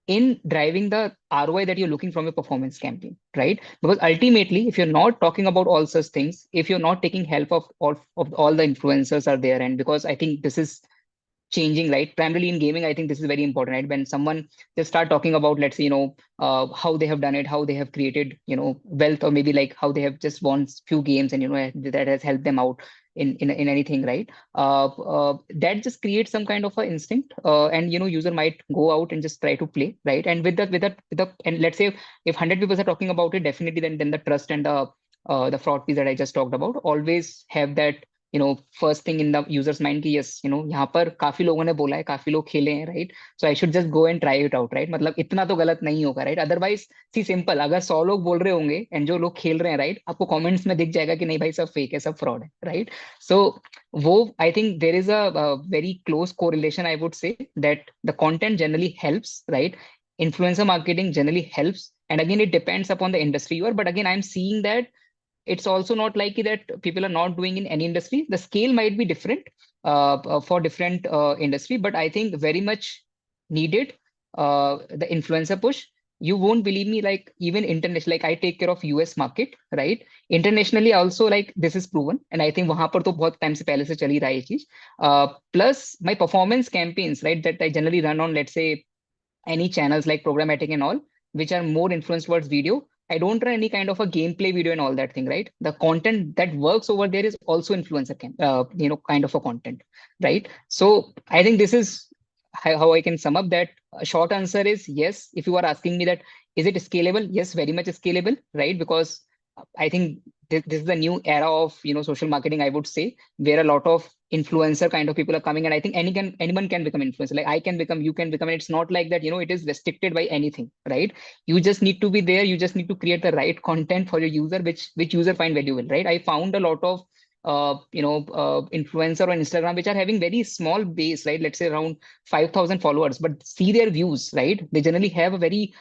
in driving the ROI that you're looking from your performance campaign, right? Because ultimately, if you're not talking about all such things, if you're not taking help of all the influencers are there, and because I think this is changing, right? Primarily in gaming, I think this is very important, right? When someone just start talking about, let's say, how they have done it, how they have created, wealth, or maybe like how they have just won few games and, that has helped them out in anything, right? That just creates some kind of a instinct, and, user might go out and just try to play, right? And and let's say if 100 people are talking about it, definitely then the trust and the fraud piece that I just talked about always have that, first thing in the user's mind कि yes, यहाँ पर काफी लोगों ने बोला है, काफी लोग खेले हैं, right? So I should just go and try it out, right? मतलब इतना तो गलत नहीं होगा, right? Otherwise, see simple, अगर 100 लोग बोल रहे होंगे and जो लोग खेल रहे हैं, right? आपको comments में दिख जाएगा कि नहीं भाई सब fake है, सब fraud है, right? So वो I think there is a very close correlation, I would say, that the content generally helps, right? Influencer marketing generally helps, and again it depends upon the industry you are. But again, I'm seeing that it's also not like that people are not doing in any industry. The scale might be different for different industry, but I think very much needed the influencer push. You won't believe me, like even international, like I take care of US market, right? Internationally also, like this is proven, and I think वहां पर तो बहुत time से पहले से चली रहा है ये चीज. Plus my performance campaigns, right, that I generally run on, let's say, any channels like programmatic and all, which are more influenced towards video. I don't run any kind of a gameplay video and all that thing, right? The content that works over there is also influencer kind of a content, right? So I think this is how I can sum up that. A short answer is yes. If you are asking me that, is it scalable? Yes, very much scalable, right? Because I think this is the new era of social marketing, I would say, where a lot of influencer kind of people are coming, and I think anyone can become influencer. Like I can become, you can become, and it's not like that it is restricted by anything, right? You just need to be there, you just need to create the right content for your user, which user find valuable, right? I found a lot of influencer on Instagram which are having very small base, right? Let's say around 5,000 followers, but see their views, right? They generally have a very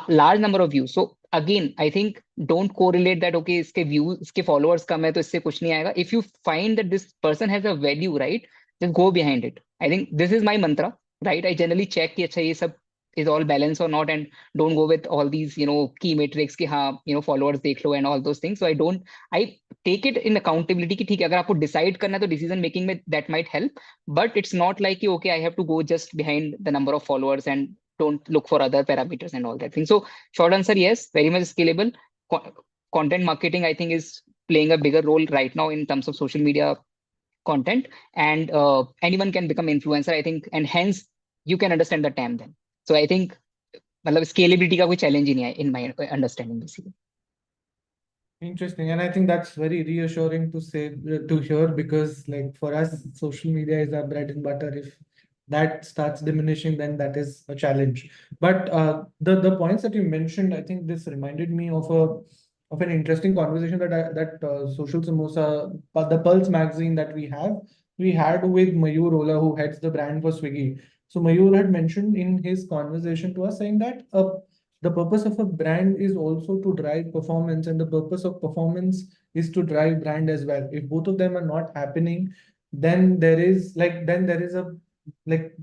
large number of views. So again, I think don't correlate that, okay, iske views, iske followers kam hai, to isse kuch nahi aayega. If you find that this person has a value, right, just go behind it. I think this is my mantra, right? I generally check ki acha ye sab is all balanced or not, and don't go with all these key metrics ki हाँ followers dekh lo and all those things. So I take it in accountability ki theek hai, agar aapko decide karna hai to decision making mein that might help, but it's not like ki, okay, I have to go just behind the number of followers and don't look for other parameters and all that thing. So short answer, yes, very much scalable. Content marketing, I think, is playing a bigger role right now in terms of social media content, and anyone can become influencer, I think, and hence you can understand the TAM then. So I think मतलब scalability का कोई challenge ही नहीं है in my understanding basically. Interesting, and I think that's very reassuring to say to hear, because like for us, social media is our bread and butter. If that starts diminishing, then that is a challenge. But the points that you mentioned, I think this reminded me of an interesting conversation that Social Samosa, the Pulse magazine that we had with Mayur Ola, who heads the brand for Swiggy. So Mayur had mentioned in his conversation to us saying that the purpose of a brand is also to drive performance, and the purpose of performance is to drive brand as well. If both of them are not happening, then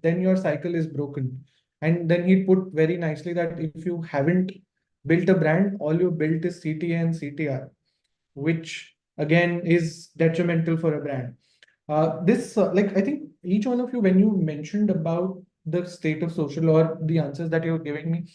then your cycle is broken. And then he put very nicely that if you haven't built a brand, all you built is CTA and CTR, which again is detrimental for a brand. I think each one of you, when you mentioned about the state of social or the answers that you're giving me,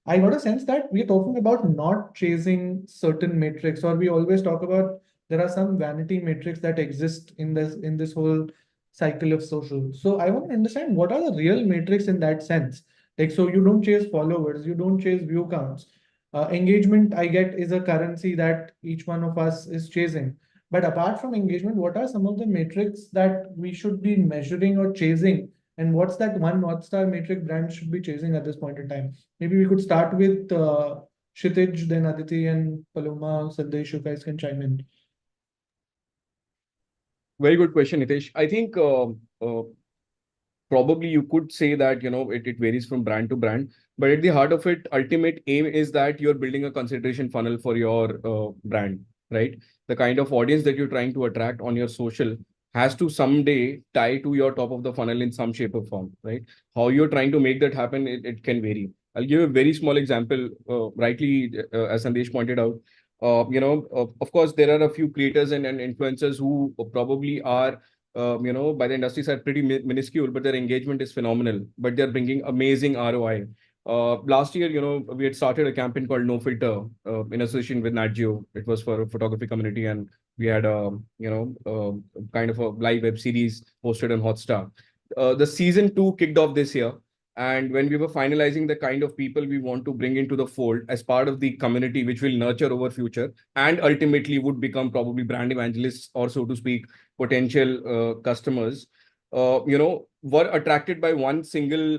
I got a sense that we're talking about not chasing certain metrics, or we always talk about there are some vanity metrics that exist in this whole cycle of social. So I want to understand, what are the real metrics in that sense? Like, so you don't chase followers, you don't chase view counts. Engagement, I get, is a currency that each one of us is chasing. But apart from engagement, what are some of the metrics that we should be measuring or chasing? And what's that one North Star metric brands should be chasing at this point in time? Maybe we could start with Shitiz, then Aditi and Paloma, Sandesh, you guys can chime in. Very good question, Hitesh. I think probably you could say that, it varies from brand to brand, but at the heart of it, ultimate aim is that you're building a consideration funnel for your brand, right? The kind of audience that you're trying to attract on your social has to someday tie to your top of the funnel in some shape or form, right? How you're trying to make that happen, it can vary. I'll give a very small example, rightly, as Sandesh pointed out. Of course, there are a few creators and influencers who probably are by the industry side, pretty minuscule, but their engagement is phenomenal. But they're bringing amazing ROI. Last year, we had started a campaign called No Filter in association with Nat Geo. It was for a photography community, and we had kind of a live web series posted on Hotstar. The season 2 kicked off this year. And when we were finalizing the kind of people we want to bring into the fold as part of the community, which will nurture our future and ultimately would become probably brand evangelists or, so to speak, potential customers, were attracted by one single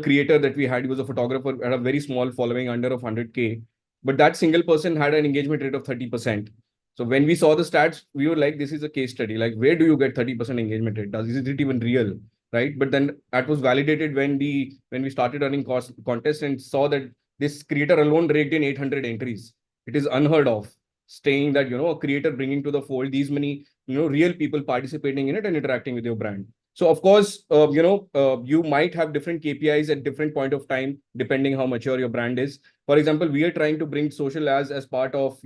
creator that we had. He was a photographer, had a very small following, under of 100K, but that single person had an engagement rate of 30%. So when we saw the stats, we were like, this is a case study. Like, where do you get 30% engagement rate? Is it even real? Right? But then that was validated when we started running contests and saw that this creator alone raked in 800 entries. It is unheard of, saying that, a creator bringing to the fold these many, real people participating in it and interacting with your brand. So of course, you might have different KPIs at different point of time, depending how mature your brand is. For example, we are trying to bring social as part of,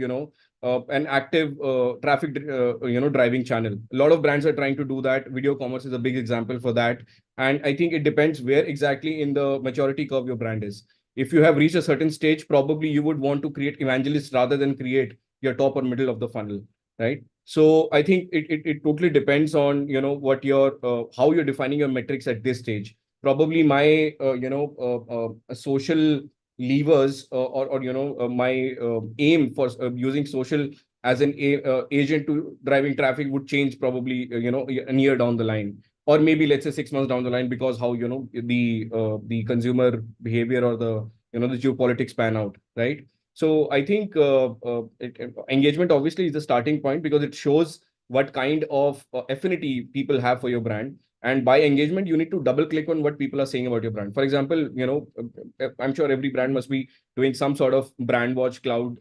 an active traffic, driving channel. A lot of brands are trying to do that. Video commerce is a big example for that. And I think it depends where exactly in the maturity curve your brand is. If you have reached a certain stage, probably you would want to create evangelists rather than create your top or middle of the funnel, right? So I think it totally depends on, what your, how you're defining your metrics at this stage. Probably my, social levers or my aim for using social as an agent to driving traffic would change probably a year down the line, or maybe let's say 6 months down the line, because how the consumer behavior or the the geopolitics pan out, right? So I think engagement obviously is the starting point, because it shows what kind of affinity people have for your brand. And by engagement, you need to double click on what people are saying about your brand. For example, I'm sure every brand must be doing some sort of brand watch cloud,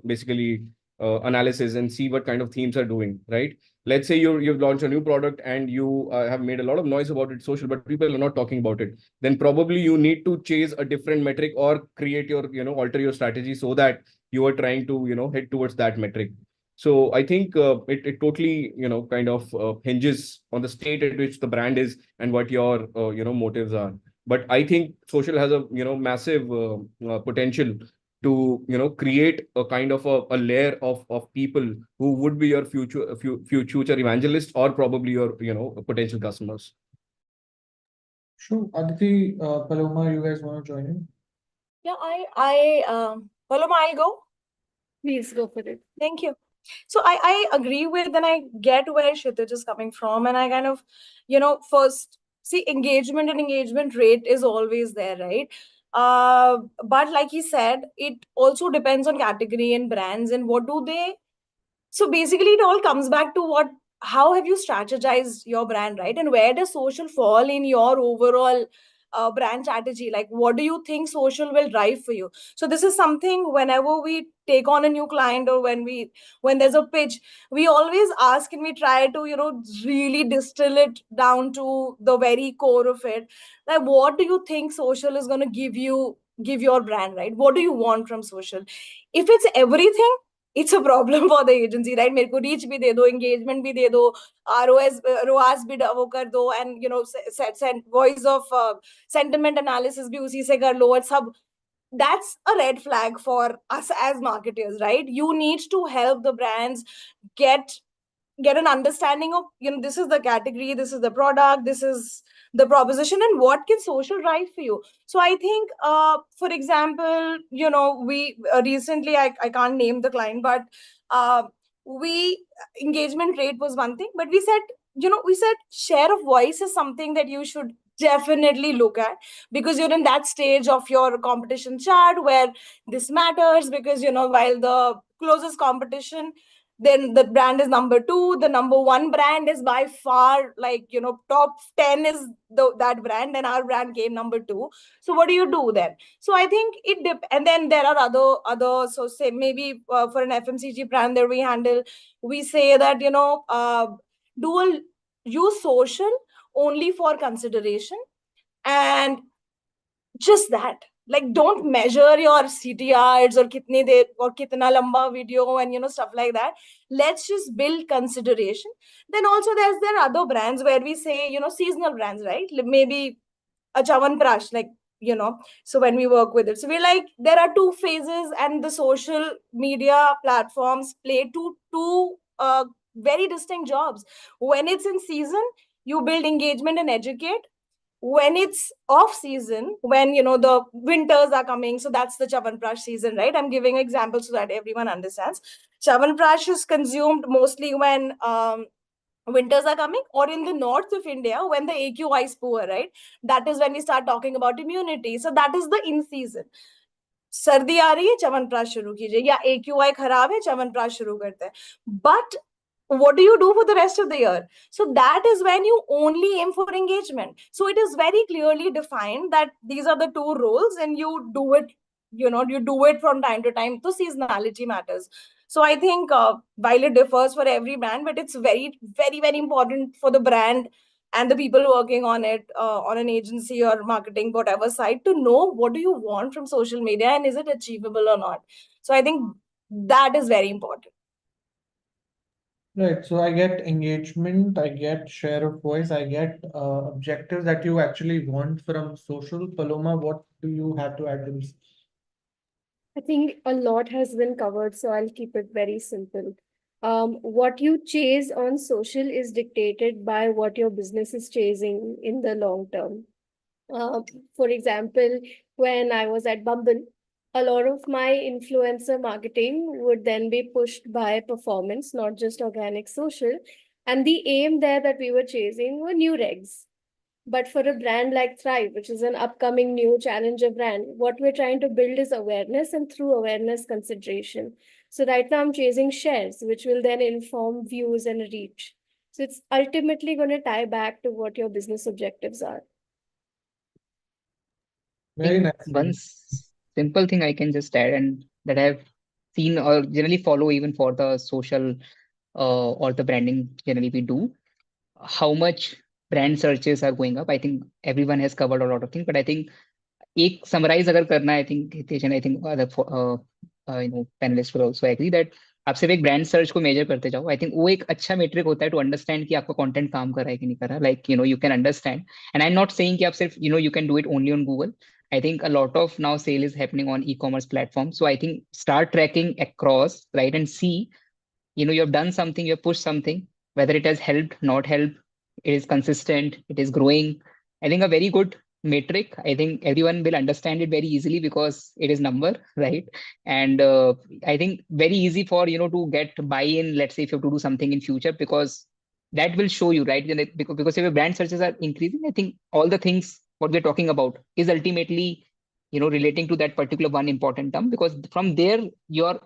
basically analysis, and see what kind of themes are doing, right? Let's say you've launched a new product and you have made a lot of noise about it social, but people are not talking about it. Then probably you need to chase a different metric or create your, alter your strategy so that you are trying to, head towards that metric. So I think it totally, kind of hinges on the state at which the brand is and what your, motives are. But I think social has a, massive potential to, create a kind of a layer of people who would be your future evangelists, or probably your, potential customers. Sure. Aditi, Paloma, you guys want to join in? Yeah, Paloma, I'll go. Please go for it. Thank you. So I agree with, and I get where Shitiz is coming from. And I kind of, first see engagement and engagement rate is always there, right? But like he said, it also depends on category and brands and what do they. So basically, it all comes back to how have you strategized your brand, right? And where does social fall in your overall brand strategy? Like, what do you think social will drive for you? So this is something whenever we take on a new client, or when there's a pitch, we always ask and we try to, really distill it down to the very core of it. Like, what do you think social is going to give your brand, right? What do you want from social? If it's everything, it's a problem for the agency, right? मेरे को reach भी दे दो, engagement भी दे दो, ROAS भी वो कर दो, and voice of sentiment analysis भी उसी से कर लो, और सब. That's a red flag for us as marketers, right? You need to help the brands get an understanding of, this is the category, this is the product, this is the proposition, and what can social drive for you. So I think, for example, we recently, I can't name the client, but we engagement rate was one thing, but we said share of voice is something that you should definitely look at, because you're in that stage of your competition chart where this matters, because while the closest competition, then the brand is number 2, the number 1 brand is by far, like, top 10 is that brand, and our brand came number 2. So what do you do then? So I think and then there are other so say maybe for an FMCG brand that we handle, we say that use social only for consideration, and just that. Like, don't measure your CTRs or kitne de or kitna lamba video and stuff like that. Let's just build consideration. Then also there are other brands where we say seasonal brands, right? Maybe a Chavanprash, like so when we work with it, so we're like, there are two phases, and the social media platforms play two very distinct jobs. When it's in season, you build engagement and educate. When it's off season, when the winters are coming, so that's the Chavanprash season, right? I'm giving examples so that everyone understands. Chavanprash is consumed mostly when winters are coming, or in the north of India when the AQI is poor, right? That is when we start talking about immunity. So that is the in season. सर्दी आ रही है च्यवनप्राश शुरू कीजिए, या AQI खराब है च्यवनप्राश शुरू करते हैं. But what do you do for the rest of the year? So that is when you only aim for engagement. So it is very clearly defined that these are the two roles, and you do it, you do it from time to time. So seasonality matters. So I think while it differs for every brand, but it's very, very, very important for the brand and the people working on it, on an agency or marketing, whatever side, to know what do you want from social media and is it achievable or not. So I think that is very important. Right. So I get engagement, I get share of voice, I get objectives that you actually want from social. Paloma, what do you have to add to this? I think a lot has been covered, so I'll keep it very simple. What you chase on social is dictated by what your business is chasing in the long term. For example, when I was at Bumble, a lot of my influencer marketing would then be pushed by performance, not just organic social. And the aim there that we were chasing were new regs. But for a brand like Thrive, which is an upcoming new challenger brand, what we're trying to build is awareness, and through awareness, consideration. So right now I'm chasing shares, which will then inform views and reach. So it's ultimately going to tie back to what your business objectives are. Very think nice. one simple thing I can just add, and that I've seen or generally follow even for the social or the branding generally we do, how much brand searches are going up. I think everyone has covered a lot of things, but I think एक summarize अगर करना है, I think Hitesh and I think other panelists will also agree that आप सिर्फ एक brand search को major करते जाओ. आई थिंक वो एक अच्छा मेट्रिक होता है टू अंडरस्टैंड कि आपका कंटेंट काम कर रहा है कि नहीं कर रहा. Like you can understand, and I am not saying कि आप सिर्फ you can do it only on Google. I think a lot of now sale is happening on e-commerce platforms. So I think start tracking across, right, and see, you have done something, you have pushed something, whether it has helped, not helped, it is consistent, it is growing. I think a very good metric. I think everyone will understand it very easily because it is number, right? And I think very easy for, to get buy-in, let's say if you have to do something in future, because that will show you, right? Because if your brand searches are increasing, I think all the things what we're talking about is ultimately, relating to that particular one important term, because from there, your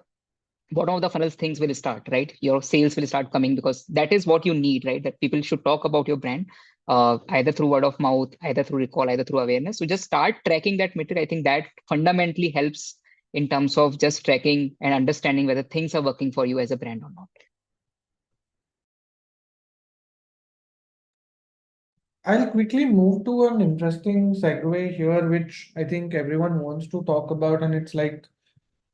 bottom of the funnel things will start, right? Your sales will start coming, because that is what you need, right? That people should talk about your brand, either through word of mouth, either through recall, either through awareness. So just start tracking that metric. I think that fundamentally helps in terms of just tracking and understanding whether things are working for you as a brand or not. I'll quickly move to an interesting segue here, which I think everyone wants to talk about, and it's like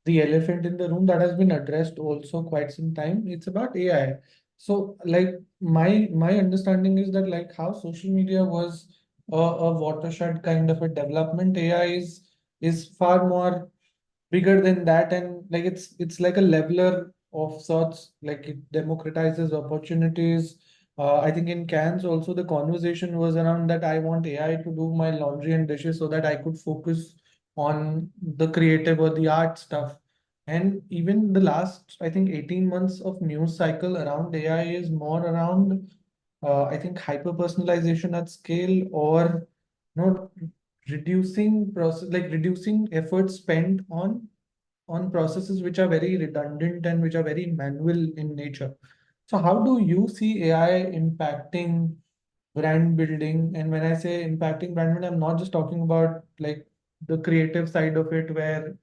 the elephant in the room that has been addressed also quite some time. It's about AI. So, like my understanding is that like how social media was a watershed kind of a development, AI is far more bigger than that, and like it's like a leveler of sorts. Like it democratizes opportunities. I think in Cannes also the conversation was around that I want AI to do my laundry and dishes so that I could focus on the creative or the art stuff. And even the last, I think, 18 months of news cycle around AI is more around, I think, hyper personalization at scale, or reducing effort spent on processes which are very redundant and which are very manual in nature. So how do you see AI impacting brand building? And when I say impacting brand building, I'm not just talking about like the creative side of it, where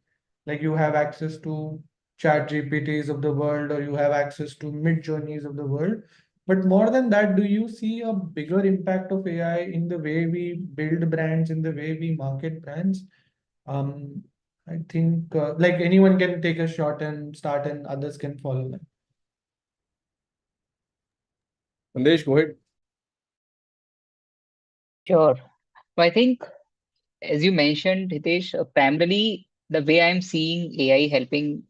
like you have access to chat GPTs of the world, or you have access to mid journeys of the world. But more than that, do you see a bigger impact of AI in the way we build brands, in the way we market brands? I think like anyone can take a shot and start, and others can follow them. Sandesh, go ahead. Sure. So I think, as you mentioned, Hitesh, primarily the way I'm seeing AI helping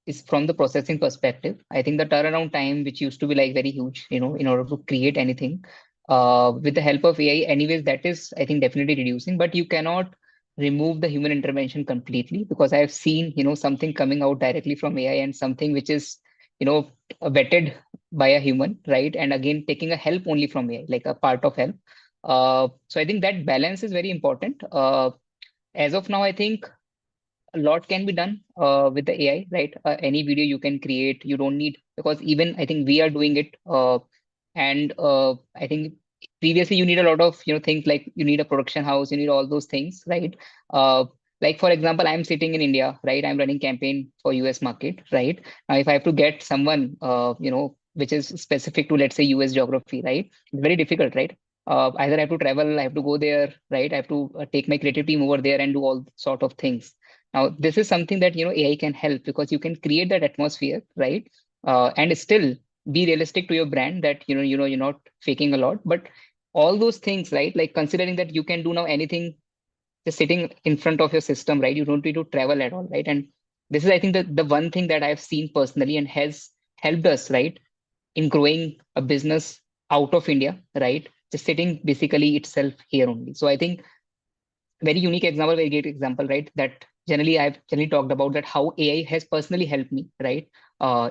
is from the processing perspective. I think the turnaround time, which used to be like very huge, in order to create anything, with the help of AI, anyways, that is, I think, definitely reducing. But you cannot remove the human intervention completely, because I've seen, something coming out directly from AI and something which is, vetted by a human, right? And again, taking a help only from AI, like a part of help. So I think that balance is very important. As of now, I think a lot can be done with the AI, right? Any video you can create, you don't need, because even I think we are doing it, and I think previously you need a lot of things, like you need a production house, you need all those things, right? Like for example, I'm sitting in India, right? I'm running campaign for US market, right? Now if I have to get someone, which is specific to, let's say, US geography, right? It's very difficult, right? Either I have to travel, I have to go there, right? I have to take my creative team over there and do all sort of things. Now, this is something that AI can help, because you can create that atmosphere, right? And still be realistic to your brand, that you're not faking a lot. But all those things, right? Like considering that you can do now anything just sitting in front of your system, right? You don't need to travel at all, right? And this is, I think, the one thing that I've seen personally and has helped us, right, in growing a business out of India, right? Just sitting basically itself here only. So I think very unique example, very great example, right? That generally I've generally talked about, that how AI has personally helped me, right?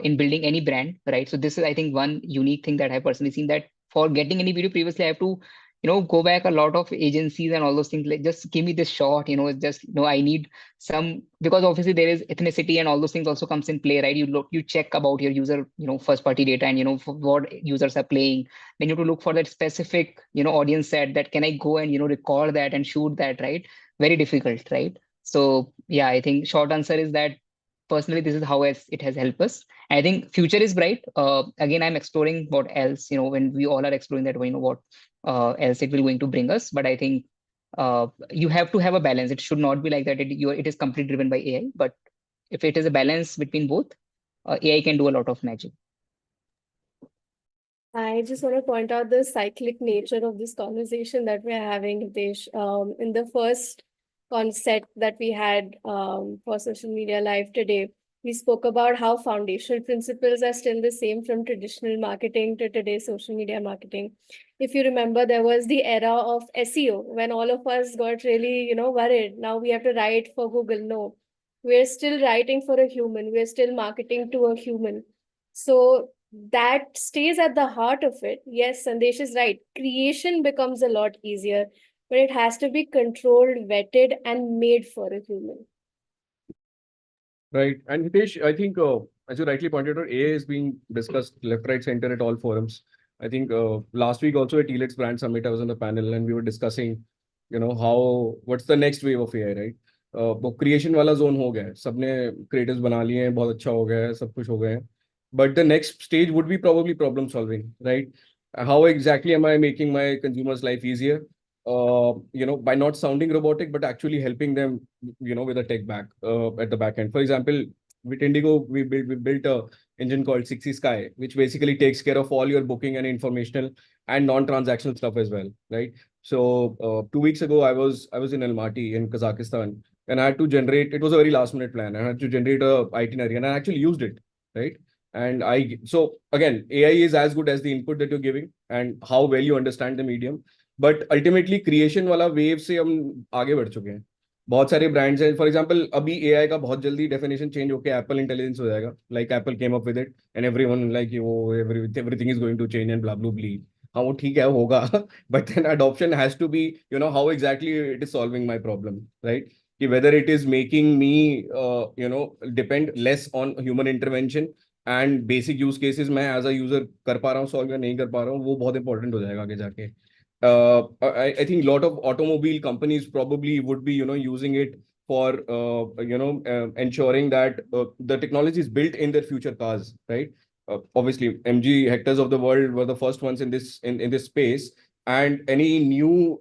In building any brand, right? So this is, I think, one unique thing that I've personally seen, that for getting any video previously, I have to, go back a lot of agencies and all those things, like just give me this shot, it's just, I need some, because obviously there is ethnicity and all those things also comes in play, right? You look, you check about your user, first party data, and, for what users are playing. Then you have to look for that specific, audience set, that can I go and, record that and shoot that, right? Very difficult, right? So yeah, I think short answer is that personally, this is how it has helped us. I think future is bright. Again, I'm exploring what else, when we all are exploring that, what else it will going to bring us. But I think you have to have a balance. It should not be like that it is completely driven by AI. But if it is a balance between both, AI can do a lot of magic. I just want to point out the cyclic nature of this conversation that we're having, Hitesh. In the first concept that we had for social media live today, we spoke about how foundational principles are still the same from traditional marketing to today's social media marketing. If you remember, there was the era of SEO when all of us got really, worried. Now we have to write for Google. No, we're still writing for a human. We're still marketing to a human. So that stays at the heart of it. Yes, Sandesh is right. Creation becomes a lot easier, but it has to be controlled, vetted, and made for a human. Right. And Hitesh, I think, as you rightly pointed out, AI is being discussed left, right, center at all forums. I think last week also at Telex Brand Summit, I was on the panel and we were discussing, what's the next wave of AI, right? वो creation वाला zone हो गया है, सबने creatives बना लिए हैं, बहुत अच्छा हो गया है, सब कुछ हो गया है. But the next stage would be probably problem solving, right? How exactly am I making my consumer's life easier? By not sounding robotic, but actually helping them, with a tech back at the back end. For example, with Indigo, we built a engine called 60 Sky, which basically takes care of all your booking and informational and non-transactional stuff as well, right? So 2 weeks ago, I was in Almaty in Kazakhstan, and I had to generate. It was a very last-minute plan. I had to generate a itinerary, and I actually used it, right? And so again, AI is as good as the input that you're giving and how well you understand the medium. But ultimately creation वाला wave से हम आगे बढ़ चुके हैं. बहुत सारे brands हैं. For example, अभी AI का बहुत जल्दी definition change होके Apple Intelligence हो जाएगा. Like Apple came up with it and everyone like everything is going to change and blah blah blah. हाँ वो ठीक है होगा. But then adoption has to be, how exactly it is solving my problem, right? Whether it is making me, depend less on human intervention and basic use cases मैं as a user कर पा रहा हूँ solve या नहीं कर पा रहा हूँ वो बहुत important हो जाएगा आगे जाके. I think a lot of automobile companies probably would be, using it for, ensuring that the technology is built in their future cars, right? Obviously, MG Hectors of the world were the first ones in this space, and any new,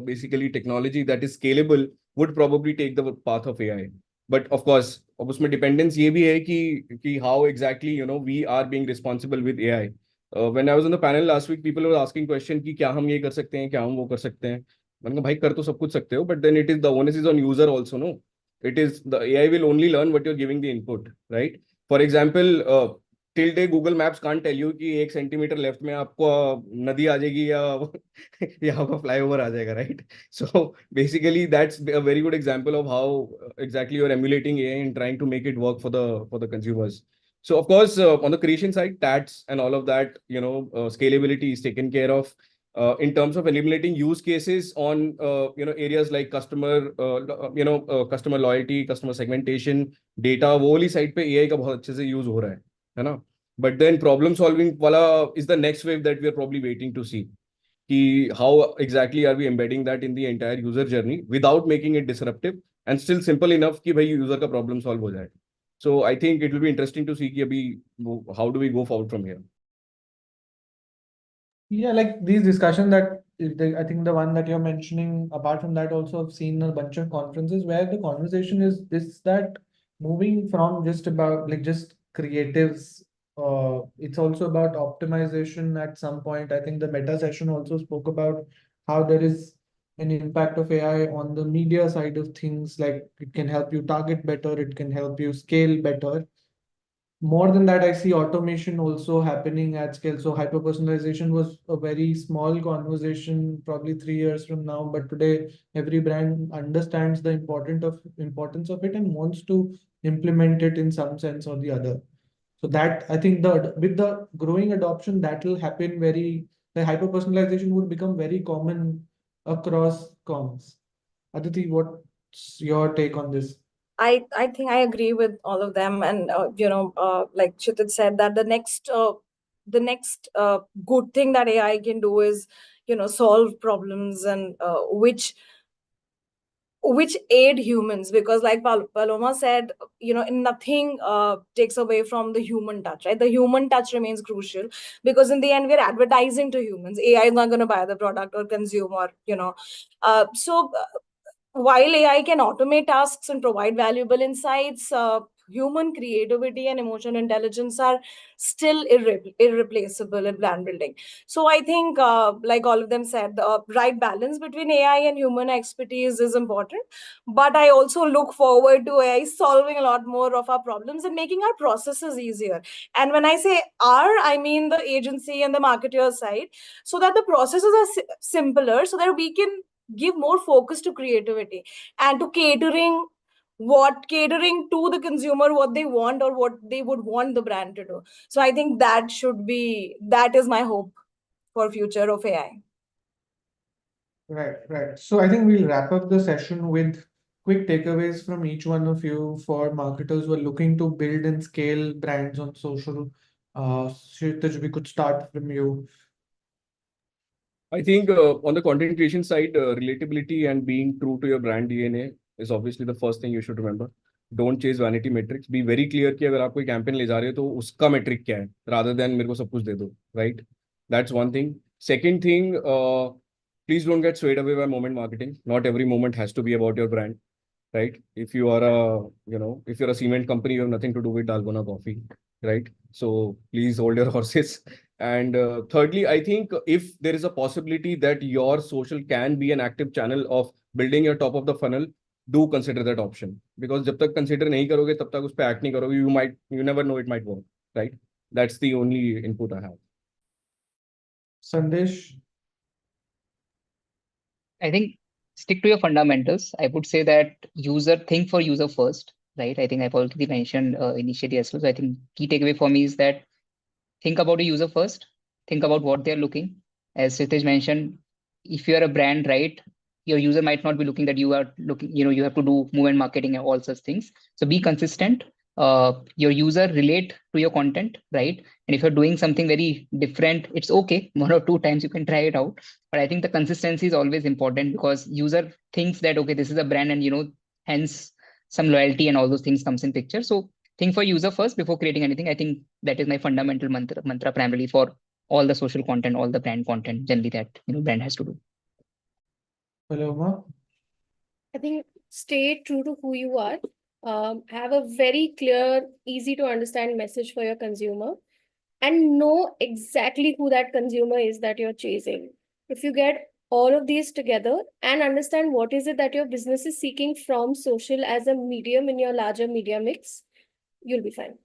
basically technology that is scalable would probably take the path of AI. But of course, अब उसमें dependence ये भी है कि how exactly we are being responsible with AI. When I was on the panel last week, people were asking question कि क्या हम ये कर सकते हैं, क्या हम वो कर सकते हैं. मैंने कहा भाई कर तो सब कुछ सकते हो, but then it is the onus is on user also, no? It is the AI will only learn what you're giving the input, right? For example, till day Google Maps can't tell you कि 1 centimeter left में आपको नदी आ जाएगी या यहाँ पर flyover आ जाएगा, right? So basically, that's a very good example of how exactly you're emulating AI and trying to make it work for the consumers. So of course, on the creation side, tats and all of that, scalability is taken care of. In terms of eliminating use cases on areas like customer customer loyalty, customer segmentation, data, वो वाली side पे AI का बहुत अच्छे से use हो रहा है ना? But then problem solving वाला is the next wave that we are probably waiting to see. How exactly are we embedding that in the entire user journey without making it disruptive and still simple enough कि भाई user का problem solve हो जाए. So I think it will be interesting to see कि अभी how do we go forward from here. Yeah, like these discussions that I think the one that you're mentioning, apart from that, also I've seen a bunch of conferences where the conversation is this, that moving from just about like just creatives, it's also about optimization at some point. I think the meta session also spoke about how there is an impact of AI on the media side of things, like it can help you target better, it can help you scale better. More than that, I see automation also happening at scale. So hyper-personalization was a very small conversation probably 3 years from now, but today every brand understands the importance of it and wants to implement it in some sense or the other. So that I think with the growing adoption, that will happen the hyper-personalization would become very common across comms. Aditi, what's your take on this? I think I agree with all of them, and like Shitiz said, that the next good thing that AI can do is solve problems, and which aid humans, because like Paloma said, nothing takes away from the human touch, right? The human touch remains crucial, because in the end we're advertising to humans. AI is not going to buy the product or consume, or while AI can automate tasks and provide valuable insights, human creativity and emotional intelligence are still irreplaceable in brand building. So I think, like all of them said, the right balance between AI and human expertise is important. But I also look forward to AI solving a lot more of our problems and making our processes easier. And when I say our, I mean the agency and the marketer side, so that the processes are simpler, so that we can give more focus to creativity and to catering to the consumer, what they want or what they would want the brand to do. So I think that is my hope for future of AI. Right. So I think we'll wrap up the session with quick takeaways from each one of you for marketers who are looking to build and scale brands on social. Shitiz, we could start from you. I think on the content creation side, relatability and being true to your brand DNA is obviously the first thing you should remember. Don't chase vanity metrics. Be very clear कि अगर आप कोई campaign ले जा रहे हो तो उसका metric क्या है, rather than मेरे को सब कुछ दे दो, right? That's one thing. Second thing, please don't get swayed away by moment marketing. Not every moment has to be about your brand, right? If you are if you're a cement company, you have nothing to do with Dalgona coffee, right? So please hold your horses. And thirdly, I think if there is a possibility that your social can be an active channel of building your top of the funnel, do consider that option. Because जब तक consider नहीं करोगे, तब तक उस पे act नहीं करोगे, you never know, it might work, right? That's the only input I have. Sandesh? I think stick to your fundamentals. I would say that think for user first, right? I think I've already mentioned initially as well. So I think key takeaway for me is that think about the user first, think about what they're looking. As Shitiz mentioned, if you're a brand, right, your user might not be looking that you are looking, you have to do movement marketing and all such things. So be consistent. Your user relate to your content, right? And if you're doing something very different, it's okay. 1 or 2 times you can try it out. But I think the consistency is always important, because user thinks that, okay, this is a brand, and hence some loyalty and all those things comes in picture. So think for user first before creating anything. I think that is my fundamental mantra primarily for all the social content, all the brand content generally that brand has to do. Paloma? I think stay true to who you are. Have a very clear, easy to understand message for your consumer, and know exactly who that consumer is that you're chasing. If you get all of these together and understand what is it that your business is seeking from social as a medium in your larger media mix, you'll be fine.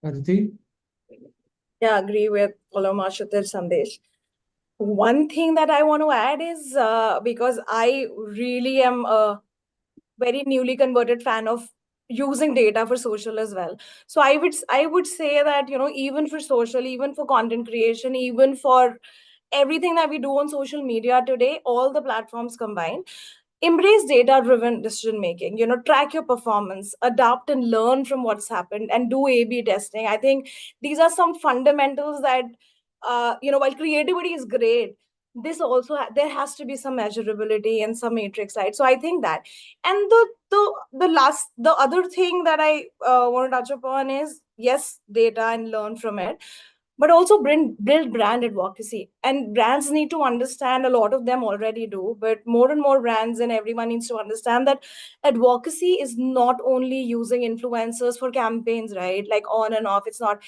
Aditi? Yeah, agree with Paloma, Shitiz, Sandesh. One thing that I want to add is because I really am a very newly converted fan of using data for social as well. So I would say that, you know, even for social, even for content creation, even for everything that we do on social media today, all the platforms combined, embrace data driven decision making. You know, track your performance, adapt and learn from what's happened, and do A/B testing. I think these are some fundamentals that you know, while creativity is great, this also there has to be some measurability and some matrix, right? So I think that, and the other thing that I want to touch upon is, yes, data and learn from it, but also build brand advocacy. And brands need to understand, a lot of them already do, but more and more brands and everyone needs to understand that advocacy is not only using influencers for campaigns, right? Like on and off. It's not.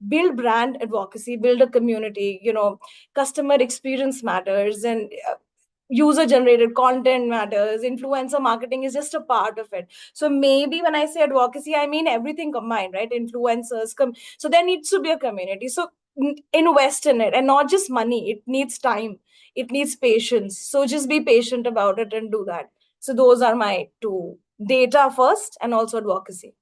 Build brand advocacy, build a community. You know, customer experience matters, and user generated content matters. Influencer marketing is just a part of it. So maybe when I say advocacy, I mean everything combined, right? Influencers so there needs to be a community. So invest in it, and not just money. It needs time, it needs patience. So just be patient about it and do that. So those are my two: data first and also advocacy.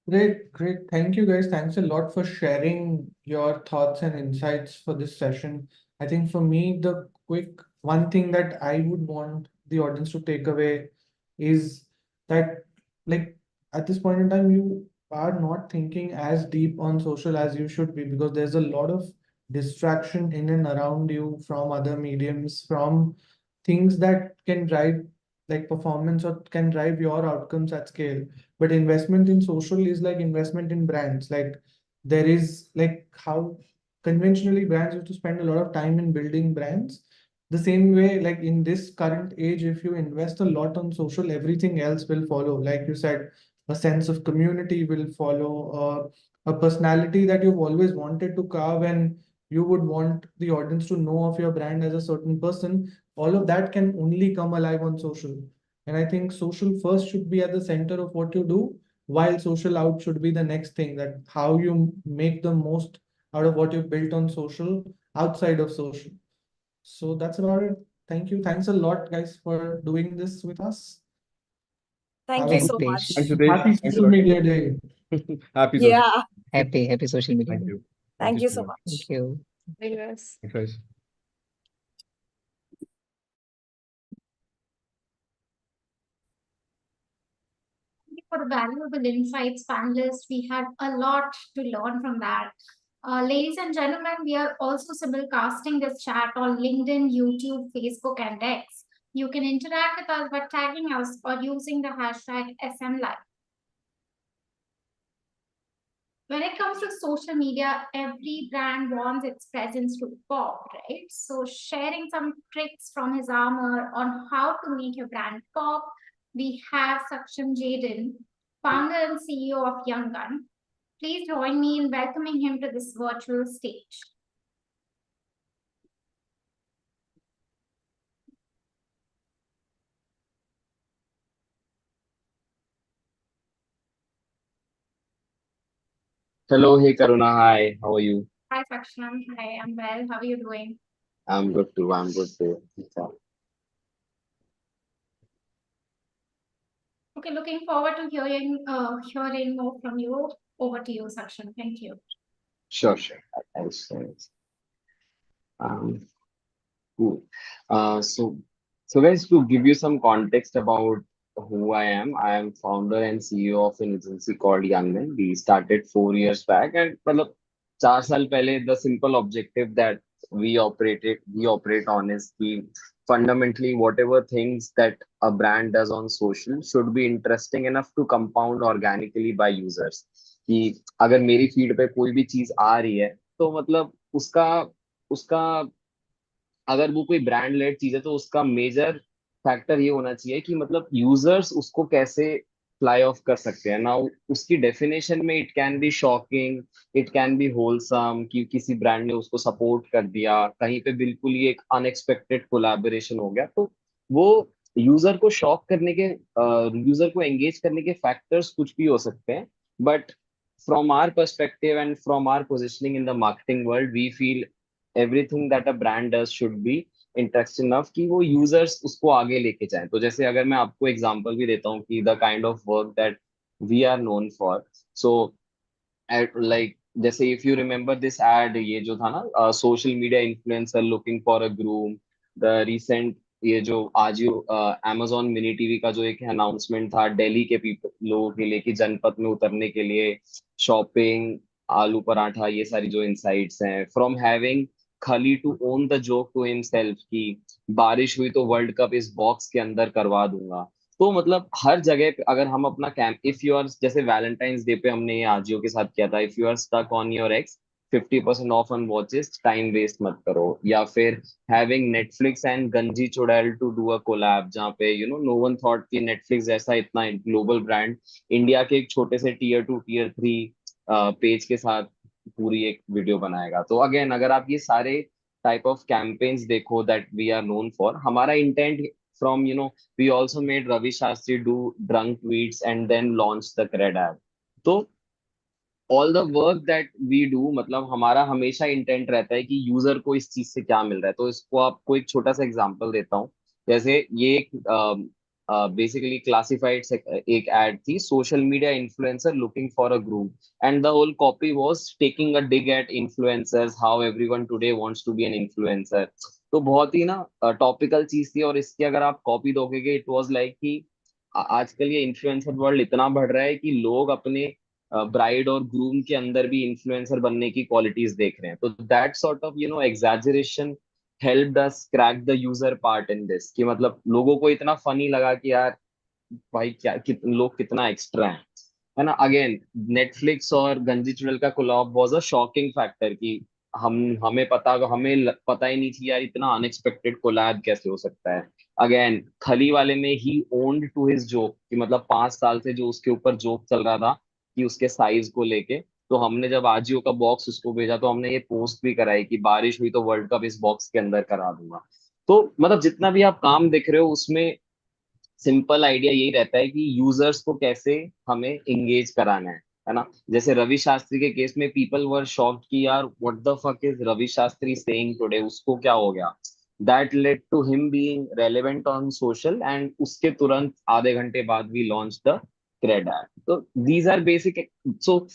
Great, great. Thank you guys. Thanks a lot for sharing your thoughts and insights for this session. I think for me, the quick one thing that I would want the audience to take away is that, like, at this point in time, you are not thinking as deep on social as you should be, because there's a lot of distraction in and around you from other mediums, from things that can drive like performance or can drive your outcomes at scale. But investment in social is like investment in brands. Like there is like how conventionally brands used to spend a lot of time in building brands. The same way, like in this current age, if you invest a lot on social, everything else will follow. Like you said, a sense of community will follow, a personality that you've always wanted to carve, and you would want the audience to know of your brand as a certain person. All of that can only come alive on social. And I think social first should be at the center of what you do, while social out should be the next thing, that how you make the most out of what you've built on social outside of social. So that's about it. Thank you. Thanks a lot, guys, for doing this with us. Thank Have you a so good much. Thanks, Hitesh. happy Thanks a social lot. media day. Happy social. Yeah. Happy social media. Thank you. Thank you so so much. much. Thank you. Yes. Thanks, guys. For the valuable insights, panelists. We had a lot to learn from that. Ladies and gentlemen, we are also simulcasting this chat on LinkedIn, YouTube, Facebook, and X. You can interact with us by tagging us or using the hashtag SMLive. When it comes to social media, every brand wants its presence to pop, right? So sharing some tricks from his armor on how to make your brand pop, we have Saksham Jadon, founder and CEO of Youngun. Please join me in welcoming him to this virtual stage. Hello, hey Karuna, hi, how are you? Hi, Saksham. Hi, I'm well. How are you doing? I'm good too, I'm good too. Yeah. Okay, looking forward to hearing more from you. Over to you, Saksham. Thank you. Sure, sure. Thanks. Um, cool. So guys, to give you some context about who I am founder and CEO of an agency called Youngun. We started 4 years back, and मतलब 4 साल पहले the simple objective that we operate on is the fundamentally whatever things that a brand does on social should be interesting enough to compound organically by users. कि अगर मेरी feed पे कोई भी चीज आ रही है तो मतलब उसका उसका अगर वो कोई ब्रांड लेड चीज है तो उसका मेजर फैक्टर ये होना चाहिए कि मतलब यूजर्स उसको कैसे फ्लाई ऑफ कर सकते हैं ना। उसकी डेफिनेशन में it can be shocking, it can be wholesome, कि किसी ब्रांड ने उसको सपोर्ट कर दिया, कहीं पे बिल्कुल ही एक अनएक्सपेक्टेड कोलैबोरेशन हो गया, तो वो यूजर को शॉक करने के, यूजर को एंगेज करने के फैक्टर्स कुछ भी हो सकते हैं। But from our perspective and from our positioning in the marketing world, we feel everything that a brand does should be interesting enough कि वो यूजर्स उसको आगे लेके जाएं। तो जैसे अगर मैं आपको एग्जांपल भी देता हूँ कि the kind of work that we are known for, so like जैसे if you remember this ad, ये जो था ना, social media influencer looking for a groom, the recent ये जो आज amazon मिनी टीवी का जो एक अनाउंसमेंट था दिल्ली के पीपल लोगों के लिए कि जनपद में उतरने के लिए शॉपिंग, आलू पराठा, ये सारी जो इंसाइट्स हैं, from having Khali to own the joke to himself कि बारिश हुई तो वर्ल्ड कप इस बॉक्स के अंदर करवा दूंगा। तो मतलब हर जगह पे अगर हम अपना कैंप, इफ यू आर, जैसे वैलेंटाइंस डे पे हमने ये आजियो के साथ किया था, if you are stuck on your ex, 50% off on watches, time waste मत करो। या फिर हैविंग नेटफ्लिक्स एंड गंजी चुड़ैल टू डू अ कोलैब, जहाँ पे नो वन थॉट कि नेटफ्लिक्स जैसा इतना ग्लोबल ब्रांड इंडिया के एक छोटे से टीयर 2 टीयर 3 पेज के साथ पूरी एक वीडियो बनाएगा। तो अगेन अगर आप ये सारे टाइप ऑफ कैंपेन्स देखो that we are known for, हमारा intent from we also made Ravi Shastri do drunk tweets and then launch the cred ad. तो all the work that we do, मतलब हमारा हमेशा इंटेंट रहता है कि user को इस चीज से क्या मिल रहा है। तो इसको आपको एक छोटा सा एग्जांपल देता हूँ। जैसे ये एक बेसिकली क्लासिफाइड एक एड थी, social media influencer looking for a groom, and the whole copy was taking a dig at influencers, how everyone today wants to be an influencer. तो बहुत ही ना टॉपिकल चीज थी, और इसकी अगर आप कॉपी दोगे, इट वाज लाइक कि आजकल ये इन्फ्लुएंसर वर्ल्ड इतना बढ़ रहा है कि लोग अपने ब्राइड और ग्रूम के अंदर भी इन्फ्लुएंसर बनने की क्वालिटीज देख रहे हैं। तो that sort of exaggeration helped us crack the user part in this, कि मतलब लोगों को इतना फनी लगा कि यार भाई क्या लोग कितना एक्स्ट्रा है ना। अगेन नेटफ्लिक्स और गंजी चुड़ैल का collab was a shocking factor कि हमें पता ही नहीं थी यार इतना अनएक्सपेक्टेड कोलैब कैसे हो सकता है। अगेन खली वाले में ही ओन्ड टू हिज जोक, कि मतलब 5 साल से जो उसके ऊपर जोक चल रहा था कि उसके साइज को लेके, तो हमने जब आजियो का बॉक्स उसको भेजा तो हमने ये पोस्ट भी कराई कि बारिश हुई तो वर्ल्ड कप इस बॉक्स के अंदर करा दूंगा। तो मतलब जितना भी आप काम देख रहे हो उसमें सिंपल आइडिया यही रहता है कि यूजर्स को कैसे हमें एंगेज कराना है ना। जैसे रवि शास्त्री के केस में पीपल वर शॉक्ड कि यार what the fuck is Ravi Shastri saying today, उसको क्या हो गया। That led to him being relevant on social, and उसके तुरंत आधे घंटे बाद we launch the CRED app. तो these are basic. So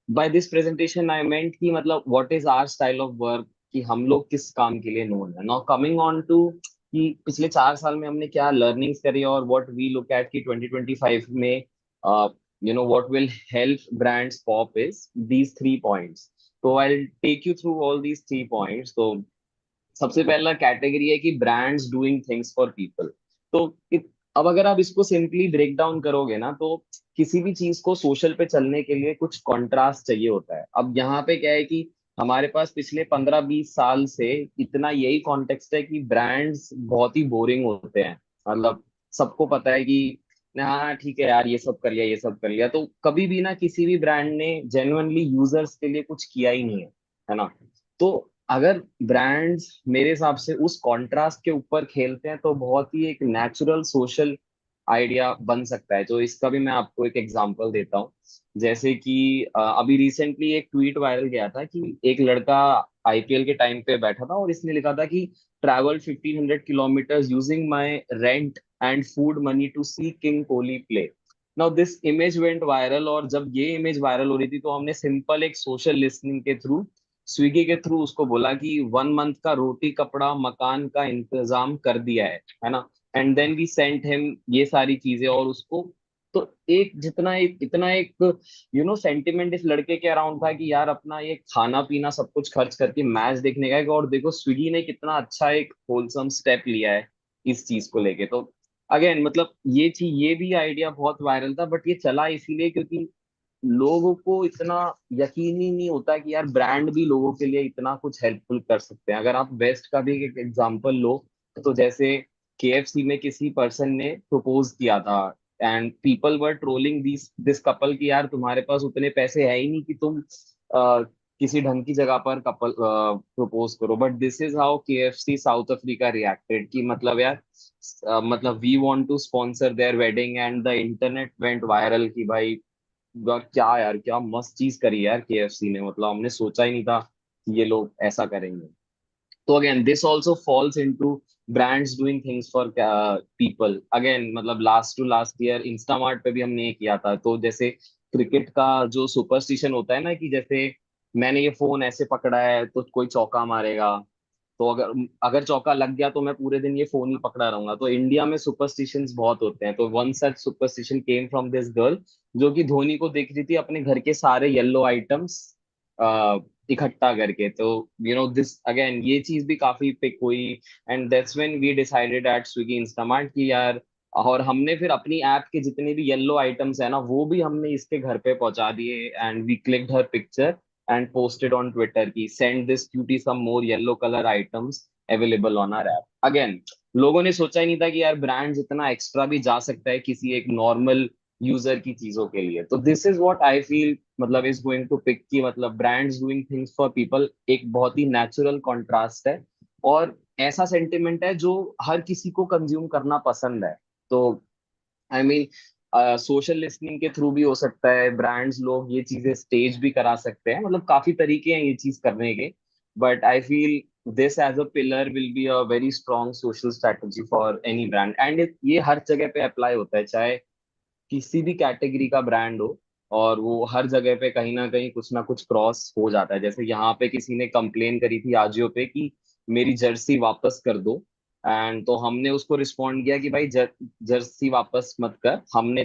by this presentation I meant कि मतलब what is our style of work, कि हम लोग किस काम के लिए नोन है। नाउ कमिंग ऑन टू कि पिछले 4 साल में हमने क्या लर्निंग्स करी और व्हाट वी लुक एट कि 2025 में what will help brands pop is these 3 points. तो I take you through all these 3 points. तो सबसे पहला कैटेगरी है कि brands doing things for people. तो अब अगर आप इसको सिंपली ब्रेक डाउन करोगे ना, तो किसी भी चीज को सोशल पे चलने के लिए कुछ कॉन्ट्रास्ट चाहिए होता है। अब यहाँ पे क्या है कि हमारे पास पिछले 15-20 साल से इतना यही कॉन्टेक्स्ट है कि ब्रांड्स बहुत ही बोरिंग होते हैं। मतलब सबको पता है कि हाँ ठीक है यार, ये सब कर लिया, ये सब कर लिया, तो कभी भी ना किसी भी ब्रांड ने जेन्युइनली यूजर्स के लिए कुछ किया ही नहीं है ना। तो अगर ब्रांड्स मेरे हिसाब से उस कॉन्ट्रास्ट के ऊपर खेलते हैं तो बहुत ही एक नेचुरल सोशल आइडिया बन सकता है। तो इसका भी मैं आपको एक एग्जांपल देता हूँ। जैसे कि अभी रिसेंटली एक ट्वीट वायरल गया था कि एक लड़का आईपीएल के टाइम पे बैठा था और इसने लिखा था कि travel 1500 kilometre using my rent and food money to see king Kohli play. Now this image went viral, और जब ये इमेज वायरल हो रही थी तो हमने सिंपल एक सोशल लिसनिंग के थ्रू, स्विगी के थ्रू उसको बोला कि 1 मंथ का रोटी कपड़ा मकान का इंतजाम कर दिया है ना। And then we sent him ये सारी चीजें और उसको, तो एक जितना एक इतना एक सेंटिमेंट इस लड़के के अराउंड था कि यार अपना ये खाना पीना सब कुछ खर्च करके मैच देखने का, और देखो स्विगी ने कितना अच्छा एक होलसम स्टेप लिया है इस चीज को लेके। तो अगेन मतलब ये चीज, ये भी आइडिया बहुत वायरल था, बट ये चला इसीलिए क्योंकि लोगों को इतना यकीन ही नहीं होता कि यार ब्रांड भी लोगों के लिए इतना कुछ हेल्पफुल कर सकते हैं। अगर आप बेस्ट का भी एक एग्जांपल लो, तो जैसे KFC में किसी पर्सन ने प्रपोज किया था and people were trolling this couple कि यार तुम्हारे पास उतने पैसे है ही नहीं कि तुम किसी ढंग की जगह पर कपल प्रपोज करो, but this is how KFC South Africa reacted कि मतलब यार मतलब we want to sponsor their wedding and the internet went viral कि भाई क्या यार, क्या मस्त चीज करी यार KFC ने, मतलब हमने सोचा ही नहीं था कि ये लोग ऐसा करेंगे। तो again this also falls into brands doing things for people. Again मतलब last to last year Instamart पे भी हमने ये किया था। तो जैसे क्रिकेट का जो सुपरस्टिशन होता है ना कि जैसे मैंने ये फोन ऐसे पकड़ा है तो कोई चौका मारेगा, तो अगर अगर चौका लग गया तो मैं पूरे दिन ये फोन ही पकड़ा रहूंगा। तो इंडिया में सुपरस्टिशंस बहुत होते हैं। तो one such superstition came from this girl जो कि धोनी को देख रही थी अपने घर के सारे येलो आइटम्स इकट्ठा करके। तो दिस अगेन ये चीज भी काफी पिक हुई and that's when we decided at Swiggy Instamart कि यार, और हमने फिर अपनी ऐप के जितने भी येलो आइटम्स है ना वो भी हमने इसके घर पे पहुंचा दिए and we clicked her picture and posted on Twitter की send this cutie some more yellow color items available on our app. Again, लोगों ने सोचा ही नहीं था कि यार ब्रांड इतना एक्स्ट्रा भी जा सकता है किसी एक नॉर्मल यूजर की चीजों के लिए। तो this is what I feel मतलब इज गोइंग टू पिक की मतलब brands doing things for people एक बहुत ही नेचुरल कॉन्ट्रास्ट है और ऐसा सेंटिमेंट है जो हर किसी को कंज्यूम करना पसंद है। तो आई मीन सोशल लिसनिंग के थ्रू भी हो सकता है, ब्रांड्स लोग ये चीजें स्टेज भी करा सकते हैं, मतलब काफी तरीके हैं ये चीज करने के। But I feel this as a pillar will be a very strong social strategy for any brand and ये हर जगह पे अप्लाई होता है, चाहे किसी भी कैटेगरी का ब्रांड हो और वो हर जगह पे कहीं ना कुछ क्रॉस हो जाता है। जैसे यहाँ पे किसी ने कंप्लेन करी थी आजियो पे कि मेरी जर्सी वापस कर दो एंड तो हमने उसको रिस्पॉन्ड किया कि भाई जर्सी वापस मत कर, हमने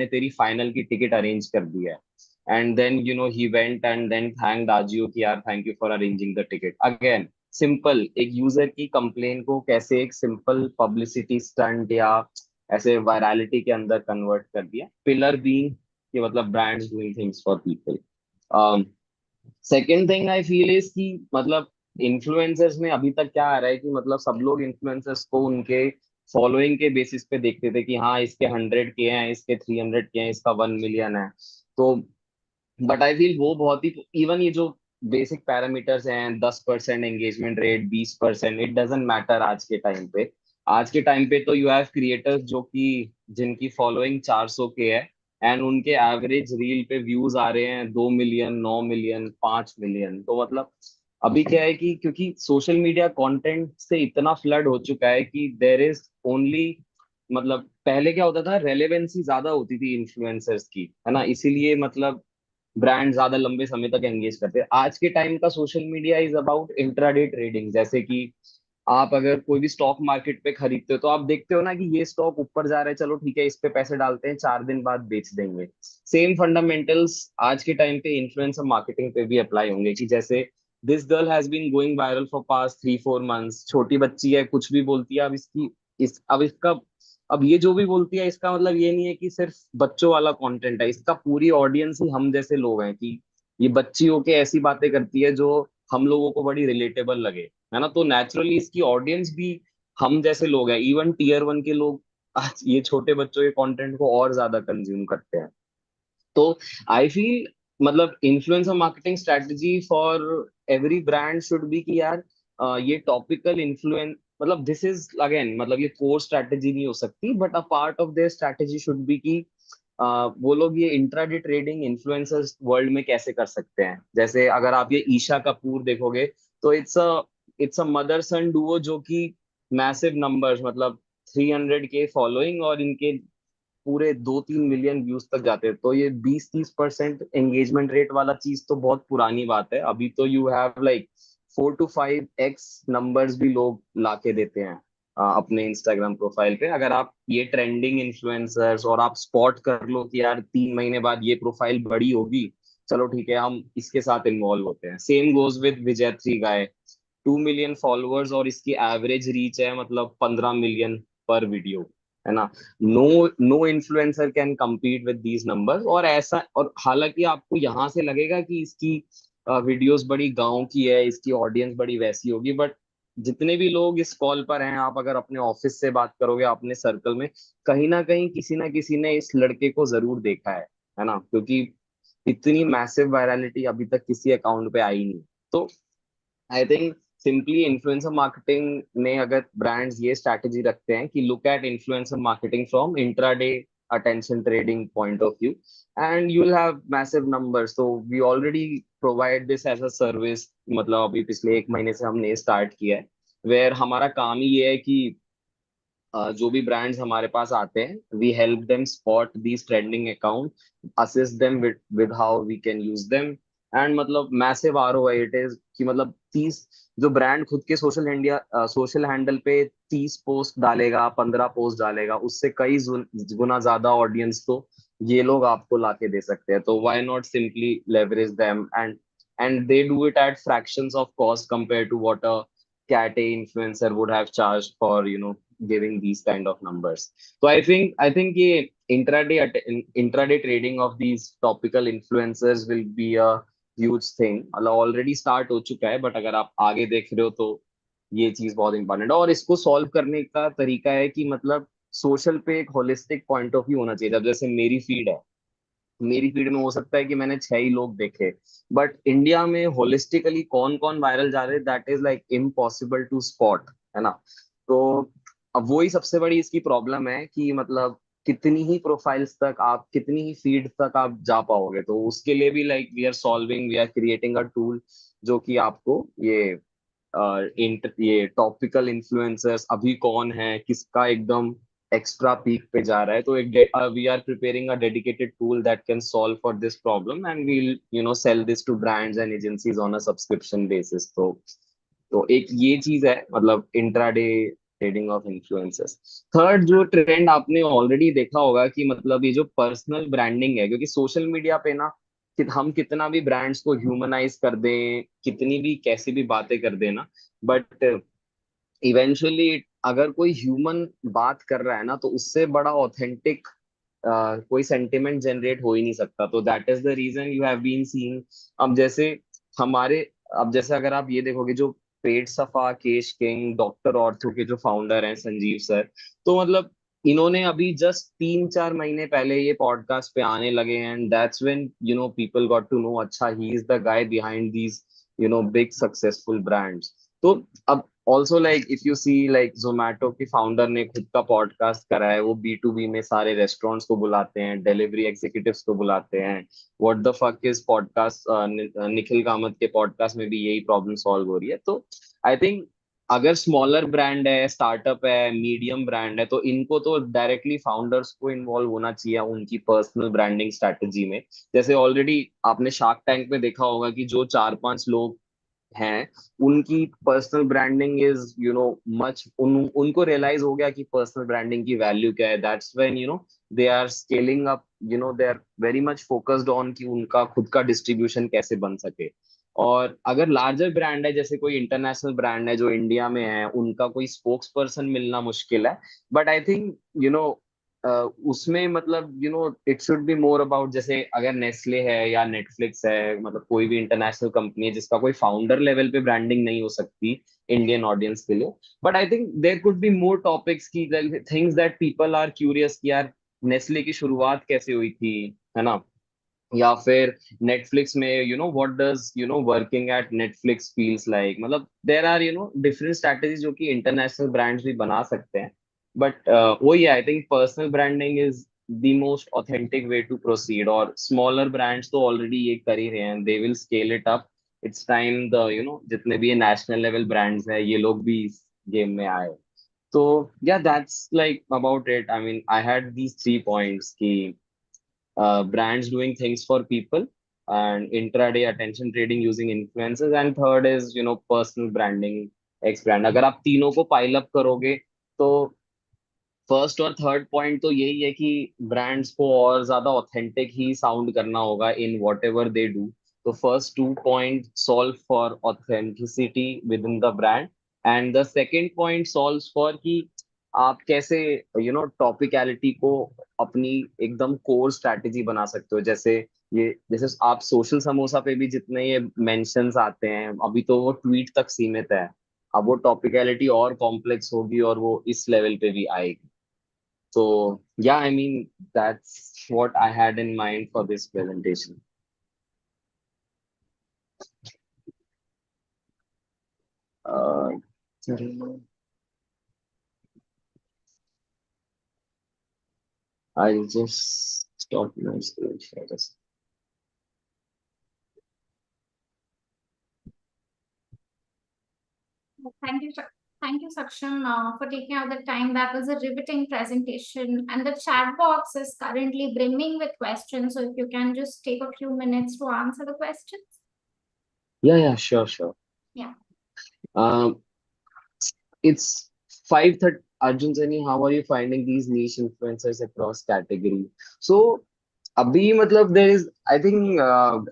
तेरी फाइनल की टिकट अरेंज कर दी है। And then he went and then thanked Ajio कि यार thank you for arranging the ticket. Again simple एक यूजर की कंप्लेन को कैसे एक सिंपल पब्लिसिटी स्टंट या ऐसे वायरलिटी के अंदर कन्वर्ट कर दिया, पिलर बीइंग कि मतलब brands doing things for people. Second thing I feel is कि मतलब इन्फ्लुएंसर्स में अभी तक क्या आ रहा है कि मतलब सब लोग इन्फ्लुएंसर्स को उनके फॉलोइंग के बेसिस पे देखते थे कि हाँ इसके 100 के हैं, इसके 300 के हैं, इसका 1 मिलियन है। तो बट आई फील वो बहुत ही इवन ये जो बेसिक पैरामीटर्स हैं 10% engagement rate 20%, it doesn't matter आज के टाइम पे। आज के टाइम पे तो यू हैव क्रिएटर्स जो कि जिनकी फॉलोइंग 400 के है एंड उनके एवरेज रील पे व्यूज आ रहे हैं 2 मिलियन 9 मिलियन 5 मिलियन। तो मतलब अभी क्या है कि क्योंकि सोशल मीडिया कंटेंट से इतना फ्लड हो चुका है कि देर इज ओनली मतलब पहले क्या होता था रेलेवेंसी ज्यादा होती थी इन्फ्लुएंसर्स की, है ना, इसीलिए मतलब ब्रांड ज्यादा लंबे समय तक एंगेज करते हैं। आज के टाइम का social media is about intraday trading. जैसे कि आप अगर कोई भी स्टॉक मार्केट पे खरीदते हो तो आप देखते हो ना कि ये स्टॉक ऊपर जा रहा है, चलो ठीक है इस पे पैसे डालते हैं 4 दिन बाद बेच देंगे। सेम फंडामेंटल्स आज के टाइम पे इन्फ्लुएंसर मार्केटिंग पे भी अप्लाई होंगे कि जैसे this girl has been going viral for past 3-4 months, छोटी बच्ची है कुछ भी बोलती है, अब इसकी अब इसका अब ये जो भी बोलती है इसका मतलब ये नहीं है कि सिर्फ बच्चों वाला कंटेंट है, इसका पूरी ऑडियंस ही हम जैसे लोग हैं कि ये बच्ची होके ऐसी बातें करती है जो हम लोगों को बड़ी रिलेटेबल लगे, है ना। तो नेचुरली इसकी ऑडियंस भी हम जैसे लोग हैं, इवन टीयर 1 के लोग आज ये छोटे बच्चों के कंटेंट को और ज्यादा कंज्यूम करते हैं। तो आई फील मतलब influencer marketing strategy for every brand should be कि यार ये टॉपिकल इन्फ्लुएंस मतलब दिस इज अगेन मतलब ये कोर स्ट्रेटजी नहीं हो सकती, but a part of their strategy should be कि वो लोग ये इंट्राडे ट्रेडिंग इन्फ्लुएंसर्स वर्ल्ड में कैसे कर सकते हैं। जैसे अगर आप ये ईशा कपूर देखोगे तो it's a mother sun Duo जो कि मैसिव नंबर्स मतलब 300 के फॉलोइंग और इनके पूरे 2-3 मिलियन व्यूज तक जाते हैं। तो ये 20-30% एंगेजमेंट रेट वाला चीज तो बहुत पुरानी बात है। अभी तो you have like 4 to 5x numbers भी लोग लाके देते हैं अपने इंस्टाग्राम प्रोफाइल पे। अगर आप ये ट्रेंडिंग इन्फ्लुएंसर्स और आप स्पॉट कर लो कि यार 3 महीने बाद ये प्रोफाइल बड़ी होगी, चलो ठीक है हम इसके साथ इन्वॉल्व होते हैं। Same goes with Vijay three guy, 2 million followers और इसकी एवरेज रीच है मतलब 15 मिलियन पर वीडियो, है ना। No no influencer can compete with these numbers. और ऐसा और हालांकि आपको यहाँ से लगेगा कि इसकी वीडियोस बड़ी गांव की है, इसकी ऑडियंस बड़ी वैसी होगी, बट जितने भी लोग इस कॉल पर हैं, आप अगर अपने ऑफिस से बात करोगे, अपने सर्कल में, कहीं ना किसी ने इस लड़के को जरूर देखा है ना, क्योंकि इतनी मैसिव वायरलिटी अभी तक किसी अकाउंट पे आई नहीं। तो I think simply influencer marketing में अगर ब्रांड्स ये स्ट्रैटेजी रखते हैं कि look at influencer marketing from intraday attention trading point of view, and you will have massive numbers. तो we already provide this as a service, मतलब अभी पिछले 1 महीने से हमने स्टार्ट किया है, वेयर हमारा काम ही ये है कि जो भी ब्रांड्स हमारे पास आते हैं, we help them spot these trending account, assist them with how we can use them, and मतलब मैसिव आरओआई इट इज कि मतलब 30, जो ब्रांड खुद के सोशल हैंडल पे 30 पोस्ट डालेगा, 15 पोस्ट डालेगा, उससे कई गुना ज्यादा ऑडियंस तो ये लोग आपको लाके दे सकते हैं। तो why not simply leverage them, and they do it at fractions of cost compare to what a cat A influencer would have charged for, giving these kind of numbers. So I think ये intraday trading of these topical influencers will be a huge thing, मतलब already start हो चुका है, but अगर आप आगे देख रहे हो तो ये चीज बहुत इंपॉर्टेंट है। और इसको सॉल्व करने का तरीका है कि मतलब सोशल पे एक होलिस्टिक पॉइंट ऑफ व्यू होना चाहिए। अब जैसे मेरी फीड में हो सकता है कि मैंने 6 ही लोग देखे, बट इंडिया में होलिस्टिकली कौन कौन वायरल जा रहे हैं, that is like impossible to spot, है ना। तो अब वही सबसे बड़ी इसकी प्रॉब्लम है कि मतलब कितनी ही प्रोफाइल्स तक आप, कितनी ही फीड तक आप जा पाओगे। तो उसके लिए भी like we are creating a tool जो कि आपको ये टॉपिकल इन्फ्लुएंसर्स अभी कौन है, किसका एकदम एक्स्ट्रा पीक पे जा रहा है, तो एक we are preparing a dedicated tool that can solve for this problem, and we'll sell this to brands and agencies on a subscription basis. तो एक ये चीज है, मतलब intraday trading of influencers. Third जो ट्रेंड आपने ऑलरेडी देखा होगा कि मतलब ये जो पर्सनल ब्रांडिंग है, क्योंकि सोशल मीडिया पे ना कि हम कितना भी ब्रांड्स को ह्यूमनाइज कर दें, कितनी भी कैसी भी बातें कर दें ना, बट इवेंचुअली अगर कोई ह्यूमन बात कर रहा है ना, तो उससे बड़ा ऑथेंटिक कोई सेंटिमेंट जनरेट हो ही नहीं सकता। तो that is the reason you have been seeing. अब जैसे हमारे अब जैसे अगर आप ये देखोगे, जो पेट सफा, केश किंग, डॉक्टर ऑर्थो के जो फाउंडर हैं संजीव सर, तो मतलब इन्होंने अभी जस्ट 3-4 महीने पहले ये पॉडकास्ट पे आने लगे हैं, and that's when people got to know, अच्छा ही is the guy behind these big successful brands. तो अब also like if you see like Zomato के फाउंडर ने खुद का पॉडकास्ट करा है, वो B2B में सारे रेस्टोरेंट्स को बुलाते हैं, डिलीवरी एग्जीक्यूटिव्स को बुलाते हैं। What the fuck is podcast, Nikhil Kamat के पॉडकास्ट में भी यही प्रॉब्लम सॉल्व हो रही है। तो आई थिंक अगर स्मॉलर ब्रांड है, स्टार्टअप है, मीडियम ब्रांड है, तो इनको तो डायरेक्टली फाउंडर्स को इन्वॉल्व होना चाहिए उनकी पर्सनल ब्रांडिंग स्ट्रैटेजी में। जैसे ऑलरेडी आपने शार्क टैंक में देखा होगा कि जो 4-5 लोग हैं, उनकी पर्सनल ब्रांडिंग इज मच, उनको रियलाइज हो गया कि पर्सनल ब्रांडिंग की वैल्यू क्या है। That's when they are scaling up, they are very much focused on कि उनका खुद का डिस्ट्रीब्यूशन कैसे बन सके। और अगर लार्जर ब्रांड है, जैसे कोई इंटरनेशनल ब्रांड है जो इंडिया में है, उनका कोई स्पोक्स पर्सन मिलना मुश्किल है, बट आई थिंक उसमें मतलब it should be more about, जैसे अगर नेस्ले है या नेटफ्लिक्स है, मतलब कोई भी इंटरनेशनल कंपनी है जिसका कोई फाउंडर लेवल पे ब्रांडिंग नहीं हो सकती इंडियन ऑडियंस के लिए, but I think there could be more topics की things that people are curious कि यार नेस्ले की शुरुआत कैसे हुई थी, है ना। या फिर नेटफ्लिक्स में what does working at Netflix feels like, मतलब देयर आर डिफरेंट स्ट्रैटेजीज जो कि इंटरनेशनल ब्रांड्स भी बना सकते हैं। बट वही I think personal branding is the most authentic way to proceed, और स्मॉलर ब्रांड्स तो ऑलरेडी ये कर ही रहे हैं, they will scale it up. It's time the जितने भी नेशनल लेवल ब्रांड्स हैं, ये लोग भी इस गेम में आए। तो या that's like about it. I mean I had these 3 points की brands doing things for people, and intraday attention trading using influencers, and third is personal branding x brand। अगर आप तीनों को पाइल अप करोगे, तो फर्स्ट और third point तो यही है कि ब्रांड्स को और ज्यादा ऑथेंटिक ही साउंड करना होगा in whatever they do. तो first 2 point solve for authenticity within the brand, and the second point solve for कि आप कैसे टॉपिकलिटी को अपनी एकदम कोर स्ट्रैटेजी बना सकते हो। जैसे आप सोशल समोसा पे भी जितने ये मेंशंस आते हैं, अभी तो वो ट्वीट तक सीमित है, अब वो टॉपिकलिटी और कॉम्प्लेक्स होगी और वो इस लेवल पे भी आएगी. So yeah, I mean that's what I had in mind for this presentation. Uh, I'll just stop my screen share. Thank you, Saksham, for taking out the time. That was a riveting presentation, and the chat box is currently brimming with questions. So if you can just take a few minutes to answer the questions. Yeah, sure. Yeah. It's 5:30. Arjun Sani, how are you finding these niche influencers across category? So अभी मतलब there is I think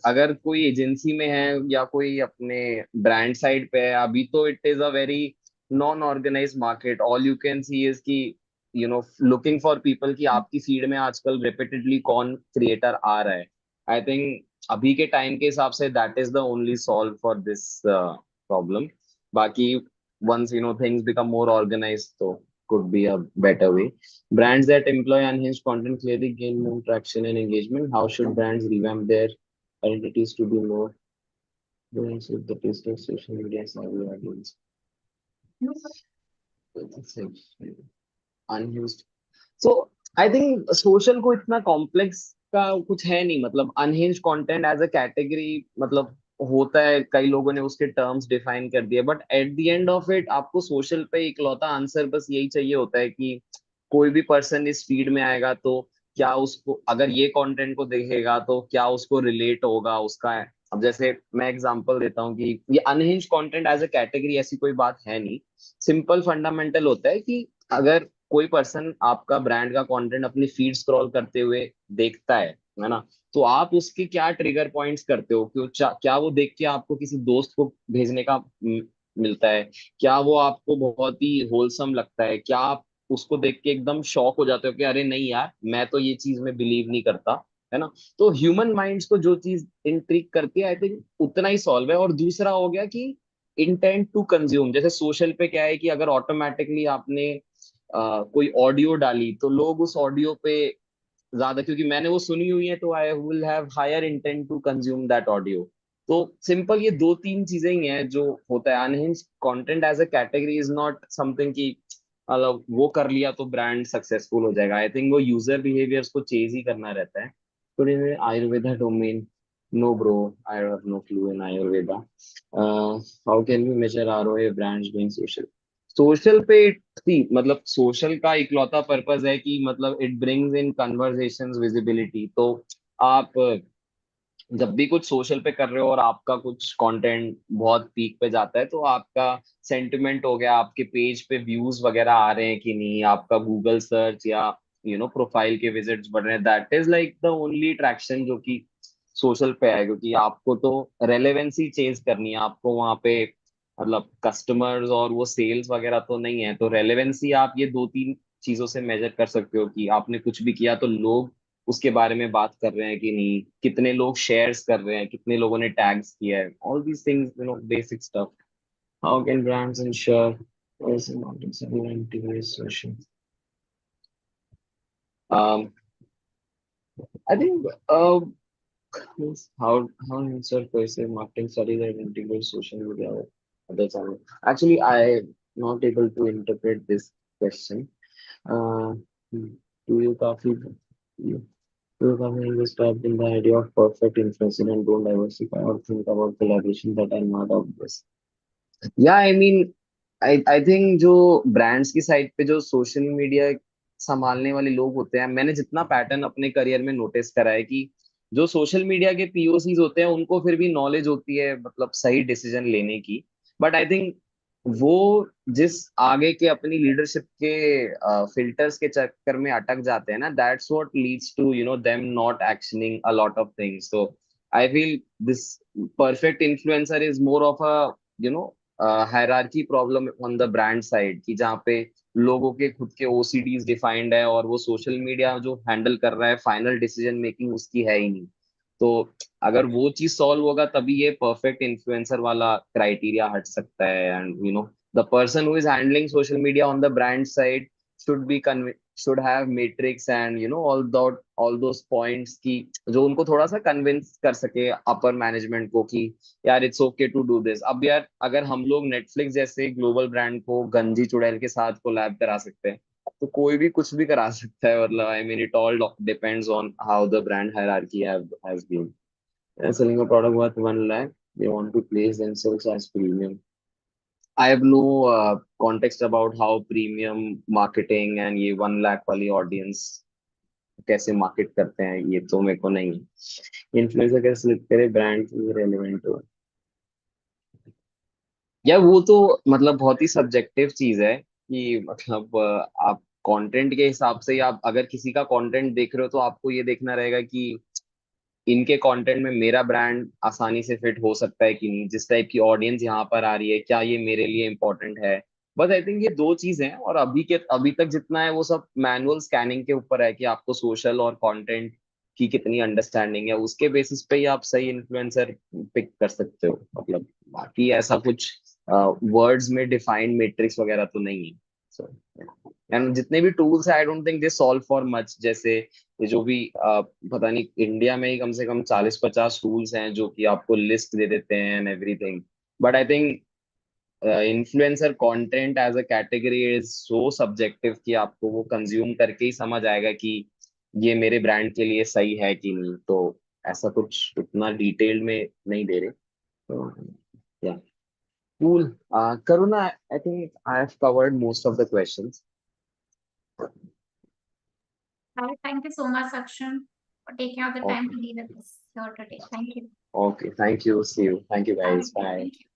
अगर कोई agency में है या कोई अपने brand side पे है अभी तो it is a very non organize market. All you can see is कि लुकिंग फॉर पीपल कि आपकी फीड में आजकल रिपीटेडली कौन क्रिएटर आ रहा है. आई थिंक अभी के टाइम के हिसाब say that is the only solve for this problem. बाकी once things become more organized, so could be a better way. Brands that employ unhinged content clearly gain more traction and engagement. How should brands revamp their identities to be more with the taste of social media savvy audience? Unhinged. So I think social को इतना complex का कुछ है नहीं. मतलब unhinged content as a category मतलब होता है, कई लोगों ने उसके टर्म्स डिफाइन कर दिए, but at the end of it आपको सोशल पे इकलौता आंसर बस यही चाहिए होता है कि कोई भी पर्सन इस फीड में आएगा तो क्या उसको, अगर ये कंटेंट को देखेगा तो क्या उसको रिलेट होगा उसका. अब जैसे मैं एग्जांपल देता हूँ कि ये अनहिंज कंटेंट एज अ कैटेगरी ऐसी कोई बात है नहीं. सिंपल फंडामेंटल होता है कि अगर कोई पर्सन आपका ब्रांड का कंटेंट अपनी फीड स्क्रॉल करते हुए देखता है ना, तो आप उसके क्या ट्रिगर पॉइंट्स करते हो. क्या वो देख के आपको किसी दोस्त को भेजने का मिलता है, क्या वो आपको बहुत ही होलसम लगता है, क्या आप उसको देख के एकदम शॉक हो जाते हो कि अरे नहीं यार मैं तो ये चीज में बिलीव नहीं करता, है ना. तो ह्यूमन माइंड्स को जो चीज इंट्रिग करती है आई थिंक उतना ही सॉल्व है. और दूसरा हो गया कि इंटेंट टू कंज्यूम. जैसे सोशल पे क्या है कि अगर ऑटोमेटिकली आपने कोई ऑडियो डाली तो लोग उस ऑडियो पे ज्यादा, क्योंकि मैंने वो सुनी हुई है तो I will have higher intent to consume that audio. तो सिंपल ये दो तीन चीजें ही हैं जो होता है. Unhinged content as a category is not something कि मतलब वो कर लिया तो ब्रांड सक्सेसफुल हो जाएगा. आई थिंक वो यूजर बिहेवियर्स को चेज ही करना रहता है. तो Ayurveda domain, no bro, I have no clue in Ayurveda. How can we measure ROA brands doing social? Social पे थी मतलब सोशल का इकलौता पर्पस है कि मतलब it brings in conversations visibility. तो आप जब भी कुछ सोशल पे कर रहे हो और आपका कुछ कंटेंट बहुत पीक पे जाता है तो आपका सेंटिमेंट हो गया, आपके पेज पे व्यूज वगैरह आ रहे हैं कि नहीं, आपका गूगल सर्च या प्रोफाइल के विजिट्स बढ़ रहे हैं, that is like the only traction जो कि सोशल पे है. क्योंकि आपको तो रेलेवेंसी चेंज करनी है, आपको वहां पे मतलब कस्टमर्स और वो सेल्स वगैरह तो नहीं है. तो रेलेवेंसी आप ये दो तीन चीजों से मेजर कर सकते हो कि आपने कुछ भी किया तो लोग उसके बारे में बात कर रहे हैं कि नहीं, कितने लोग शेयर्स कर रहे हैं, कितने लोगों ने टैग्स किया है, all these things basic stuff. How can brands ensure I think how insert pervasive marketing studies that integrate social media with other channels. Actually, I not able to interpret this question. Uh, do you coffee? You stopped in the idea of perfect influencer and don't diversify or think about collaboration that are not obvious. या I mean I think जो brands की side पे जो social media संभालने वाले लोग होते हैं, मैंने जितना पैटर्न अपने करियर में नोटिस करा है कि जो सोशल मीडिया के पीओसीज होते हैं उनको फिर भी नॉलेज होती है मतलब सही डिसीजन लेने की. बट आई थिंक वो जिस आगे के अपनी लीडरशिप के फिल्टर्स के चक्कर में अटक जाते हैं ना, that's what leads to them not actioning a lot of things. So I feel this perfect influencer is more of a hierarchy problem on the brand side, कि जहाँ पे लोगों के खुद के ओसीडीज डिफाइंड है और वो सोशल मीडिया जो हैंडल कर रहा है फाइनल डिसीजन मेकिंग उसकी है ही नहीं. तो अगर वो चीज सॉल्व होगा तभी ये परफेक्ट इन्फ्लुएंसर वाला क्राइटेरिया हट सकता है. And The person who is handling social media on the brand side should have matrix and all those points की जो उनको थोड़ा सा कन्विंस कर सके अपर मैनेजमेंट को कि यार it's okay to do this. अब यार अगर हम लोग नेटफ्लिक्स जैसे ग्लोबल ब्रांड को गंजी चुड़ैल के साथ कोलैब करा सकते हैं तो कोई भी कुछ भी करा सकता है. मतलब I mean it all depends on how the brand hierarchy has been. Selling a product worth 1 lakh, they want to place themselves as premium. I have no context about how premium marketing and ये 1 lakh वाली audience कैसे market करते हैं, ये तो मेरे को नहीं. Influencer कैसे select करे brand की relevant हो. या वो तो मतलब बहुत ही सब्जेक्टिव चीज है कि मतलब आप कंटेंट के हिसाब से या आप अगर किसी का कंटेंट देख रहे हो तो आपको ये देखना रहेगा कि इनके कंटेंट में मेरा ब्रांड आसानी से फिट हो सकता है कि नहीं, जिस टाइप की ऑडियंस यहाँ पर आ रही है क्या ये मेरे लिए इम्पोर्टेंट है. बस आई थिंक ये दो चीजें हैं और अभी तक जितना है वो सब मैनुअल स्कैनिंग के ऊपर है कि आपको सोशल और कंटेंट की कितनी अंडरस्टैंडिंग है, उसके बेसिस पे ही आप सही इन्फ्लुएंसर पिक कर सकते हो. मतलब बाकी ऐसा कुछ वर्ड्स में डिफाइंड मैट्रिक्स वगैरह तो नहीं है. सो एंड जितने भी टूल्स है I don't think they solve for much. जैसे ये जो भी पता नहीं इंडिया में ही कम से कम 40-50 टूल्स हैं जो कि आपको लिस्ट दे देते हैं and everything. But I think influencer content as a category is so subjective कि आपको वो कंज्यूम करके ही समझ आएगा कि ये मेरे ब्रांड के लिए सही है कि नहीं. तो ऐसा कुछ उतना डिटेल में नहीं दे रहे. तो या cool. Karuna, I think I have covered most of the questions. Thank you so much, Saksham, for taking out the time to be with us here today. Thank you. Okay, thank you. See you. Thank you, guys. Bye. Thank you.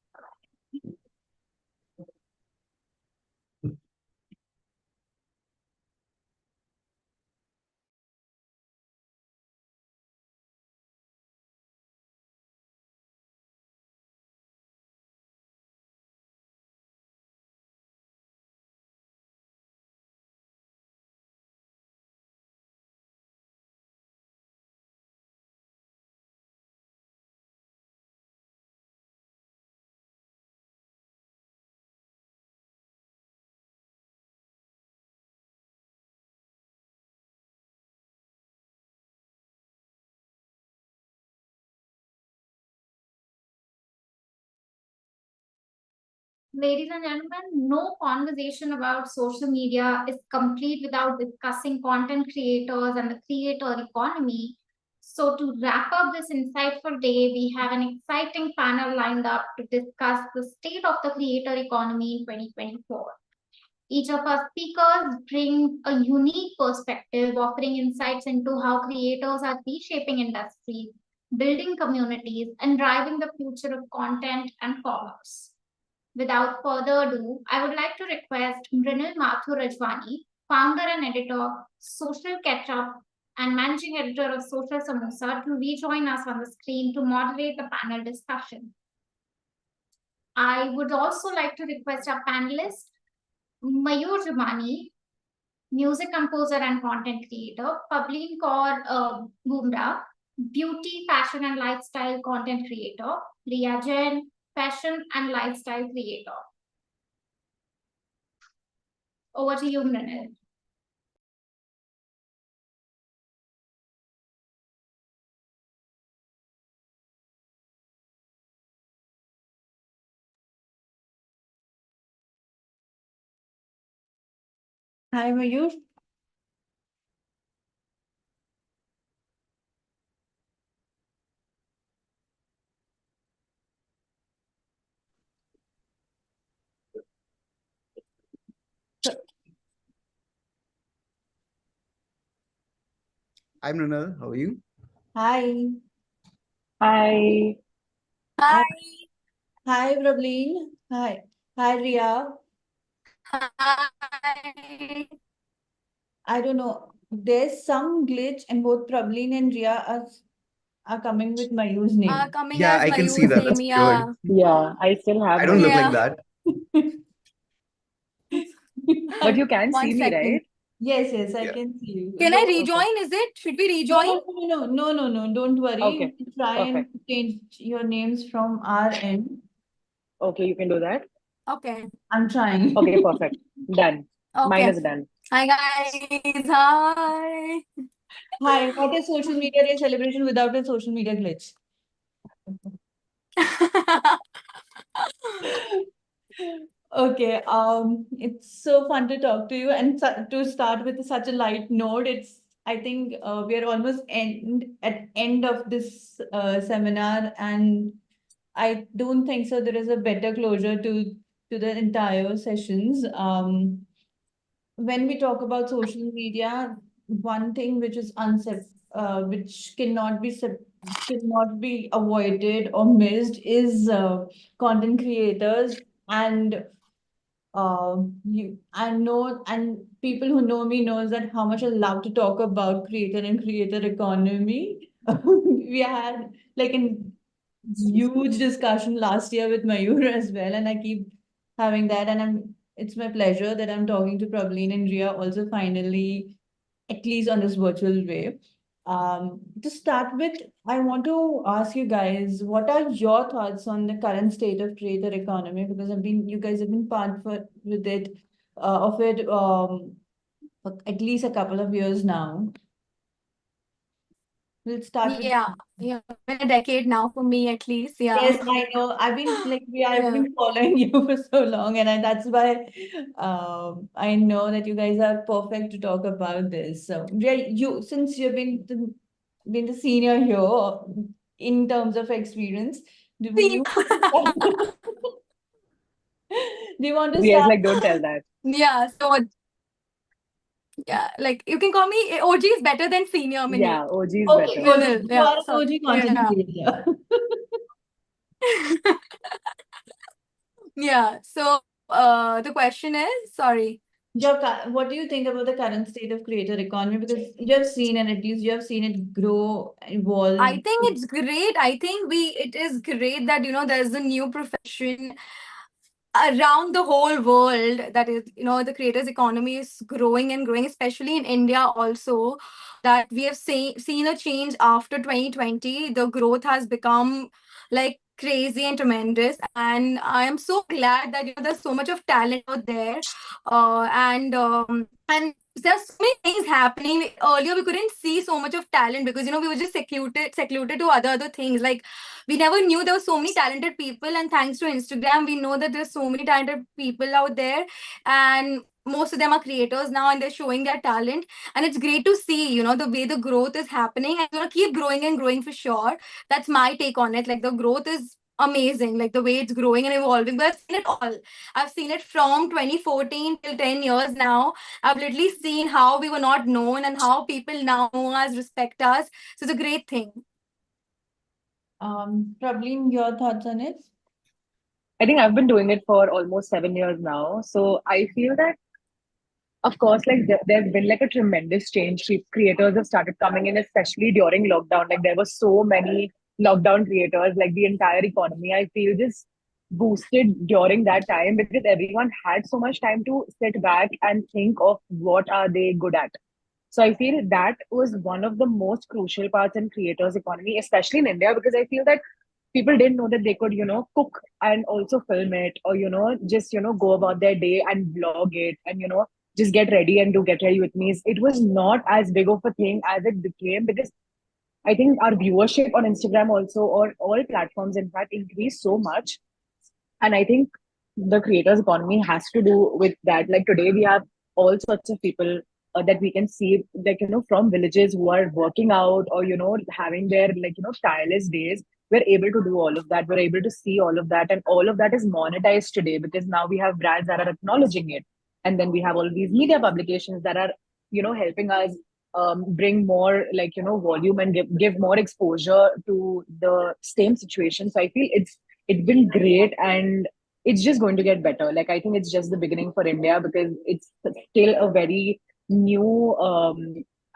Ladies and gentlemen, no conversation about social media is complete without discussing content creators and the creator economy. So to wrap up this insightful day, we have an exciting panel lined up to discuss the state of the creator economy in 2024. Each of our speakers bring a unique perspective, offering insights into how creators are reshaping industries, building communities, and driving the future of content and commerce. Without further ado, I would like to request Mathur, founder and editor of Social Ketchup and managing editor of Social Samosa, to rejoin us on the screen to moderate the panel discussion. I would also like to request our panelist, Mayur Jumani, music composer and content creator, Pavleen Kaur Bumrah, beauty, fashion and lifestyle content creator, Riya Jain, fashion and lifestyle creator. Over to you, Mrinal. Hi, Mayur. Hi, Mrinal. How are you? Hi. Hi. Hi. Hi, Pavleen. Hi. Hi, Riya. Hi. I don't know. There's some glitch and both Pavleen and Riya are coming with Mayur's name. Coming Yeah, as I can see Mayur's that. name, That's yeah. weird. Yeah, I still have I don't look like Yeah. that. But you can One see me, second. right? Yes, I Yeah. can see you. Can I Okay. rejoin? Is it? Should we No, rejoin? no. Don't worry. Okay, We'll try and perfect. change your names from our end. Okay, you can do that. Okay. I'm trying. Okay, perfect. Done. Mine Okay. is done. Hi guys. Hi. Hi, what is social media day celebration without a social media glitch? Okay, it's so fun to talk to you, and to start with such a light note. I think we are almost at end of this seminar, and I don't think so. There is a better closure to the entire sessions. When we talk about social media, one thing which is which cannot be avoided or missed is content creators. And I know, and people who know me knows that how much I love to talk about creator and creator economy. We had like a huge discussion last year with Mayur as well, and I keep having that. And it's my pleasure that I'm talking to Prableen and Ria also finally, at least on this virtual way. To start with, I want to ask you guys, what are your thoughts on the current state of creator economy? Because you guys have been with it, of it, for at least a couple of years now. We'll start with. Yeah, been a decade now for me at least. Yeah. Yes, I know. I've been following you for so long, and that's why I know that you guys are perfect to talk about this. So, Ria, since you've been the senior here in terms of experience, do you do you want to Yes, start? like don't tell that. Yeah, so yeah, like you can call me OG is better than senior mini. Yeah, OG is Okay, better. good. You Yeah, are an so OG content yeah. creator. Yeah. So the question is, sorry. What do you think about the current state of creator economy? Because you have seen, and at least you have seen it grow, evolve. I think it's great. I think it is great that, there's a new profession around the whole world that is, the creators economy is growing and growing, especially in India also, that we have seen a change after 2020. The growth has become like crazy and tremendous, and I am so glad that there's so much of talent out there, and there's so many things happening. Earlier we couldn't see so much of talent because we were just secluded to other things. Like we never knew there were so many talented people, and thanks to Instagram we know that there's so many talented people out there, and most of them are creators now, and they're showing their talent. And it's great to see the way the growth is happening, and keep growing and growing for sure. That's my take on it. Like the growth is amazing, like the way it's growing and evolving. But I've seen it all. I've seen it from 2014 till 10 years now. I've literally seen how we were not known and how people now know us, respect us. So it's a great thing. Probably your thoughts on it? I think I've been doing it for almost 7 years now. So I feel that, of course, like there's been like a tremendous change. Creators have started coming in, especially during lockdown. Like there were so many lockdown creators, like the entire economy, I feel, just boosted during that time because everyone had so much time to sit back and think of what are they good at. So I feel that was one of the most crucial parts in creators economy, especially in India, because I feel that people didn't know that they could, cook and also film it, or, just, go about their day and vlog it, and, just get ready and do Get Ready With Me. It was not as big of a thing as it became because I think our viewership on Instagram also, or all platforms, in fact, increased so much. And I think the creators economy has to do with that. Like today, we have all sorts of people that we can see, like, from villages who are working out or, having their, like, tireless days. We're able to do all of that. We're able to see all of that. And all of that is monetized today because now we have brands that are acknowledging it. And then we have all these media publications that are, helping us bring more, like, volume and give more exposure to the same situation. So I feel it's been great, and it's just going to get better. Like I think it's just the beginning for India because it's still a very new,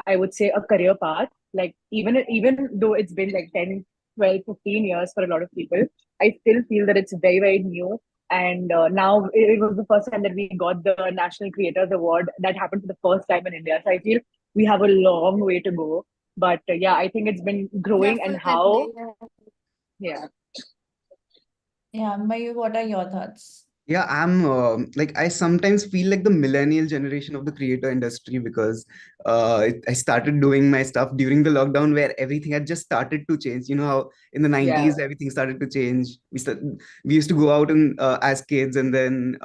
I would say, a career path. Like even though it's been like 10, 12, 15 years for a lot of people, I still feel that it's very, very new. And now it was the first time that we got the National Creators Award. That happened for the first time in India. So I feel we have a long way to go. But yeah, I think it's been growing. And how, Definitely. yeah. Yeah, Mayur, what are your thoughts? Yeah, I'm like I sometimes feel like the millennial generation of the creator industry because I started doing my stuff during the lockdown where everything had just started to change. You know how in the 90s Yeah. everything started to change. We used to go out and as kids, and then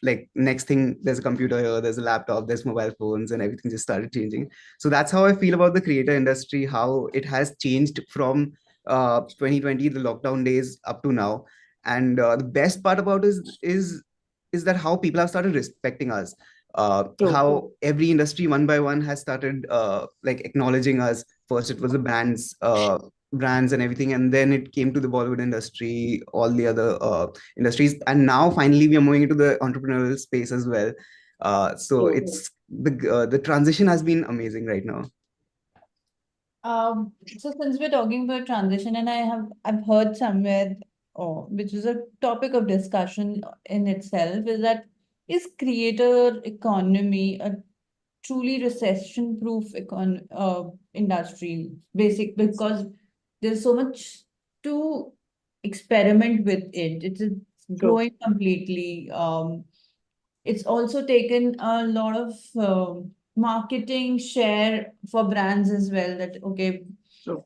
like next thing there's a computer here, there's a laptop, there's mobile phones, and everything just started changing. So that's how I feel about the creator industry, how it has changed from 2020, the lockdown days, up to now. And the best part about is that how people have started respecting us, True. how every industry one by one has started like acknowledging us. First it was the brands and everything, and then it came to the Bollywood industry, all the other industries, and now finally we are moving into the entrepreneurial space as well. So True. it's the transition has been amazing right now. So since we're talking about transition, and I've heard somewhere, which is a topic of discussion in itself, is that is creator economy a truly recession-proof industry? Because there's so much to experiment with it. It's True. growing completely. It's also taken a lot of marketing share for brands as well. That okay, True.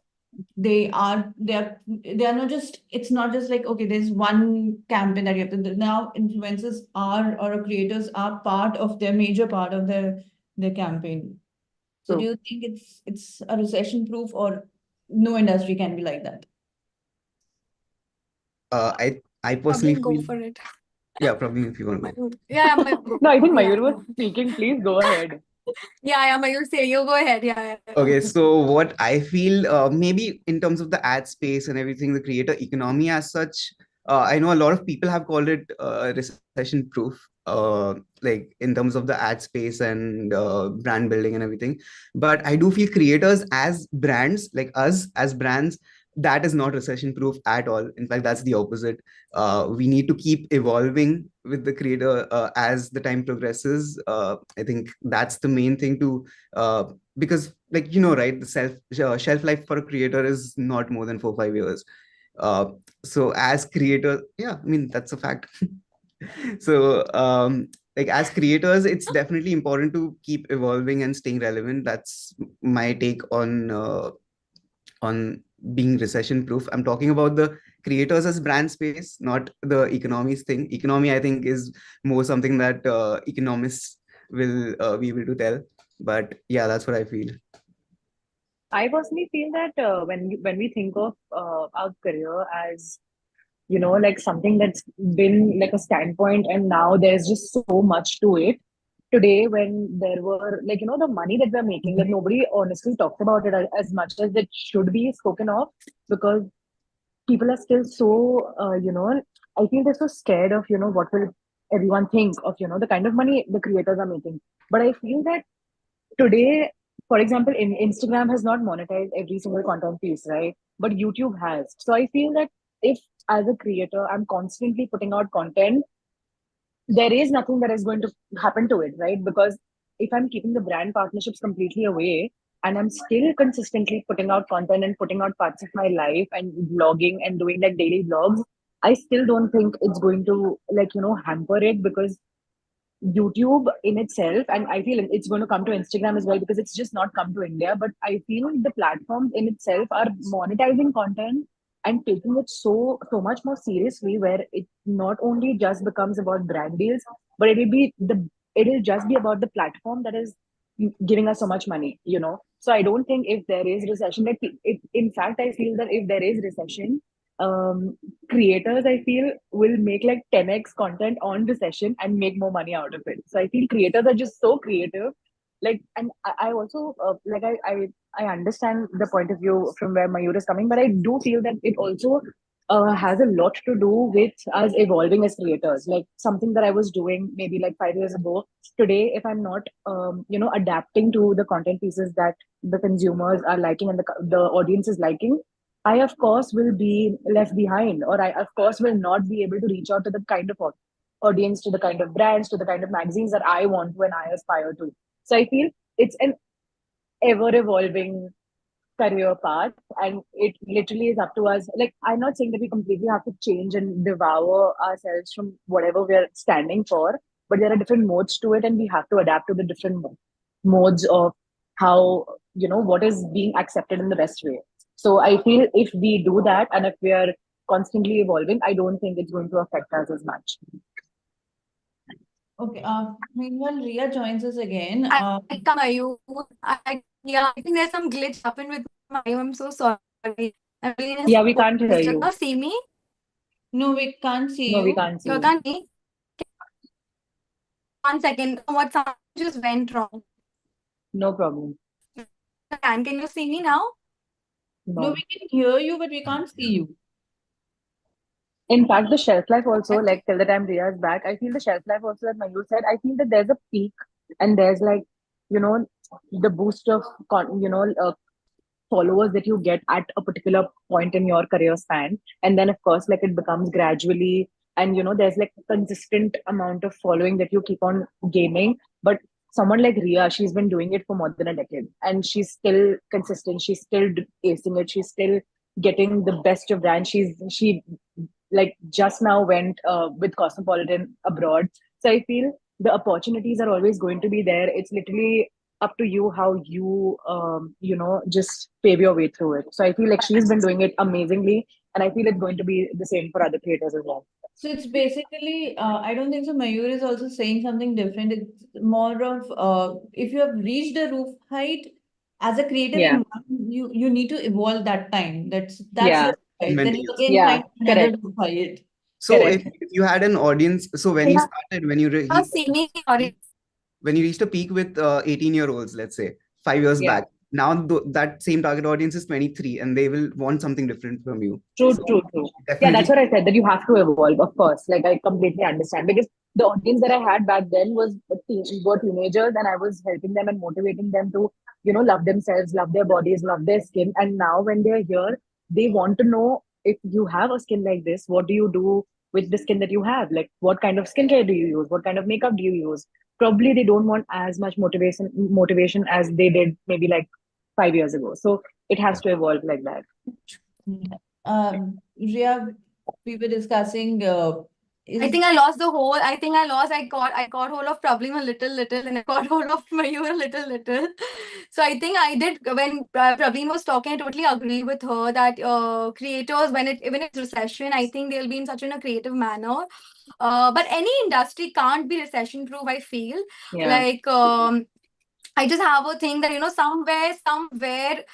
they are not just, it's not just like okay, there's one campaign that you have to now influencers are or creators are part of their major part of their campaign. So do True. you think it's a recession proof, or no industry can be like that? I personally Probably go feel, for it. yeah, probably if you want to go. Yeah, Mayur, No, I think yeah. Mayur was speaking. Please go ahead. Yeah, Mayur, say you go ahead. Yeah. Okay, so what I feel, maybe in terms of the ad space and everything, the creator economy as such, I know a lot of people have called it recession proof, like in terms of the ad space and brand building and everything. But I do feel creators as brands, like us as brands, that is not recession proof at all. In fact, that's the opposite. We need to keep evolving with the creator as the time progresses. I think that's the main thing to because like right, the shelf life for a creator is not more than 4 5 years. uh, so as creator, yeah, I mean that's a fact. So like as creators it's definitely important to keep evolving and staying relevant. That's my take on being recession proof. I'm talking about the creators as brand space, not the economies thing. Economy I think is more something that economists will be able to tell. But yeah, that's what I feel. I personally feel that when we think of our career as like something that's been like a standpoint, and now there's just so much to it. Today, when there were like the money that we're making, that nobody honestly talked about it as much as it should be spoken of, because people are still so I feel they're so scared of what will everyone think of the kind of money the creators are making. But I feel that today, for example, Instagram has not monetized every single content piece, right? But YouTube has. So I feel that if as a creator I'm constantly putting out content, there is nothing that is going to happen to it, right? Because if I'm keeping the brand partnerships completely away and I'm still consistently putting out content and putting out parts of my life and vlogging and doing like daily vlogs, I still don't think it's going to hamper it, because YouTube in itself, and I feel it's going to come to Instagram as well, because it's just not come to India. But I feel the platforms in itself are monetizing content and taking it so much more seriously, where it not only just becomes about brand deals, but it'll just be about the platform that is giving us so much money. So I don't think if there is recession, like in fact, I feel that if there is recession, um creators I feel will make like 10x content on recession and make more money out of it. So I feel creators are just so creative. Like, and I also like I understand the point of view from where Mayur is coming, but I do feel that it also has a lot to do with us evolving as creators. Like something that I was doing maybe like 5 years ago, today if I'm not adapting to the content pieces that the consumers are liking and the audience is liking, I, of course, will be left behind, or I, of course, will not be able to reach out to the kind of audience, to the kind of brands, to the kind of magazines that I want when I aspire to. So I feel it's an ever evolving career path, and it literally is up to us. Like, I'm not saying that we completely have to change and devour ourselves from whatever we're standing for, but there are different modes to it, and we have to adapt to the different modes of how, what is being accepted in the best way. So I feel if we do that, and if we are constantly evolving, I don't think it's going to affect us as much. Okay. Meanwhile, Ria joins us again. I come, Ayush. Yeah, I think there's some glitch happened with my audio. I'm so sorry. I'm really Yeah, we can't hear you. Now see me? No, we can't see No, you. we can't see You you. can't see? 1 second. What sound just went wrong? No problem. Can you see me now? No, we can hear you, but we can't see you. In fact, the shelf life also, like till the time Ria is back, I feel the shelf life also that Mayur said, I feel that there's a peak and there's like, the boost of, followers that you get at a particular point in your career span. And then, of course, like it becomes gradually, and, there's like a consistent amount of following that you keep on gaining. But someone like Ria, she's been doing it for more than a decade and she's still consistent. She's still acing it. She's still getting the best of brands. She like just now went with Cosmopolitan abroad. So I feel the opportunities are always going to be there. It's literally up to you how you just pave your way through it. So I feel like she's been doing it amazingly, and I feel it's going to be the same for other creators as well. So it's basically, I don't think so. Mayur is also saying something different. It's more of if you have reached a roof height as a creator, Yeah. you need to evolve that time. That's Yeah. the roof height. Then you again Yeah, find another correct. roof height. So Correct. if you had an audience, so when you started, when you See me, sorry. when you reached a peak with 18-year-olds, let's say 5 years Yeah. back, now that same target audience is 23 and they will want something different from you. True. So Yeah, that's definitely. what I said, that you have to evolve, of course. Like, I completely understand, because the audience that I had back then were teenagers, and I was helping them and motivating them to, love themselves, love their bodies, love their skin. And now when they're here, they want to know, if you have a skin like this, what do you do with the skin that you have? Like, what kind of skincare do you use? What kind of makeup do you use? Probably they don't want as much motivation as they did maybe like 5 years ago. So it has to evolve like that. Ria, we were discussing. I think I lost the whole. I think I lost. I caught hold of problem a little, and I caught hold of Mayur a little. So I think I did when Praveen was talking. I totally agree with her that creators, even it's recession, I think they'll be in such a creative manner. But any industry can't be recession proof, I feel. Yeah. Like I just have a thing that somewhere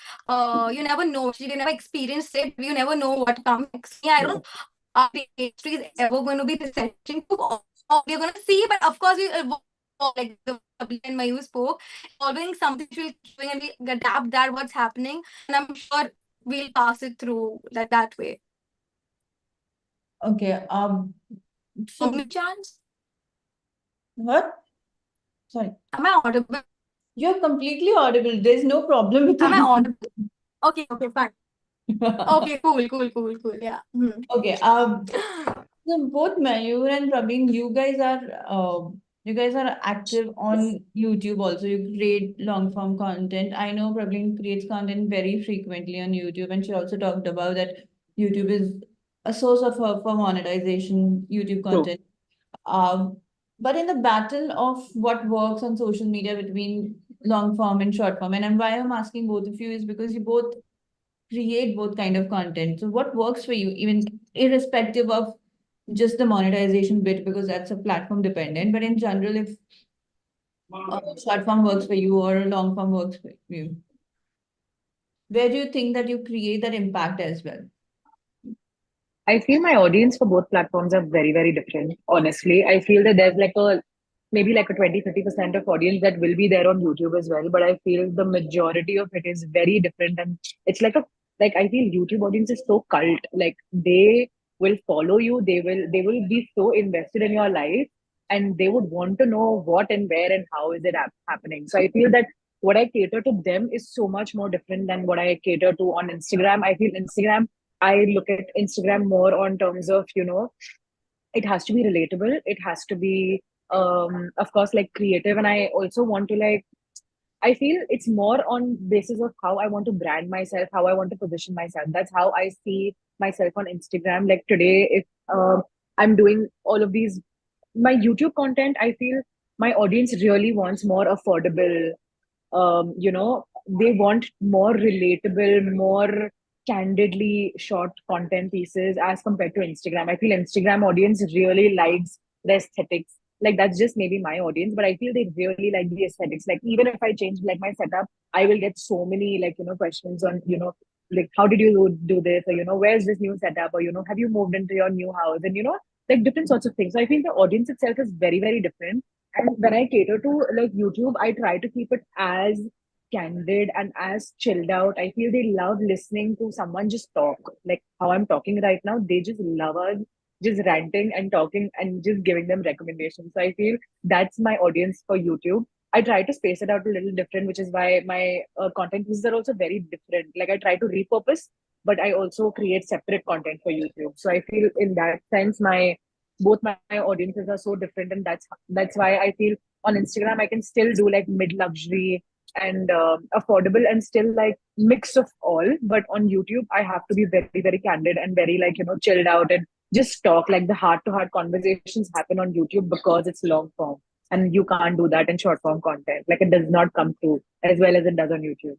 you never know. You never experience it. You never know what comes next. Yeah, I don't. Our industry is ever going to be recession proof. Or we're going to see, but of course we evolve, like the and Mayur spoke, evolving something will keep and we adapt that what's happening, and I'm sure we'll pass it through that way. Okay. So chance. What? Sorry. Am I audible? You're completely audible. There's no problem with Am I you. audible? Okay, fine. Okay, cool. Yeah. Okay. So both Mayur and Praveen, you guys are active on YouTube also. You create long form content. I know Praveen creates content very frequently on YouTube, and she also talked about that YouTube is a source of her for monetization, YouTube content. But in the battle of what works on social media between long form and short form, and why I'm asking both of you is because you both create both kind of content. So what works for you, even irrespective of just the monetization bit, because that's a platform dependent, but in general, if short form works for you or long form works for you, where do you think that you create that impact as well? I feel my audience for both platforms are very, very different. Honestly, I feel that there's like maybe like a 20-30% of audience that will be there on YouTube as well. But I feel the majority of it is very different. And it's like I feel YouTube audience is so cult. Like, they will follow you. They will be so invested in your life, and they would want to know what and where and how is it happening. So I feel that what I cater to them is so much more different than what I cater to on Instagram. I feel I look at Instagram more on terms of, it has to be relatable. It has to be, of course, like creative. And I also want to I feel it's more on basis of how I want to brand myself, how I want to position myself. That's how I see myself on Instagram. Like today, if I'm doing all of these, my YouTube content, I feel my audience really wants more affordable, they want more relatable, more candidly short content pieces as compared to Instagram. I feel Instagram audience really likes the aesthetics. Like that's just maybe my audience, but I feel they really like the aesthetics. Like even if I change like my setup, I will get so many like questions on like how did you do this, or where's this new setup, or have you moved into your new house, and like different sorts of things. So I feel the audience itself is very very different. And when I cater to like YouTube, I try to keep it as candid and as chilled out. I feel they love listening to someone just talk. Like how I'm talking right now, they just love us just ranting and talking and just giving them recommendations. So I feel that's my audience for YouTube. I try to space it out a little different, which is why my content pieces are also very different. Like I try to repurpose, but I also create separate content for YouTube. So I feel in that sense, both my audiences are so different, and that's why I feel on Instagram I can still do like mid luxury and affordable and still like mix of all, but on YouTube I have to be very very candid and very like chilled out and just talk. Like the heart to heart conversations happen on YouTube because it's long form, and you can't do that in short form content. Like it does not come through as well as it does on YouTube.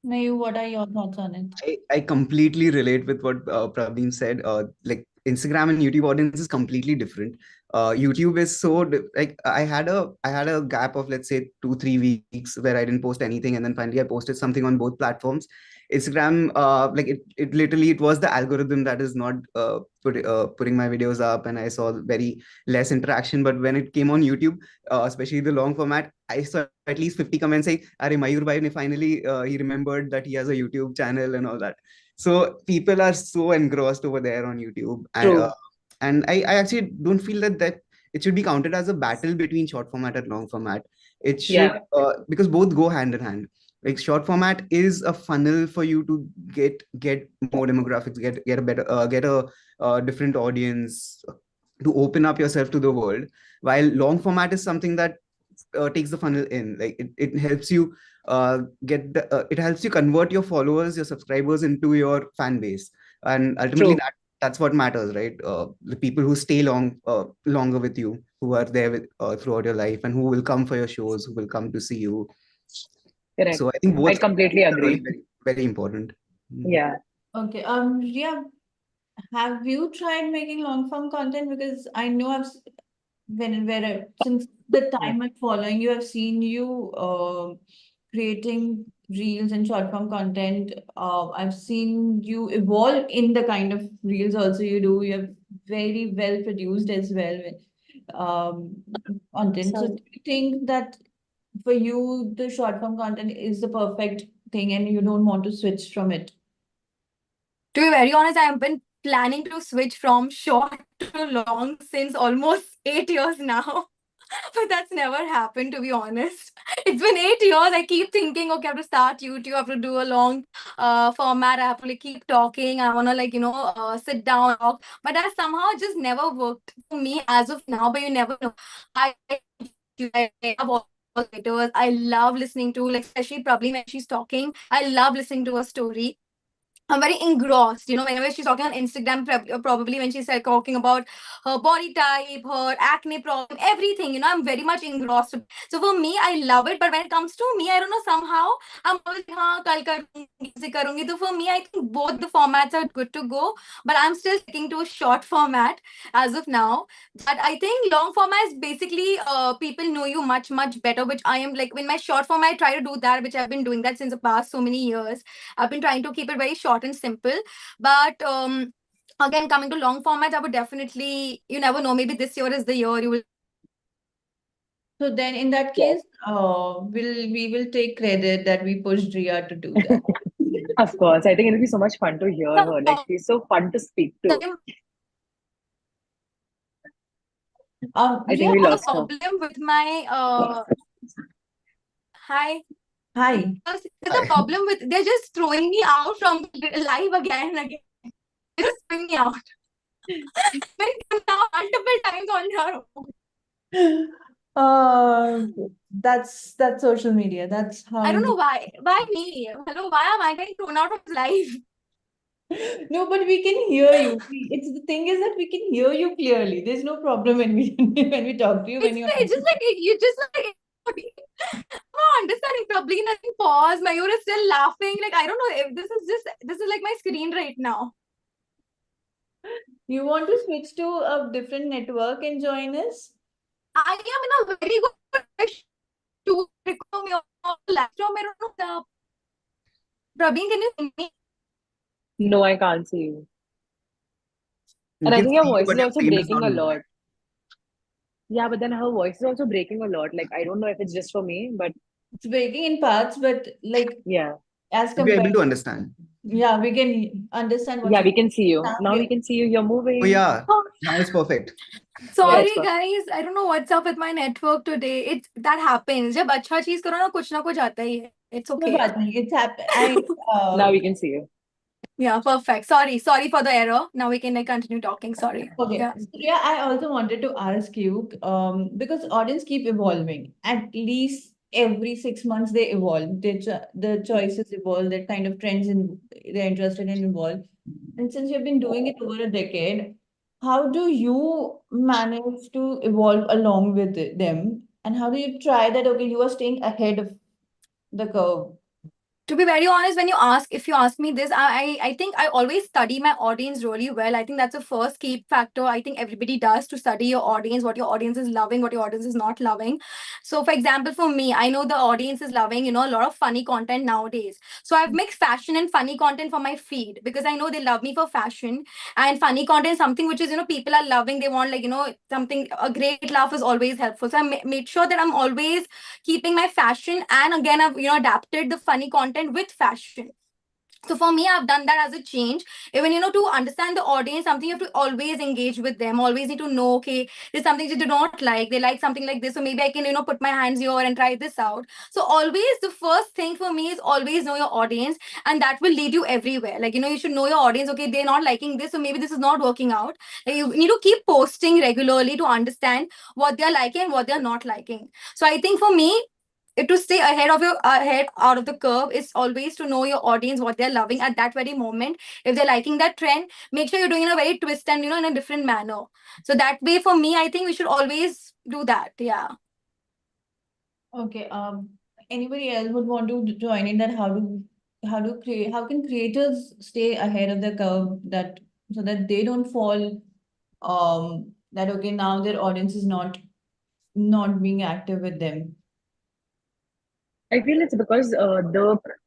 Mayu, what are your thoughts on it? I completely relate with what Praveen said. Like Instagram and YouTube audience is completely different. YouTube is so like I had a gap of let's say 2-3 weeks where I didn't post anything, and then finally I posted something on both platforms. Instagram, like it literally it was the algorithm that is not putting my videos up, and I saw very less interaction. But when it came on YouTube, especially the long format, I saw at least 50 comments saying, "Are Mayur bhai ne finally he remembered that he has a YouTube channel and all that." So people are so engrossed over there on YouTube, True. and I actually don't feel that it should be counted as a battle between short format and long format. It should Yeah. because both go hand in hand. Like short format is a funnel for you to get more demographics, get a better get a different audience, to open up yourself to the world, while long format is something that takes the funnel in. Like it helps you it helps you convert your followers, your subscribers into your fan base, and ultimately True. that's what matters, right? The people who stay longer with you, who are there throughout your life, and who will come for your shows, who will come to see you. Correct. So I think I both completely are very, agree. very, very important. Yeah. Okay. Ria, have you tried making long form content? Because I know since the time I'm following you, I've seen you creating reels and short form content. I've seen you evolve in the kind of reels also you do. You have very well produced as well content. So So do you think that for you the short form content is the perfect thing and you don't want to switch from it? To be very honest, I have been planning to switch from short to long since almost 8 years now. But that's never happened, to be honest. It's been 8 years. I keep thinking, okay, I have to start YouTube, I have to do a long format, I have to like keep talking, I want to like, sit down, talk. But that somehow just never worked for me as of now, but you never know. I love all writers. I love listening to, like, especially probably when she's talking, I love listening to her story. I'm very engrossed, whenever she's talking on Instagram, probably when she's like talking about her body type, her acne problem, everything, I'm very much engrossed. So for me, I love it. But when it comes to me, I don't know, somehow I'm always like, हाँ, कल करूँगी, ऐसे करूँगी. So for me, I think both the formats are good to go, but I'm still sticking to a short format as of now. But I think long format is basically people know you much, much better, which I am like, in my short format, I try to do that, which I've been doing that since the past so many years. I've been trying to keep it very short and simple. But again, coming to long formats, I would definitely, you never know, maybe this year is the year you will. So then in that case, we will take credit that we pushed Ria to do that. Of course. I think it'll be so much fun to hear her. Like she's so fun to speak to. I think Ria, we The lost her. problem with my hi. Hi. There's a problem with, they're just throwing me out from the live again and again. They're just throwing me out. Been now multiple times on her own. That's social media. That's how I don't you know why. Why me? Hello, why am I getting thrown out of life? No, but we can hear you. It's the thing is that we can hear you clearly. There's no problem when we when we talk to you when you It's just like you just like I'm not understanding. Probably nothing. Pause. Mayur is still laughing. Like I don't know if this is like my screen right now. You want to switch to a different network and join us? I am in a very good to become your laptop. I don't know. Praveen, can you hear me? No, I can't see you. You And I can think your see you, voice but is your also screen is breaking not a moving. lot. Yeah, but then her voice is also breaking a lot. Like, I don't know if it's just for me, but It's breaking in parts, but like yeah. as We're able compared, to understand. yeah, we can understand what Yeah, you we can see you. sound Now we good. can see you. You're Oh moving. yeah, now it's perfect. Yeah, Sorry it's perfect. guys, I don't know what's up with my network today. It that happens. जब अच्छा चीज करो ना कुछ आता ही है. It's कोई okay. बात नहीं. It's happened. Now we can see you. Yeah, perfect. Sorry for the error. Now we can like continue talking. Sorry. Okay. Yeah. So, yeah, I also wanted to ask you, because audience keep evolving. At least every 6 months they evolve. The choices evolve. That kind of trends in they're interested in evolve. And since you've been doing it over a decade, how do you manage to evolve along with them? And how do you try that? Okay, you are staying ahead of the curve. To be very honest, if you ask me this, I think I always study my audience really well. I think that's the first key factor. I think everybody does to study your audience, what your audience is loving, what your audience is not loving. So for example, for me, I know the audience is loving, a lot of funny content nowadays. So I've mixed fashion and funny content for my feed because I know they love me for fashion and funny content is something which is, people are loving. They want something, a great laugh is always helpful. So I made sure that I'm always keeping my fashion, and again I've adapted the funny content with fashion. So for me, I've done that as a change. Even to understand the audience, something you have to always engage with them, always need to know, okay, there's something they do not like, they like something like this, so maybe I can put my hands here and try this out. So always the first thing for me is always know your audience, and that will lead you everywhere. Like you should know your audience. Okay, they're not liking this, so maybe this is not working out. Like, you need to keep posting regularly to understand what they're liking and what they're not liking. So I think for me, to stay ahead out of the curve is always to know your audience, what they're loving at that very moment. If they're liking that trend, make sure you're doing in a very twist and in a different manner. So that way, for me, I think we should always do that. Yeah. Okay. Anybody else would want to join in that? How can creators stay ahead of the curve so that they don't fall, that okay, now their audience is not being active with them. I feel it's because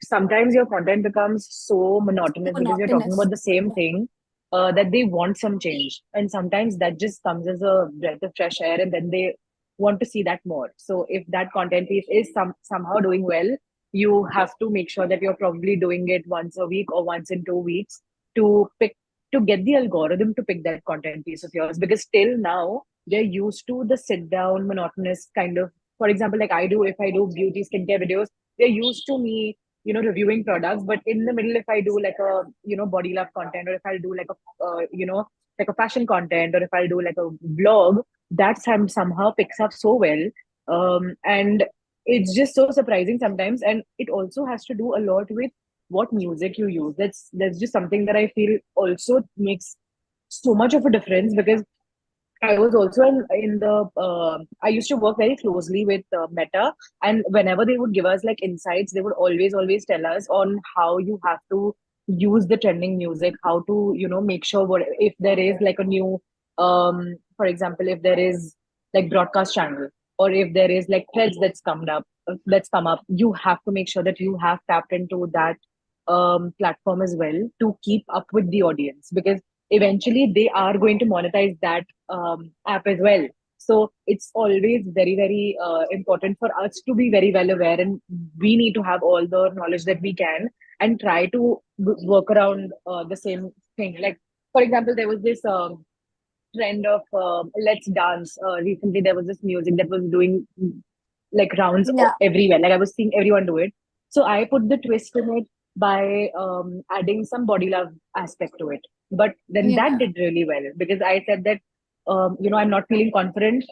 sometimes your content becomes so monotonous because you're talking about the same thing, that they want some change, and sometimes that just comes as a breath of fresh air, and then they want to see that more. So if that content piece is somehow doing well, you have to make sure that you're probably doing it once a week or once in 2 weeks to get the algorithm to pick that content piece of yours, because till now they're used to the sit down monotonous kind of, for example, like if I do beauty skincare videos, they're used to me, reviewing products. But in the middle, if I do like a, body love content, or if I'll do like a, like a fashion content, or if I'll do like a vlog, that somehow picks up so well. And it's just so surprising sometimes. And it also has to do a lot with what music you use. That's just something that I feel also makes so much of a difference, because I was also in the. I used to work very closely with Meta, and whenever they would give us like insights, they would always tell us on how you have to use the trending music, how to make sure if there is like a new, for example, if there is like broadcast channel, or if there is like threads that's come up, you have to make sure that you have tapped into that platform as well to keep up with the audience, because eventually they are going to monetize that app as well. So it's always very important for us to be very well aware, and we need to have all the knowledge that we can and try to work around the same thing. Like, for example, there was this trend of let's dance. Recently there was this music that was doing like rounds Yeah. everywhere. Like, I was seeing everyone do it. So I put the twist in it by adding some body love aspect to it. But then that Yeah. did really well, because I said that I'm not feeling confident.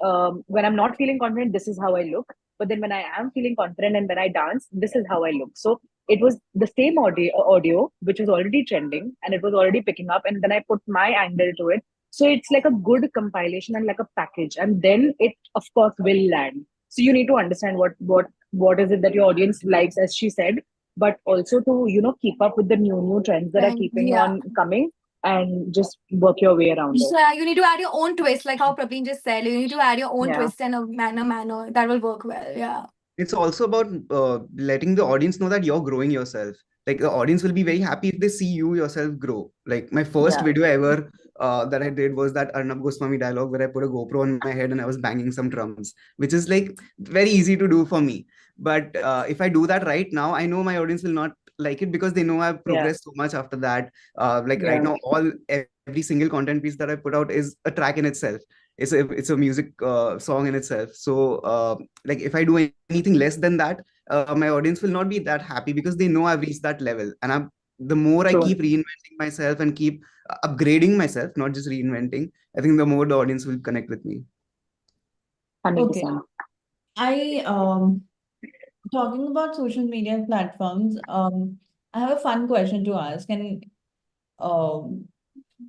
When I'm not feeling confident, this is how I look. But then when I am feeling confident and when I dance, this is how I look. So it was the same audio which was already trending and it was already picking up, and then I put my angle to it. So it's like a good compilation and like a package, and then it of course will land. So you need to understand what is it that your audience likes, as she said, but also to keep up with the new trends that are Then, keeping yeah. on coming, and just work your way around it. So yeah, you need to add your own twist, like how Praveen just said. You need to add your own Yeah. twist and a manner that will work well. Yeah. It's also about letting the audience know that you're growing yourself. Like the audience will be very happy if they see you yourself grow. Like my first Yeah. video ever that I did was that Arnab Goswami dialogue where I put a GoPro on my head and I was banging some drums, which is like very easy to do for me. But if I do that right now, I know my audience will not like it because they know I've progressed so much after that. Like right Yeah. now, every single content piece that I put out is a track in itself. It's a music song in itself. So like if I do anything less than that, my audience will not be that happy because they know I've reached that level. And the more I True. keep reinventing myself and keep upgrading myself, not just reinventing, I think the more the audience will connect with me. 100%. I talking about social media platforms, I have a fun question to ask, and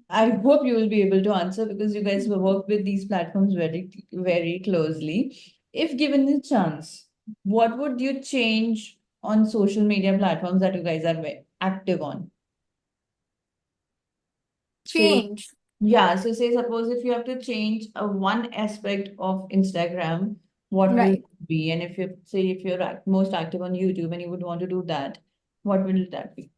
I hope you will be able to answer because you guys will work with these platforms very, very closely. If given the chance, what would you change on social media platforms that you guys are active on? Change. Yeah, so say suppose if you have to change one aspect of Instagram, what will Right. it be? And if you say if you're most active on YouTube and you would want to do that, what will that be?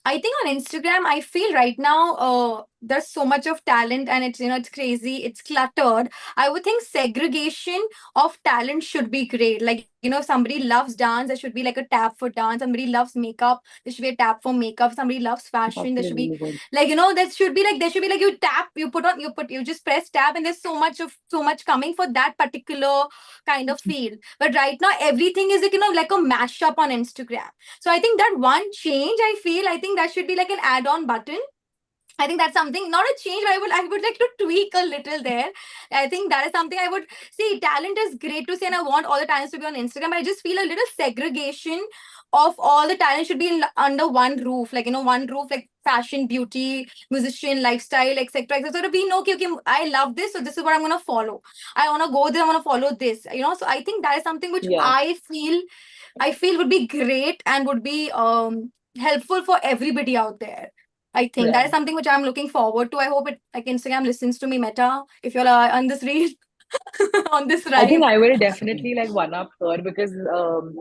I think on Instagram, I feel right now there's so much of talent and it's it's crazy, it's cluttered. I would think segregation of talent should be great. Like somebody loves dance, there should be like a tab for dance. Somebody loves makeup, there should be a tab for makeup. Somebody loves fashion, there should be really good. like there should be like you tap, you just press tab, and there's so much coming for that particular kind of field. But right now everything is like a mashup on Instagram. So I think that one change, I think that should be like an add-on button. I think that's something, not a change, but I would like to tweak a little there. I think that is something I would see. Talent is great to see, and I want all the talents to be on Instagram. But I just feel a little segregation of all the talent should be under one roof, like one roof, like fashion, beauty, musician, lifestyle, etc. etc. So we know, okay, I love this, so this is what I'm gonna follow. I wanna go there, I wanna follow this. So I think that is something which Yeah. I feel would be great and would be helpful for everybody out there. I think that is something which I'm looking forward to. I hope Instagram listens to me, Meta, if you're on this reel, on this I think ride. I will definitely like one up her because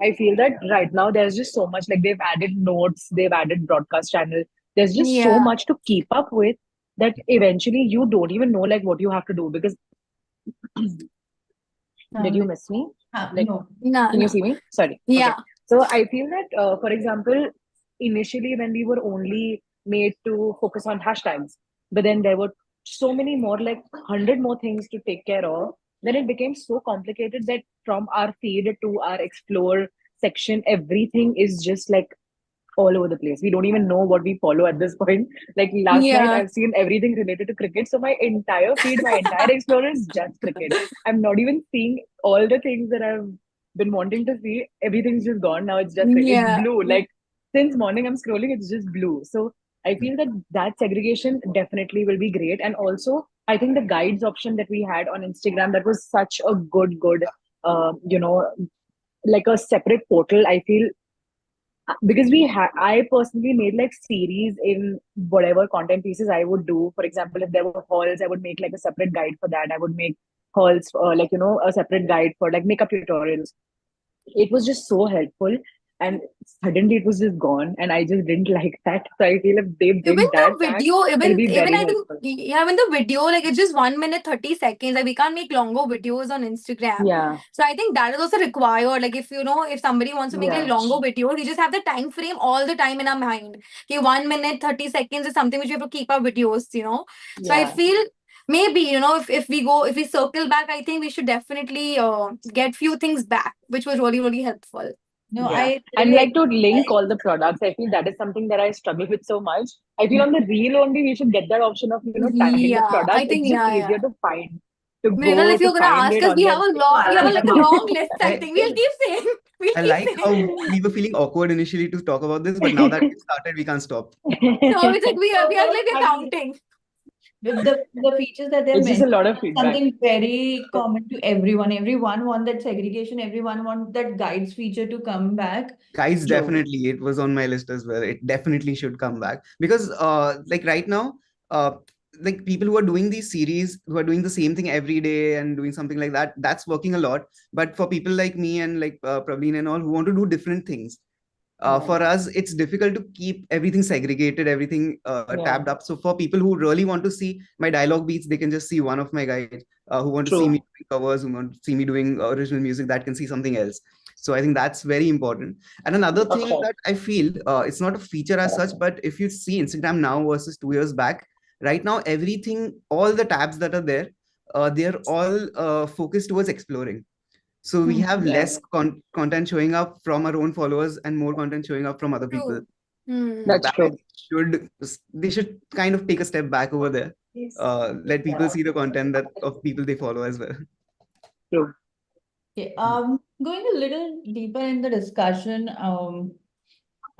I feel that right now there's just so much, like they've added notes, they've added broadcast channel. There's just so Yeah. much to keep up with that eventually you don't even know like what you have to do because did you miss me? Like, No. can you see me? Sorry. Yeah. Okay. So I feel that, for example, initially when we were only made to focus on hashtags, but then there were so many more, like 100 more things to take care of, then it became so complicated that from our feed to our explore section, everything is just like all over the place. We don't even know what we follow at this point. Like last night, Yeah. I've seen everything related to cricket. So my entire feed, my entire explorer is just cricket. I'm not even seeing all the things that I've been wanting to see. Everything's just gone. Now it's just cricket. Yeah. It's blue. Like since morning I'm scrolling, it's just blue. So I feel that segregation definitely will be great. And also, I think the guides option that we had on Instagram, that was such a good, like a separate portal. I feel because I personally made like series in whatever content pieces I would do. For example, if there were hauls, I would make like a separate guide for that. I would make hauls like a separate guide for like makeup tutorials. It was just so helpful, and suddenly it was just gone, and I just didn't like that. So I feel if they Even bring the that back, video, it'll be even very I think, helpful. yeah, even the video, like it's just 1 minute 30 seconds. Like we can't make longer videos on Instagram. Yeah. So I think that is also required. Like if somebody wants to make like Yeah. longer videos, we just have the time frame all the time in our mind. Okay, 1 minute 30 seconds is something which we have to keep our videos. So I Yeah. feel maybe if we circle back, I think we should definitely get few things back, which was really really helpful. No, Yeah. I And really like to link all the products, I feel that is something that I struggle with so much. I feel on the reel only we should get that option of, tagging the Yeah, product. I It's think just yeah. easier to find, to Mrinal, go if to you're gonna find ask it us, on we their have like a long list, I I, think. We'll keep saying. We'll I keep like saying. how we were feeling awkward initially to talk about this, but now that we started, we can't stop. No, it's like we're counting. the features that they're It's just a mentioning lot of is feedback. something very common to everyone. Everyone want that segregation. Everyone want that guides feature to come back. Guys, So definitely, it was on my list as well. It definitely should come back because, like right now, like people who are doing these series, who are doing the same thing every day and doing something like that, that's working a lot. But for people like me and like Praveen and all who want to do different things, for us, it's difficult to keep everything segregated, everything Yeah, tabbed up. So for people who really want to see my dialogue beats, they can just see one of my guys. Who want to see me true. doing covers, who want to see me doing original music, that can see something else. So I think that's very important. And another Of thing course. that I feel, it's not a feature as such, but if you see Instagram now versus 2 years back, right now everything, all the tabs that are there, they're all focused towards exploring. So we have Yeah. less content showing up from our own followers and more content showing up from other people. True. So That's that true. they should kind of take a step back over there. Let people see the content that of people they follow as well. True. okay, going a little deeper in the discussion, and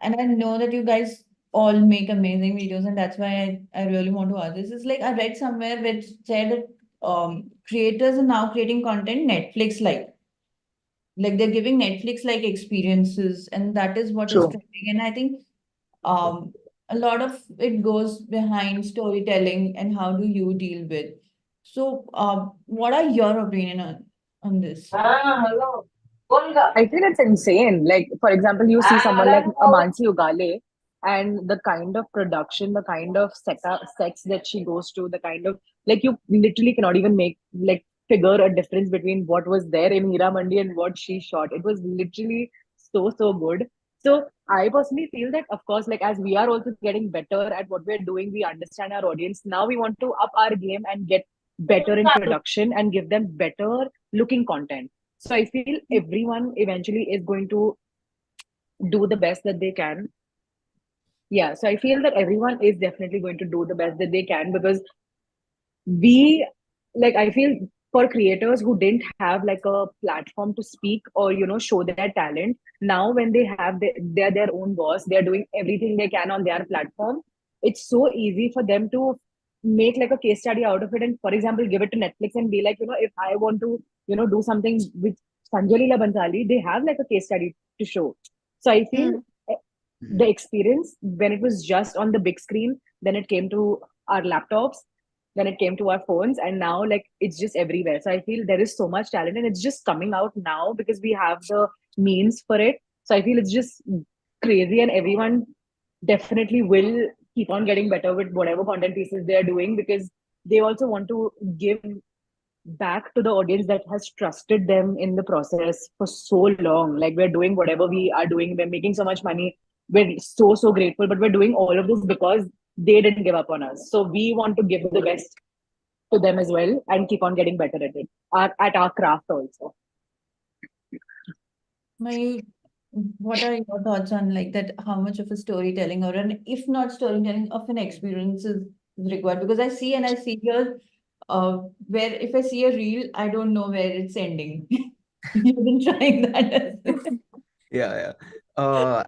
I know that you guys all make amazing videos, and that's why I really want to ask this. It's like I read somewhere which said that creators are now creating content Netflix like they're giving Netflix like experiences, and that is what is True. trending. And I think a lot of it goes behind storytelling and how do you deal with. So, what are your opinion on this? I feel it's insane. Like, for example, you see someone like Amansi Ugale and the kind of production, the kind of sets that she goes to, the kind of, like, you literally cannot even figure a difference between what was there in Hira Mandi and what she shot. It was literally so good. So I personally feel that, of course, like, as we are also getting better at what we're doing, we understand our audience. Now we want to up our game and get better in production and give them better looking content. So I feel everyone eventually is going to do the best that they can. Yeah, so I feel that everyone is definitely going to do the best that they can because we, like, I feel for creators who didn't have like a platform to speak or, show their talent, now when they have they're their own boss, they're doing everything they can on their platform. It's so easy for them to make like a case study out of it and, for example, give it to Netflix and be like, if I want to, do something with Sanjay Leela Bansali, they have like a case study to show. So I feel the experience when it was just on the big screen, then it came to our laptops, then it came to our phones, and now like it's just everywhere. So I feel there is so much talent and it's just coming out now because we have the means for it. So I feel it's just crazy and everyone definitely will keep on getting better with whatever content pieces they are doing because they also want to give back to the audience that has trusted them in the process for so long. Like, we're doing whatever we are doing, we're making so much money, we're so grateful, but we're doing all of this because they didn't give up on us. So we want to give the best to them as well and keep on getting better at it, at our craft also. What are your thoughts on like that? How much of a storytelling or an, if not storytelling, of an experience is required? Because I see here, where if I see a reel, I don't know where it's ending. You've been trying that. Yeah.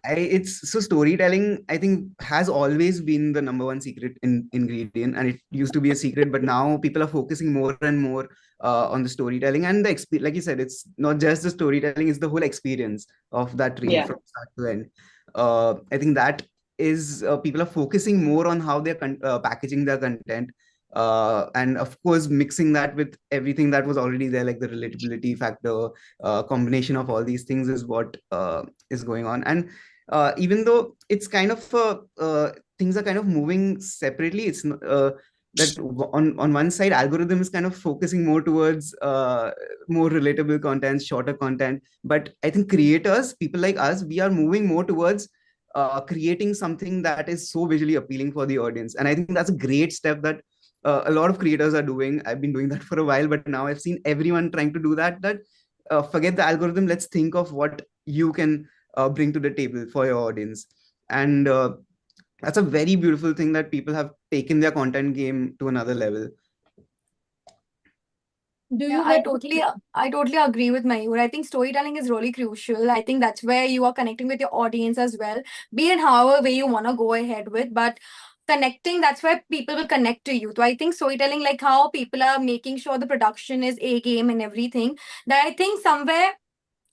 It's so storytelling, I think, has always been the number one secret ingredient, and it used to be a secret, but now people are focusing more and more on the storytelling and the experience. Like you said, it's not just the storytelling; it's the whole experience of that reel Yeah. from start to end. I think that is people are focusing more on how they're packaging their content. And of course, mixing that with everything that was already there, like the relatability factor, combination of all these things is what is going on. And even though it's kind of things are kind of moving separately, it's that on one side algorithm is kind of focusing more towards more relatable content, shorter content, but I think creators, people like us, we are moving more towards creating something that is so visually appealing for the audience. And I think that's a great step that a lot of creators are doing. I've been doing that for a while, but now I've seen everyone trying to do that forget the algorithm, let's think of what you can bring to the table for your audience. And that's a very beautiful thing that people have taken their content game to another level. Do Yeah, you I totally agree with Mayur. I think storytelling is really crucial. I think that's where you are connecting with your audience as well, be it however way you want to go ahead with, but connecting, that's where people will connect to you. So I think storytelling, like how people are making sure the production is A game and everything, that I think somewhere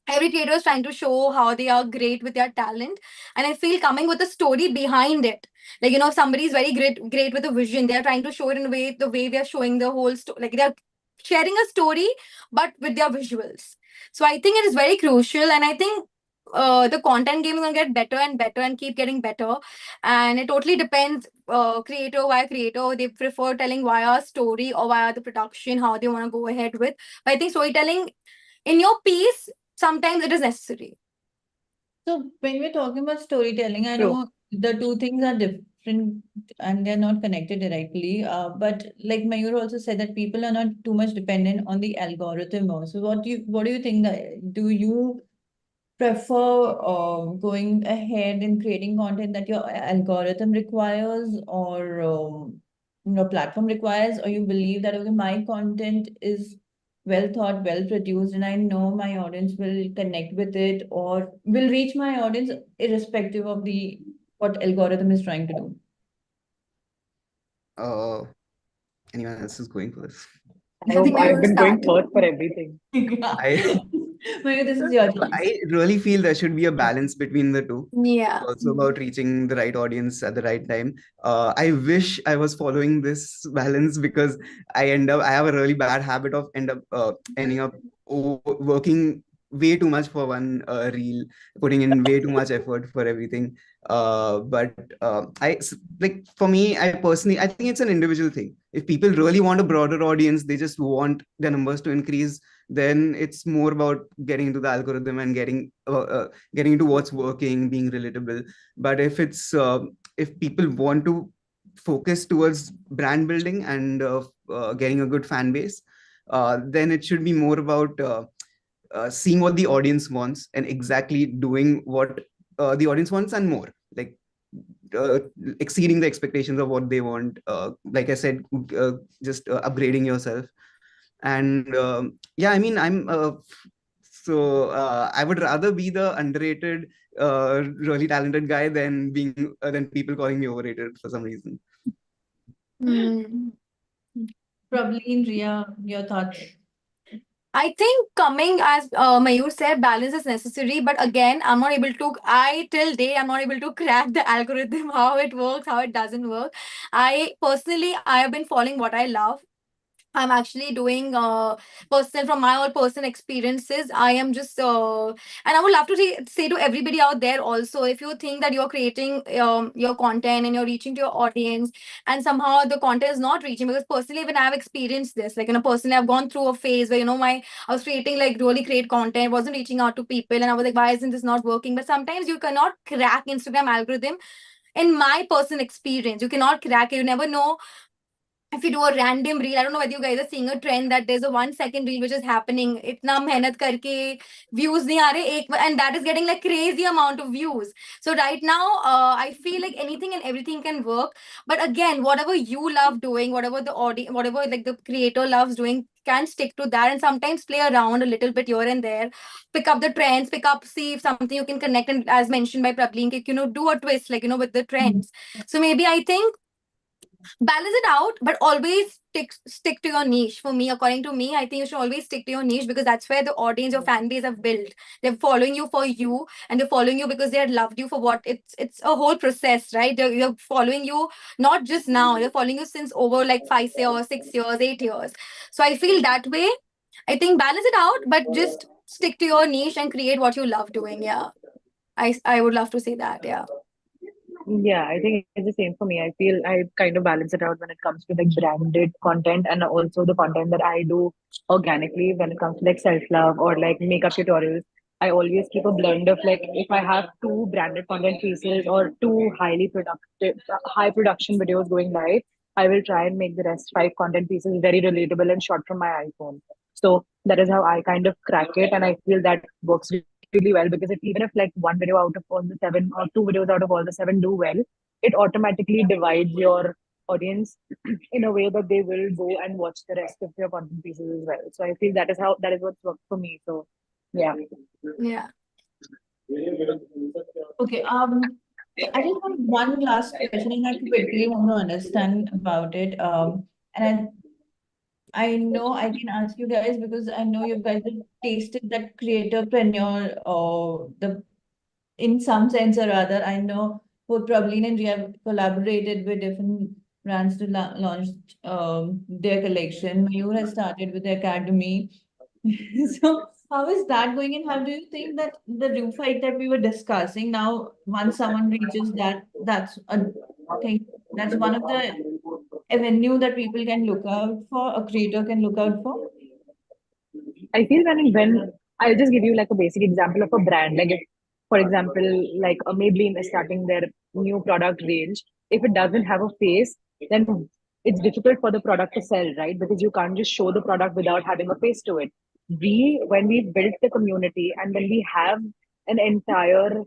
every creator is trying to show how they are great with their talent. And I feel coming with a story behind it, like, you know, somebody is very great with a vision, they're trying to show it in a way, the way we are showing the whole story, like they're sharing a story but with their visuals. So I think it is very crucial, and I think the content game is going to get better and better and keep getting better. And it totally depends, creator via creator, they prefer telling via story or via the production, how they want to go ahead with. But I think storytelling in your piece, sometimes it is necessary. So when we're talking about storytelling, I True. know the two things are different and they're not connected directly. But like Mayur also said that people are not too much dependent on the algorithm also. What do you think that do you prefer going ahead and creating content that your algorithm requires or your platform requires, or you believe that okay, my content is well thought, well produced, and I know my audience will connect with it or will reach my audience irrespective of the what algorithm is trying to do? Anyone else is going for this? I think I've Mayur been going start. first for everything. Mayur, this is your chance. I really feel there should be a balance between the two. Yeah. It's also about reaching the right audience at the right time. I wish I was following this balance because I have a really bad habit of ending up working way too much for one reel, putting in way too much effort for everything. But like for me, I personally, I think it's an individual thing. If people really want a broader audience, they just want their numbers to increase, then it's more about getting into the algorithm and getting into what's working, being relatable. But if people want to focus towards brand building and getting a good fan base, then it should be more about seeing what the audience wants and exactly doing what the audience wants and more, like uh, exceeding the expectations of what they want. Like I said, just upgrading yourself. And yeah, I mean, I would rather be the underrated, really talented guy than people calling me overrated for some reason. Probably in Ria, your thoughts. I think coming as Mayur said, balance is necessary. But again, till date, I'm not able to crack the algorithm, how it works, how it doesn't work. I have been following what I love. I'm actually doing from my own personal experiences. I am just, and I would love to say to everybody out there also, if you think that you're creating your content and you're reaching to your audience and somehow the content is not reaching, because personally, when I've experienced this, like, you know, personally, I've gone through a phase where, you know, I was creating like really great content, wasn't reaching out to people, and I was like, why isn't this not working? But sometimes you cannot crack Instagram algorithm. In my personal experience, you cannot crack it. You never know if you do a random reel. I don't know whether you guys are seeing a trend that there's a 1 second reel which is happening. Itna mehnat karke views nahi aa rahe, and that is getting like crazy amount of views. So right now, I feel like anything and everything can work. But again, whatever you love doing, whatever the audience, whatever like the creator loves doing, can stick to that and sometimes play around a little bit here and there. Pick up the trends, see if something you can connect. And as mentioned by Prablin, you know, do a twist, like, you know, with the trends. So maybe I think balance it out, but always stick to your niche. For me, according to me, I think you should always stick to your niche, because that's where the audience, your fan base have built. They're following you for you, and they're following you because they had loved you for what it's a whole process, right? They're following you not just now, they're following you since over like 5 years, 6 years, 8 years. So I feel that way. I think balance it out, but just stick to your niche and create what you love doing. Yeah. I would love to say that. Yeah. Yeah, I think it's the same for me. I feel I kind of balance it out when it comes to like branded content and also the content that I do organically when it comes to like self-love or like makeup tutorials. I always keep a blend of like if I have two branded content pieces or two high production videos going live, I will try and make the rest five content pieces very relatable and shot from my iPhone. So that is how I kind of crack it, and I feel that works really really well, because even if like one video out of all the seven or two videos out of all the seven do well, it automatically divides your audience in a way that they will go and watch the rest of your content pieces as well. So I feel that is what's worked for me. So yeah. Yeah. Okay. So I just have one last question, and I quickly want to understand about it. And I know I can ask you guys because I know you guys have tasted that creatorpreneur, or the in some sense or other. I know both Prableen and Ria have collaborated with different brands to launch their collection. Mayur has started with the academy. So how is that going, and how do you think that the roof hike that we were discussing now, once someone reaches that, that's a thing, that's one of the avenue that people can look out for, a creator can look out for? I feel when I'll just give you like a basic example of a brand. Like if, for example, like a Maybelline is starting their new product range, if it doesn't have a face, then it's difficult for the product to sell, right? Because you can't just show the product without having a face to it. When we built the community and when we have an entire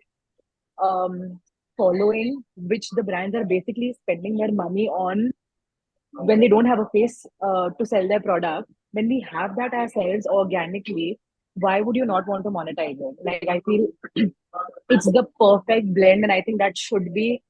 following, which the brands are basically spending their money on when they don't have a face to sell their product, when we have that ourselves organically, why would you not want to monetize it? Like I feel it's the perfect blend, and I think that should be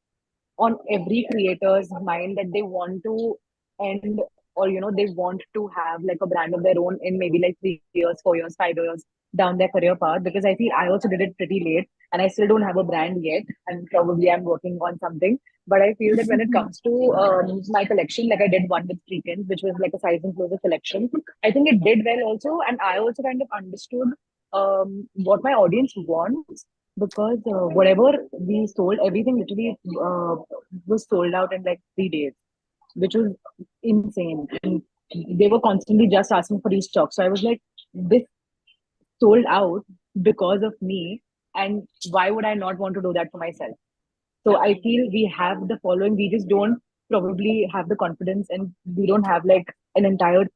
on every creator's mind, that they want to end, or they want to have like a brand of their own in maybe like 3 years, 4 years, 5 years down their career path. Because I feel I also did it pretty late and I still don't have a brand yet, and probably I'm working on something. But I feel that when it comes to my collection, like I did one with Preeti, which was like a size enclosure collection. I think it did well also, and I also kind of understood what my audience wants, because whatever we sold, everything literally was sold out in like 3 days, which was insane. And they were constantly just asking for restock. So I was like, this sold out because of me, and why would I not want to do that for myself? So I feel we have the following, we just don't probably have the confidence, and we don't have like an entire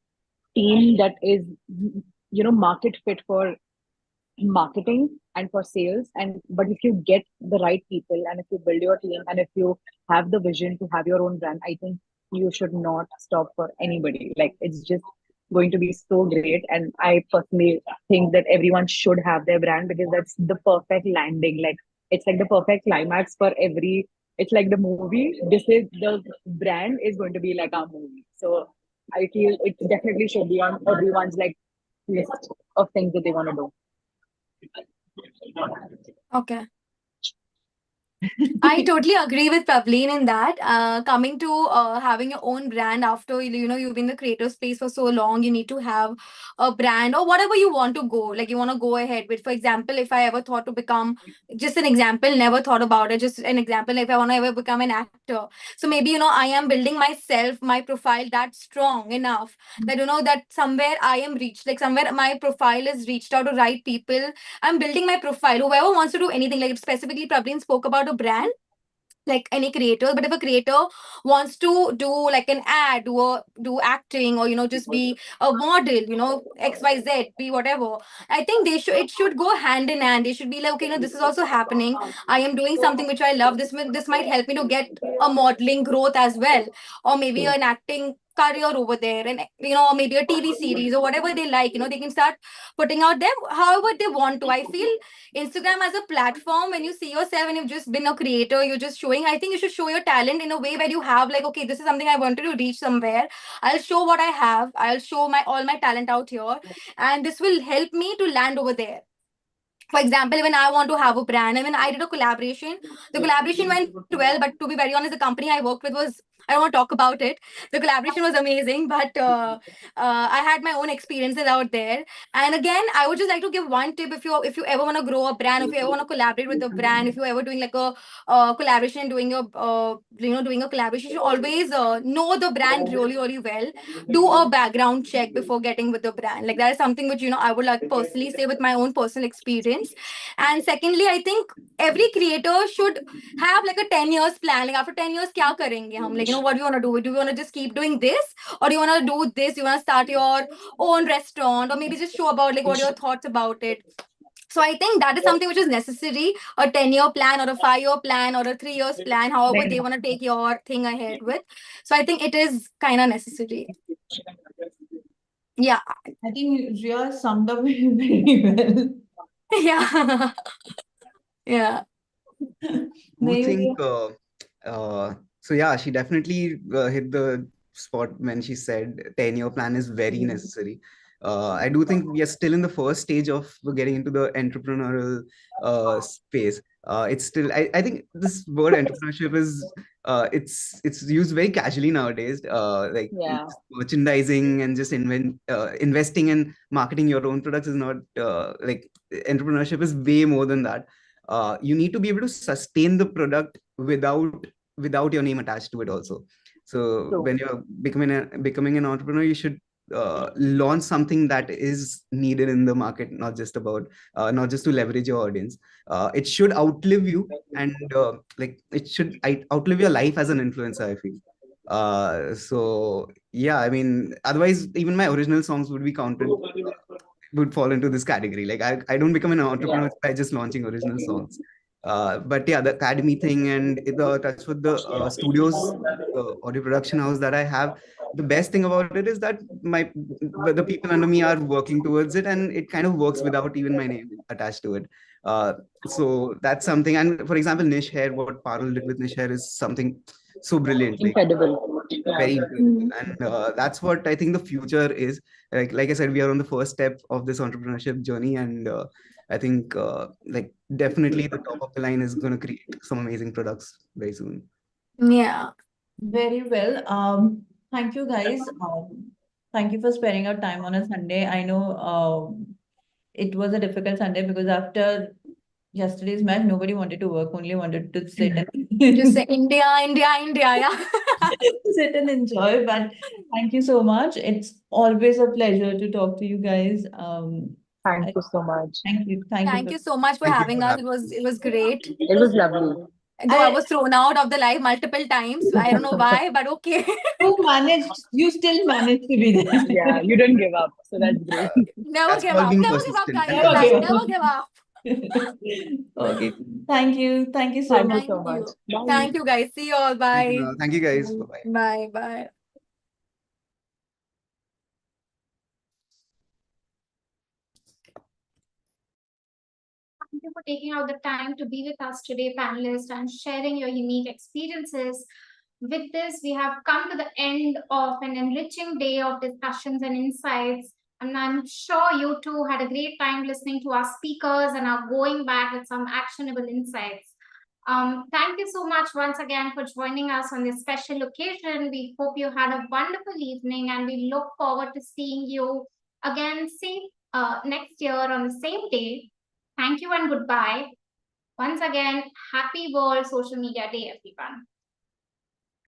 team that is market fit for marketing and for sales. And but if you get the right people, and if you build your team, and if you have the vision to have your own brand, I think you should not stop for anybody. Like it's just going to be so great. And I personally think that everyone should have their brand, because that's the perfect landing. Like it's like the perfect climax for every, it's like the movie, this is the brand is going to be like our movie. So I feel it definitely should be on everyone's like list of things that they want to do. Okay. I totally agree with Pavleen in that. Coming to having your own brand after you've been in the creator space for so long, you need to have a brand or whatever you want to go. Like you want to go ahead with. For example, if I ever thought to become, just an example, never thought about it. Just an example, if I want to ever become an actor, so maybe I am building myself, my profile that strong enough that that somewhere I am reached, like somewhere my profile is reached out to right people. I'm building my profile. Whoever wants to do anything, like specifically Praveen spoke about a brand, like any creator. But if a creator wants to do like an ad, do acting, or just be a model, XYZ, be whatever, I think it should go hand in hand. They should be like, okay, this is also happening. I am doing something which I love. This might help me to get a modeling growth as well, or maybe an acting career over there, and or maybe a TV series or whatever they like. They can start putting out them however they want to. I feel Instagram as a platform, when you see yourself and you've just been a creator, you're just showing, I think you should show your talent in a way where you have like, okay, this is something I wanted to reach somewhere. I'll show what I have. I'll show all my talent out here, and this will help me to land over there. For example, when I want to have a brand, and when I did a collaboration, the collaboration went well, but to be very honest, the company I worked with was, I don't want to talk about it. The collaboration was amazing, but I had my own experiences out there. And again, I would just like to give one tip: if you ever want to grow a brand, if you ever want to collaborate with a brand, if you're ever doing like a collaboration, doing your doing a collaboration, you should always know the brand really really well. Do a background check before getting with the brand. Like that is something which I would like personally say with my own personal experience. And secondly, I think every creator should have like a 10 years plan. Like after 10 years, kya karenge hum? Like what do you want to do? Do you want to just keep doing this, or do you want to do this? You want to start your own restaurant, or maybe just show about like what are your thoughts about it. So I think that is something which is necessary, a 10-year plan or a 5-year plan or a 3 years plan, however they want to take your thing ahead with. So I think it is kind of necessary. Yeah. I think Ria summed up it very well. Yeah. Yeah. I think, so yeah, she definitely hit the spot when she said 10-year plan is very necessary. I do think we are still in the first stage of getting into the entrepreneurial space. It's still, I think this word entrepreneurship is, it's used very casually nowadays. Like Yeah. merchandising and just investing and marketing your own products is not like entrepreneurship is way more than that. You need to be able to sustain the product without your name attached to it also. So True. when you're becoming an entrepreneur, you should launch something that is needed in the market, not just to leverage your audience. It should outlive you, and like it should outlive your life as an influencer, I feel. So yeah, I mean, otherwise even my original songs would be counted, would fall into this category. Like I don't become an entrepreneur by just launching original songs. But yeah, the academy thing and the touch with the studios, the audio production house that I have, the best thing about it is that the people under me are working towards it, and it kind of works without even my name attached to it. So that's something. And for example, Niche Hair, what Parul did with Niche Hair is something so brilliant. Like, Incredible. Yeah. very incredible. And that's what I think the future is. Like I said, we are on the first step of this entrepreneurship journey, and I think like definitely the top of the line is going to create some amazing products very soon. Yeah. Very well. Thank you guys. Thank you for sparing your time on a Sunday. I know it was a difficult Sunday because after yesterday's match, nobody wanted to work, only wanted to sit and Just say India, India, India. Yeah. sit and enjoy. But thank you so much. It's always a pleasure to talk to you guys. Thank you so much. Thank you. Thank you so much for Thank you having for us. having It was great. It was lovely. Though I was thrown out of the live multiple times. I don't know why, but okay. You still managed to be there. Yeah, you didn't give up. So that's great. Never That's give called up. being Never give up, persistent. guys. Never Like, give never up. give up. Okay. Thank you. Thank you so Thank much. you so much. Bye. Thank you, guys. See you all. Bye. Thank you guys. Bye-bye. Bye. Bye. Thank you for taking out the time to be with us today, panelists, and sharing your unique experiences. With this, we have come to the end of an enriching day of discussions and insights. And I'm sure you too had a great time listening to our speakers and are going back with some actionable insights. Thank you so much once again for joining us on this special occasion. We hope you had a wonderful evening, and we look forward to seeing you again next year on the same day. Thank you and goodbye. Once again, happy World Social Media Day, everyone.